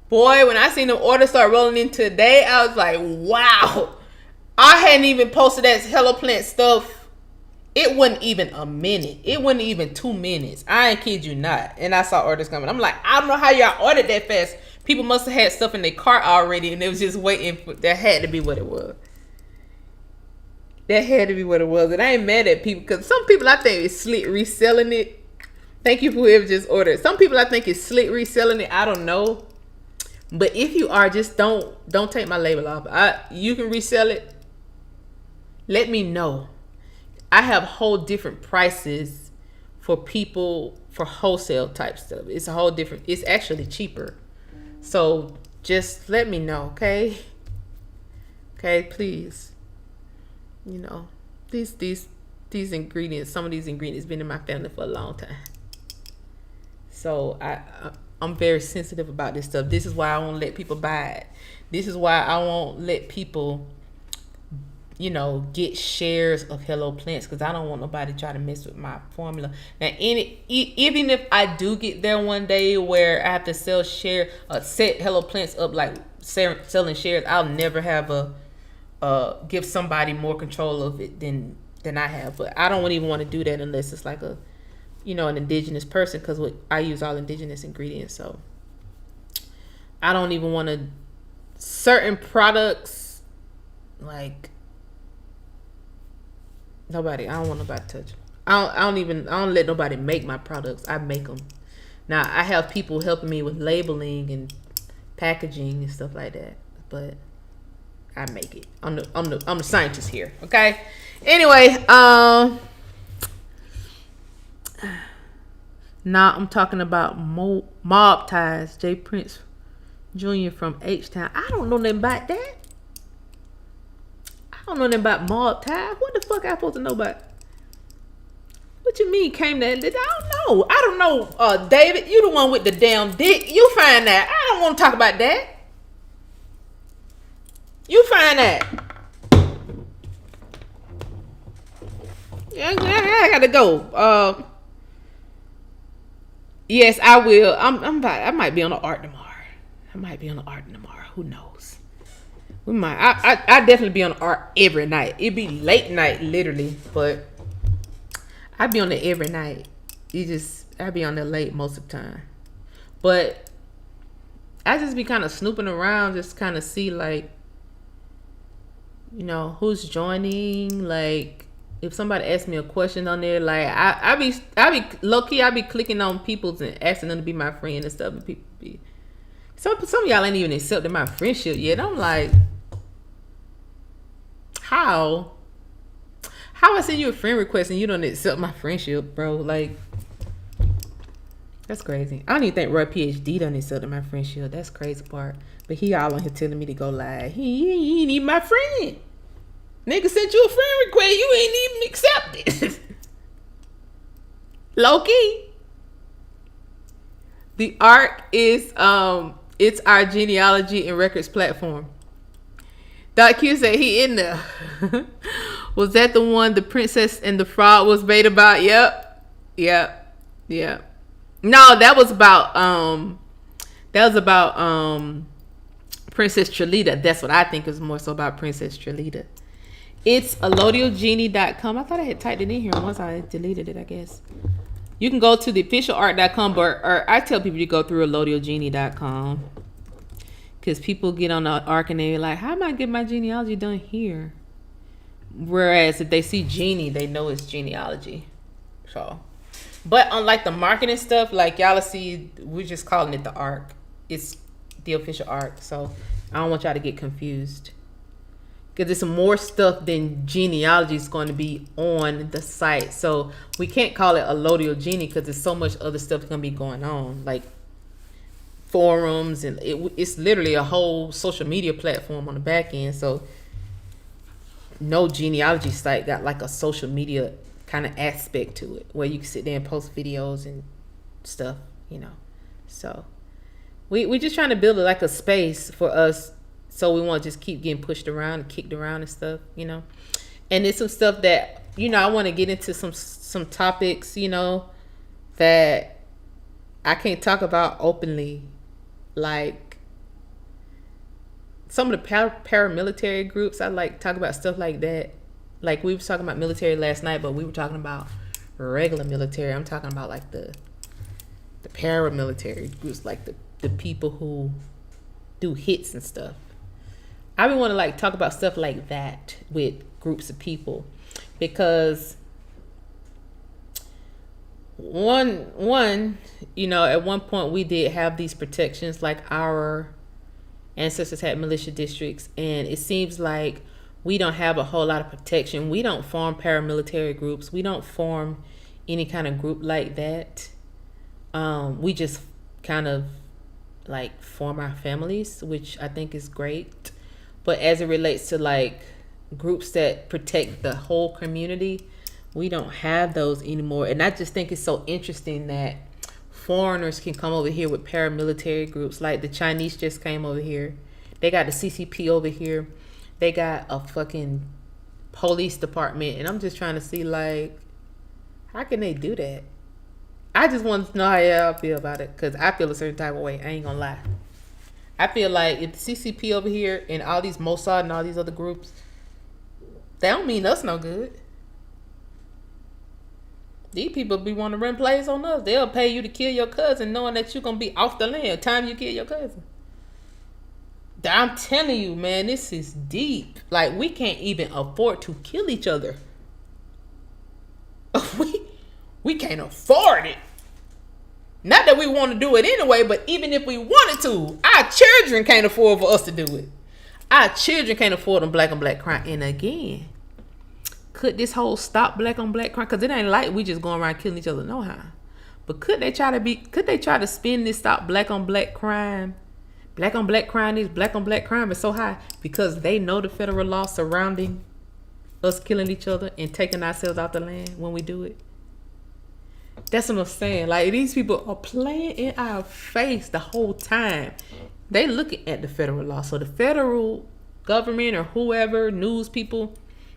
Boy, when I seen the order start rolling in today, I was like, wow. I hadn't even posted that Hello Plant stuff. It wasn't even a minute. It wasn't even 2 minutes. I ain't kid you not. And I saw orders coming. I'm like, I don't know how y'all ordered that fast. People must have had stuff in their cart already, and they was just waiting for. That had to be what it was. And I ain't mad at people, because some people I think is slick reselling it. Thank you for whoever just ordered. Some people I think is slick reselling it. I don't know. But if you are, just don't take my label off. You can resell it. Let me know. I have whole different prices for people for wholesale type stuff. It's a whole different. It's actually cheaper. So just let me know, okay? Okay, please. You know, these ingredients. Some of these ingredients been in my family for a long time. So I'm very sensitive about this stuff. This is why I won't let people buy it. This is why I won't let people, you know, get shares of Hello Plants, because I don't want nobody to try to mess with my formula. Now, even if I do get there one day where I have to set Hello Plants up, like selling shares, I'll never have give somebody more control of it than I have. But I don't even want to do that unless it's like an indigenous person, because I use all indigenous ingredients. So I don't even want to. Certain products, like Nobody. I don't want nobody to touch them. I don't let nobody make my products. I make them. Now I have people helping me with labeling and packaging and stuff like that, but I make it. I'm the scientist here. Okay. Anyway, now I'm talking about mob ties. J. Prince Jr. from H-Town. I don't know nothing about that. I don't know nothing about mob ties. What the fuck I supposed to know about? What you mean came that? I don't know. David, you the one with the damn dick. You find that. I don't want to talk about that. You find that. Yeah, I gotta go. Yes, I will. I might be on the art tomorrow. Who knows? We might. I definitely be on the art every night. It'd be late night, literally, but I be on there every night. I be on there late most of the time. But I just be kind of snooping around, just kind of see like, who's joining. Like if somebody asks me a question on there, like I be low key, I be clicking on people's and asking them to be my friend and stuff. And people be some of y'all ain't even accepted my friendship yet. I'm like, how I send you a friend request and you don't accept my friendship, bro? Like, that's crazy. I don't even think Roy PhD done accepted my friendship. That's the crazy part. But he all on here telling me to go live. He ain't even my friend. Nigga sent you a friend request. You ain't even accepted. Low key. The ARC is it's our genealogy and records platform. Doc Q said he in there. Was that the one the princess and the frog was made about? Yep. No, that was about Princess Trelita. That's what I think is more so about Princess Trelita. It's allodiogenie.com. I thought I had typed it in here once I deleted it, I guess. You can go to the officialart.com, or I tell people to go through allodiogenie.com. Because people get on the ARC and they're like, how am I getting my genealogy done here? Whereas if they see Genie, they know it's genealogy. So, but unlike the marketing stuff, like y'all see, we're just calling it the ARC. It's the official ARC. So I don't want y'all to get confused. Because there's some more stuff than genealogy is going to be on the site. So we can't call it Allodiogenie because there's so much other stuff going to be going on. Like forums, and it's literally a whole social media platform on the back end. So no genealogy site got like a social media kind of aspect to it where you can sit there and post videos and stuff, So we just trying to build like a space for us, so we won't just keep getting pushed around and kicked around and stuff, And there's some stuff that I want to get into some topics, that I can't talk about openly, like some of the paramilitary groups. I like talk about stuff like that. Like we were talking about military last night, but we were talking about regular military. I'm talking about like the paramilitary groups, like the people who do hits and stuff. I would want to like talk about stuff like that with groups of people, because one at one point we did have these protections, like our ancestors had militia districts, and it seems like we don't have a whole lot of protection. We don't form paramilitary groups. We don't form any kind of group like that. We just kind of like form our families, which I think is great. But as it relates to like groups that protect the whole community, we don't have those anymore. And I just think it's so interesting that foreigners can come over here with paramilitary groups. Like the Chinese just came over here. They got the CCP over here. They got a fucking police department. And I'm just trying to see, like, how can they do that? I just want to know how y'all feel about it, because I feel a certain type of way. I ain't gonna lie. I feel like if the CCP over here and all these Mossad and all these other groups, they don't mean us no good. These people be wanting to run plays on us. They'll pay you to kill your cousin knowing that you're going to be off the land time you kill your cousin. I'm telling you, man, this is deep. Like, we can't even afford to kill each other. We can't afford it. Not that we want to do it anyway, but even if we wanted to, our children can't afford for us to do it. Our children can't afford them black on black crime. And again, could this whole stop black on black crime? Because it ain't like we just going around killing each other, no how. But could they try to spin this stop black on black crime? Black on black crime is black on black crime is so high because they know the federal law surrounding us killing each other and taking ourselves out the land when we do it. That's what I'm saying. Like, these people are playing in our face the whole time. They looking at the federal law. So the federal government or whoever, news people,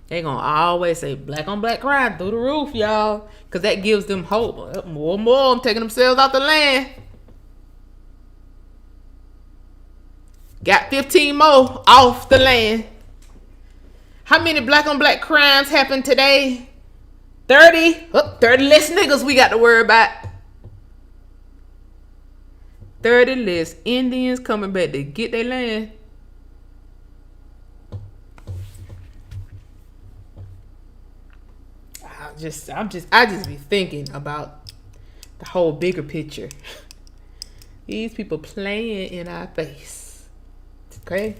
they gonna always say black on black crime through the roof, y'all. Because that gives them hope. More and more, I'm taking themselves out the land. Got 15 more off the land. How many black on black crimes happened today? 30. 30 less niggas we got to worry about. 30 less Indians coming back to get their land. I just be thinking about the whole bigger picture. These people playing in our face. Okay?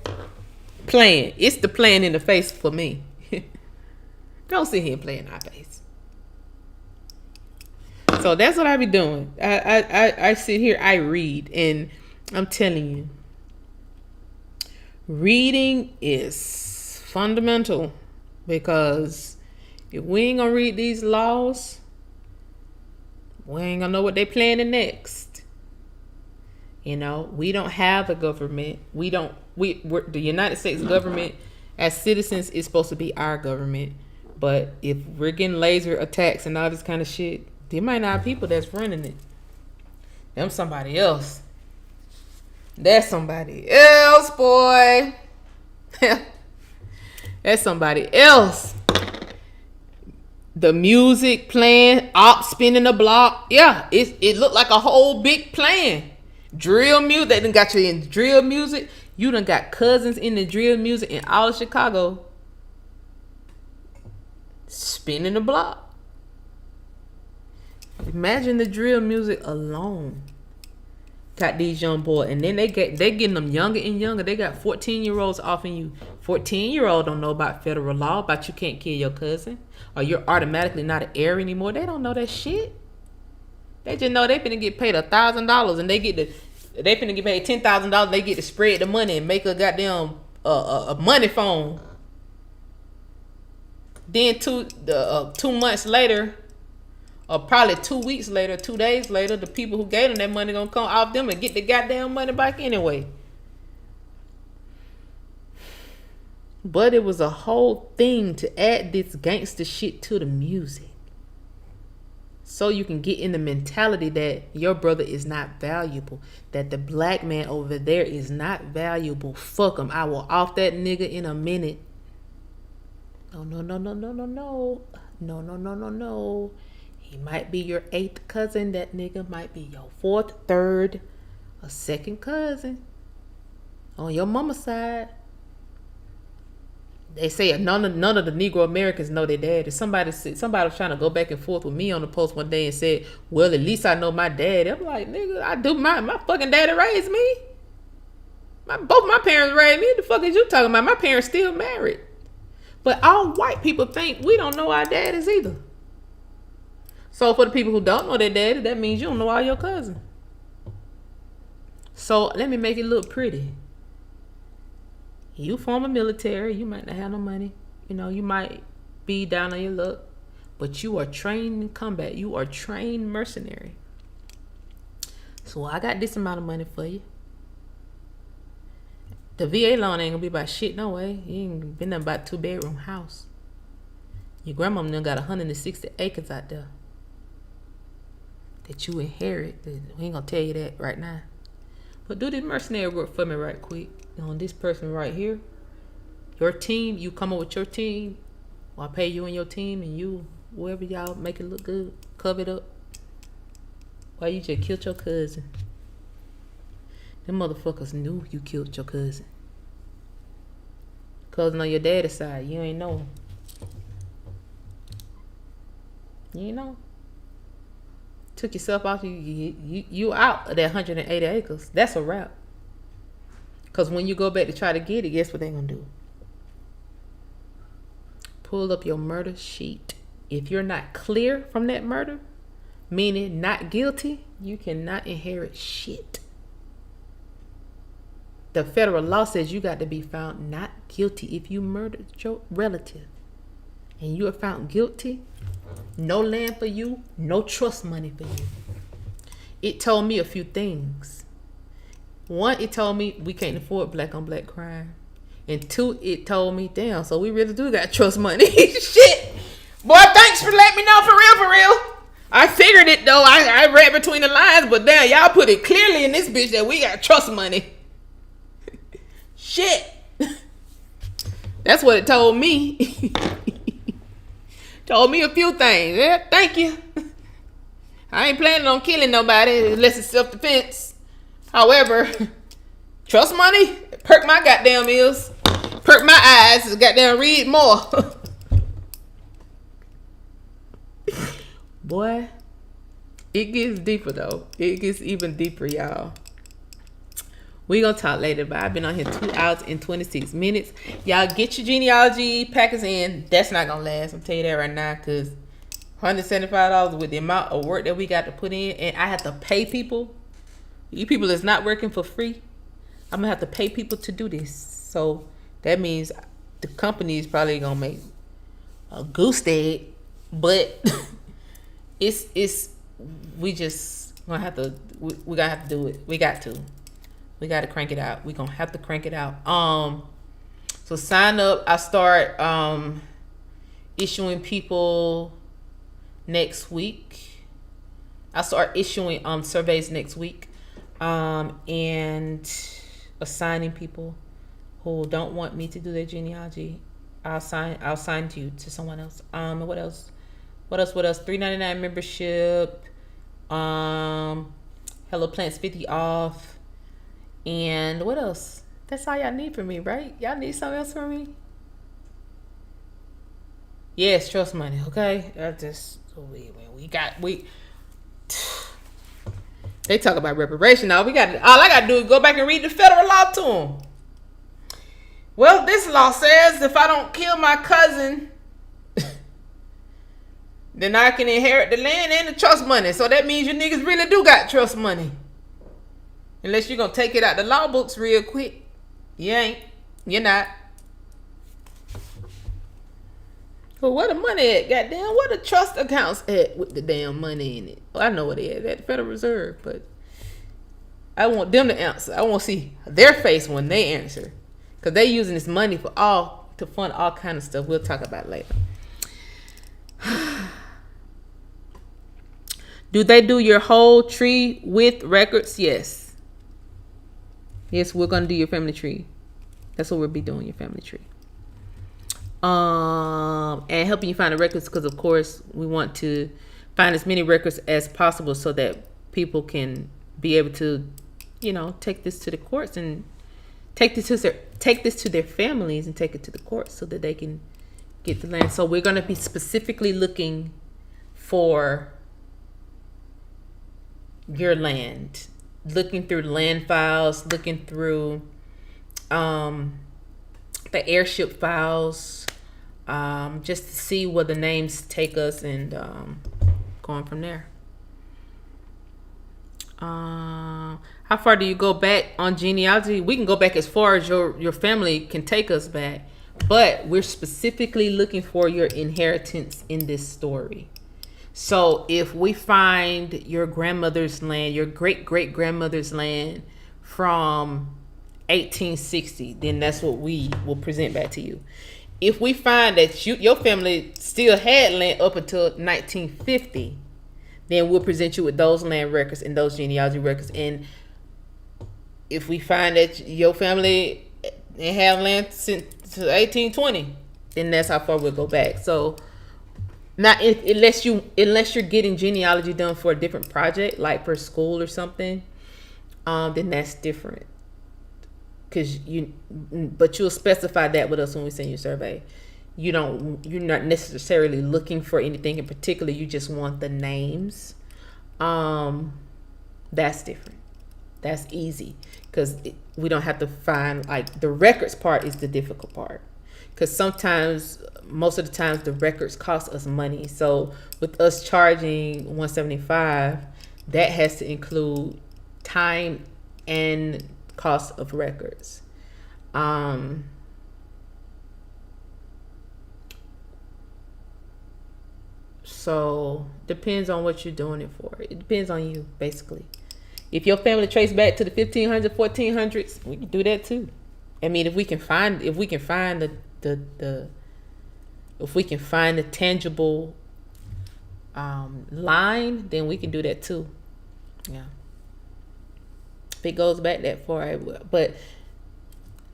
Playing. It's the playing in the face for me. Don't sit here and play in our face. So that's what I be doing. I sit here, I read, and I'm telling you, reading is fundamental because if we ain't gonna read these laws, we ain't gonna know what they planning next. You know, we don't have a government. We're the United States government as citizens is supposed to be our government. But if we're getting laser attacks and all this kind of shit, there might not be people that's running it. Them somebody else. That's somebody else, boy. That's somebody else. The music playing, op spinning the block. Yeah, it looked like a whole big plan. Drill music. They done got you in drill music. You done got cousins in the drill music in all of Chicago. Spinning the block. Imagine the drill music alone. Got these young boys, and then they getting them younger and younger. They got 14-year-olds offering you. 14-year-old don't know about federal law, about you can't kill your cousin, or you're automatically not an heir anymore. They don't know that shit. They just know they finna get paid $1,000, and they finna get paid $10,000. They get to spread the money and make a goddamn a money phone. Then 2 months later, or probably 2 weeks later, 2 days later, the people who gave them that money gonna come off them and get the goddamn money back anyway. But it was a whole thing to add this gangster shit to the music. So you can get in the mentality that your brother is not valuable. That the black man over there is not valuable. Fuck him. I will off that nigga in a minute. No. No. He might be your 8th cousin. That nigga might be your 4th, 3rd, or 2nd cousin. On your mama's side. They say none of the Negro Americans know their dad. Somebody was trying to go back and forth with me on the post one day and said, well, at least I know my dad. I'm like, nigga, I do. My fucking daddy raised me. Both my parents raised me. The fuck is you talking about? My parents still married. But all white people think we don't know our daddies either. So for the people who don't know their daddy, that means you don't know all your cousins. So let me make it look pretty. You former military, you might not have no money. You know, you might be down on your luck. But you are trained in combat. You are trained mercenary. So I got this amount of money for you. The VA loan ain't gonna be about shit no way. You ain't been nothing about 2-bedroom house. Your grandmama done got 160 acres out there that you inherit. We ain't gonna tell you that right now. But do this mercenary work for me right quick. On this person right here, your team, you come up with your team, or I pay you and your team, and you, whoever y'all make it look good, cover it up. Why you just killed your cousin? Them motherfuckers knew you killed your cousin. Cousin on your daddy's side, you ain't know him. You ain't know. Took yourself off, you out of that 180 acres. That's a wrap. Because when you go back to try to get it, guess what they're going to do? Pull up your murder sheet. If you're not clear from that murder, meaning not guilty, you cannot inherit shit. The federal law says you got to be found not guilty if you murdered your relative. And you are found guilty, no land for you, no trust money for you. It told me a few things. One, it told me we can't afford black on black crime. And two, it told me, damn, so we really do got trust money. Shit. Boy, thanks for letting me know, for real. I figured it though. I read between the lines, but damn, y'all put it clearly in this bitch that we got trust money. Shit. That's what it told me. Told me a few things. Yeah, thank you. I ain't planning on killing nobody unless it's self-defense. However, trust money, perk my goddamn ears, perk my eyes, goddamn read more. Boy, it gets deeper though. It gets even deeper, y'all. We gonna talk later, but I've been on here 2 hours and 26 minutes. Y'all get your genealogy packets in. That's not gonna last. I'm tell you that right now, cause $175 with the amount of work that we got to put in, and I have to pay people. You people that's not working for free, I'm gonna have to pay people to do this. So that means the company is probably gonna make a goose egg, but it's we just gonna have to we gotta have to do it. We got to crank it out. We gonna have to crank it out. So sign up. I start issuing people next week. I start issuing surveys next week. And assigning people who don't want me to do their genealogy. I'll assign you to someone else. What else? $3.99 membership. Hello Plants 50 off. And what else? That's all y'all need from me, right? Y'all need something else from me? Yes, trust money, okay? They talk about reparation now. All I gotta do is go back and read the federal law to them. Well, this law says if I don't kill my cousin, then I can inherit the land and the trust money. So that means you niggas really do got trust money. Unless you're gonna take it out the law books real quick. You ain't. You're not. Well, where the money at? Goddamn, where the trust accounts at with the damn money in it? Well, I know what it is at the Federal Reserve, but I want them to answer. I want to see their face when they answer, because they using this money to fund all kind of stuff. We'll talk about it later. Do they do your whole tree with records? Yes. Yes, we're gonna do your family tree. That's what we'll be doing, your family tree. And helping you find the records, because of course we want to find as many records as possible so that people can be able to, take this to the courts and take this to their families and take it to the courts so that they can get the land. So we're going to be specifically looking for your land, looking through land files, looking through the airship files, just to see where the names take us, and going from there. How far do you go back on genealogy? We can go back as far as your family can take us back, but we're specifically looking for your inheritance in this story. So if we find your grandmother's land, your great-great-grandmother's land from 1860, then that's what we will present back to you. If we find that your family still had land up until 1950, then we'll present you with those land records and those genealogy records. And if we find that your family didn't have land since 1820, then that's how far we'll go back. So not unless you're getting genealogy done for a different project, like for school or something, then that's different. But you'll specify that with us when we send you a survey. You're not necessarily looking for anything in particular. You just want the names That's different. That's easy because we don't have to find, like, the records part is the difficult part, because sometimes, most of the times, the records cost us money. So with us charging $175, that has to include time and cost of records. So depends on what you're doing it for. It depends on you, basically. If your family traces back to the 1500s, 1400s, we can do that too. I mean, if we can find the tangible line, then we can do that too. Yeah. If it goes back that far, it will. But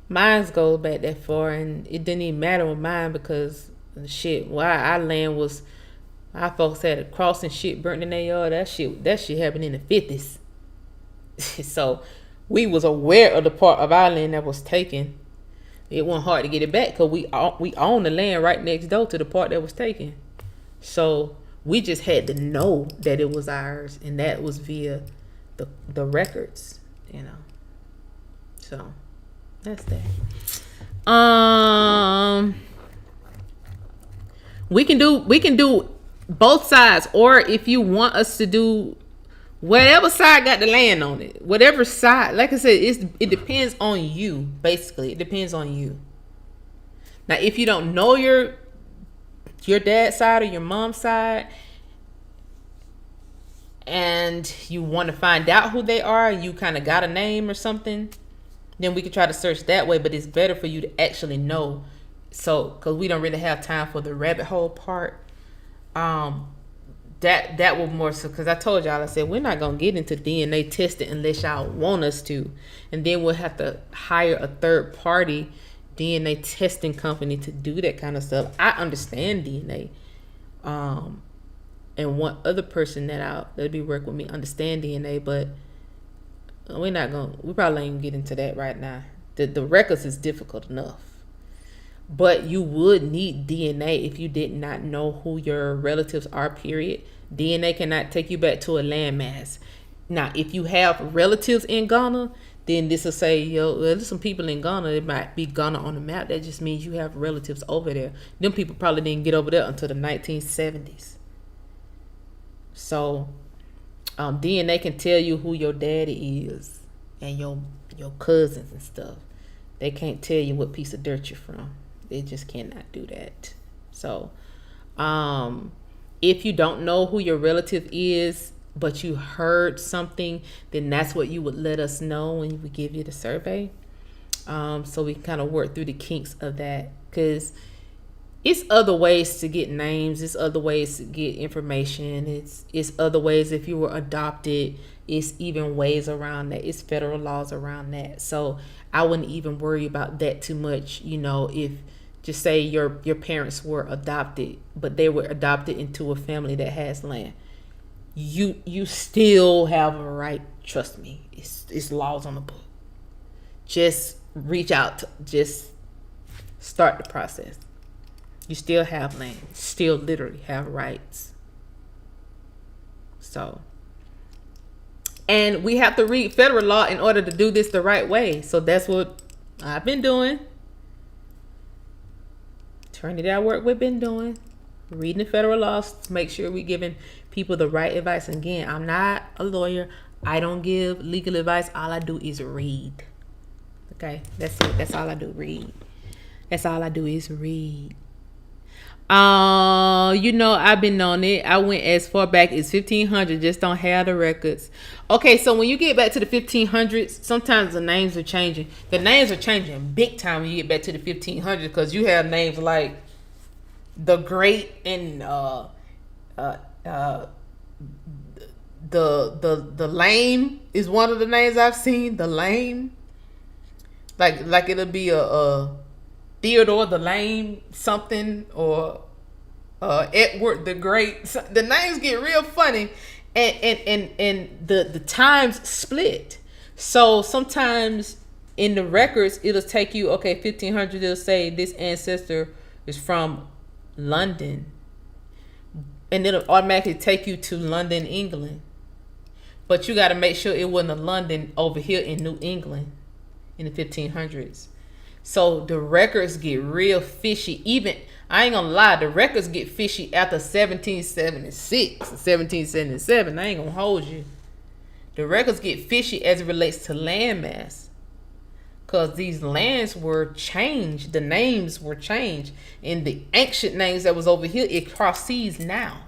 mine's goes back that far, and it didn't even matter with mine because our land was, our folks had a cross and shit burnt in their yard. That shit happened in the 50s. So we was aware of the part of our land that was taken. It wasn't hard to get it back because we own the land right next door to the part that was taken. So we just had to know that it was ours, and that was via the records, So that's that. We can do both sides, or if you want us to do whatever side got the land on it, whatever side, like I said, it depends on you. Basically, it depends on you. Now, if you don't know your dad's side or your mom's side, and you want to find out who they are, you kind of got a name or something, then we can try to search that way. But it's better for you to actually know. So, because we don't really have time for the rabbit hole part. That will more so, because I told y'all, I said we're not gonna get into DNA testing unless y'all want us to, and then we'll have to hire a third party DNA testing company to do that kind of stuff. I understand DNA, and one other person that'll be working with me understand DNA, but we probably ain't gonna get into that right now. The records is difficult enough. But you would need DNA if you did not know who your relatives are, period. DNA cannot take you back to a landmass. Now, if you have relatives in Ghana, then this will say, there's some people in Ghana. It might be Ghana on the map. That just means you have relatives over there. Them people probably didn't get over there until the 1970s. So, DNA can tell you who your daddy is and your cousins and stuff. They can't tell you what piece of dirt you're from. They just cannot do that. So, if you don't know who your relative is, but you heard something, then that's what you would let us know when we give you the survey. So we can kind of work through the kinks of that, because it's other ways to get names. It's other ways to get information. It's other ways if you were adopted. It's even ways around that. It's federal laws around that. So I wouldn't even worry about that too much. If just say your parents were adopted, but they were adopted into a family that has land, you still have a right. Trust me, it's laws on the book. Just reach out, just start the process. You still have land, still literally have rights. So, and we have to read federal law in order to do this the right way. So that's what I've been doing. Attorney that I work with been doing. Reading the federal laws to make sure we're giving people the right advice. And again, I'm not a lawyer. I don't give legal advice. All I do is read. Okay, that's it. That's all I do. Read. That's all I do is read. I've been on it. I went as far back as 1500. Just don't have the records. Okay, so when you get back to the 1500s, sometimes the names are changing. The names are changing big time when you get back to the 1500s, because you have names like the Great and the Lame is one of the names I've seen. The Lame, like it'll be a Theodore the Lame something, or Edward the Great. The names get real funny, and the times split. So sometimes in the records it'll take you, 1500, it'll say this ancestor is from London, and it'll automatically take you to London, England. But you got to make sure it wasn't a London over here in New England in the 1500s. So the records get real fishy. Even, I ain't gonna lie, the records get fishy after 1776, 1777. I ain't gonna hold you. The records get fishy as it relates to landmass. Because these lands were changed. The names were changed. And the ancient names that was over here, it cross seas now.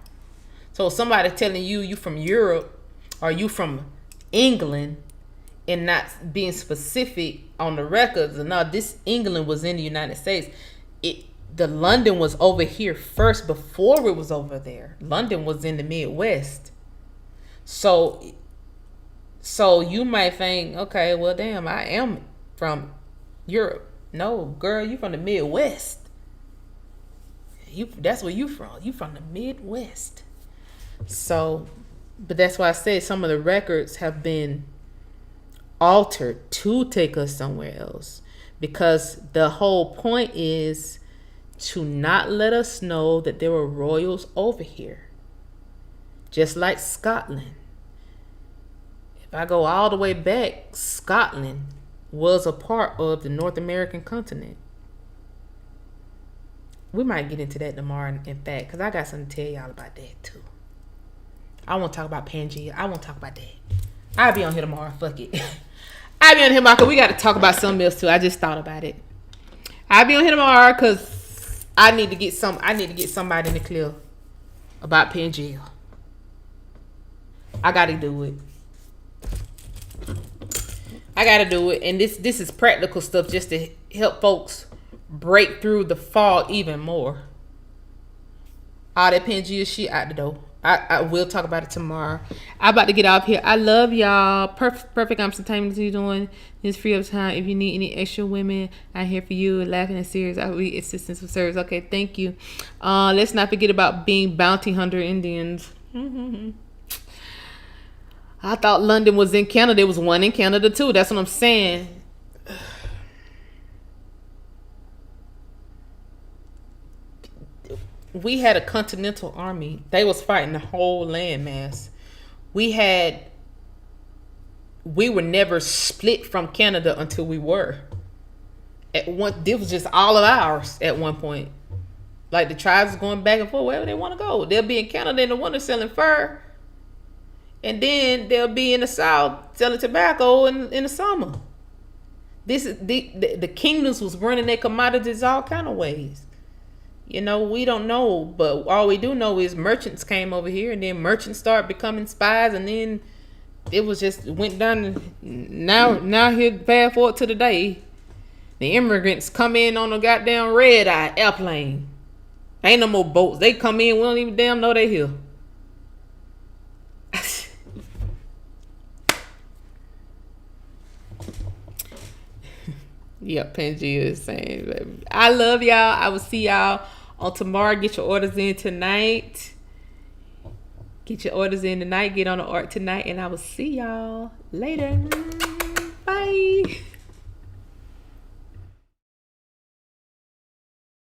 So somebody telling you from Europe or you from England and not being specific on the records. And now this England was in the United States. The London was over here first before it was over there. London was in the Midwest. So you might think, okay, well, damn, I am from Europe. No, girl, you from the Midwest. That's where you from. You from the Midwest. So, but that's why I said some of the records have been altered to take us somewhere else. Because the whole point is to not let us know that there were royals over here. Just like Scotland. If I go all the way back, Scotland was a part of the North American continent. We might get into that tomorrow, in fact, because I got something to tell y'all about that too. I want to talk about Pangea. I want to talk about that. I'll be on here tomorrow. Fuck it. I'll be on here tomorrow because we got to talk about something else too. I just thought about it. I'll be on here tomorrow because I need to get somebody in the clear about Pangea. I got to do it. I got to do it. And this is practical stuff just to help folks break through the fog even more. All that Pangea shit out the door. I will talk about it tomorrow. I'm about to get off here. I love y'all. Perfect. I'm sometimes doing this free of time. If you need any extra women, I'm here for you. Laughing and serious. I will be assistance for service. Okay, thank you. Let's not forget about being bounty hunter Indians. I thought London was in Canada. There was one in Canada too. That's what I'm saying. We had a continental army. They was fighting the whole landmass. We were never split from Canada until we were. This was just all of ours at one point. Like the tribes going back and forth wherever they want to go. They'll be in Canada in the winter selling fur. And then they'll be in the south selling tobacco in the summer. This is the kingdoms was running their commodities all kind of ways. You know, we don't know, but all we do know is merchants came over here, and then merchants started becoming spies, and then it was just went down. Now here, fast forward to today, the immigrants come in on a goddamn red-eye airplane. Ain't no more boats. They come in, we don't even damn know they here. Yep, Pangea is saying, I love y'all. I will see y'all on tomorrow. Get your orders in tonight. Get your orders in tonight. Get on the art tonight. And I will see y'all later.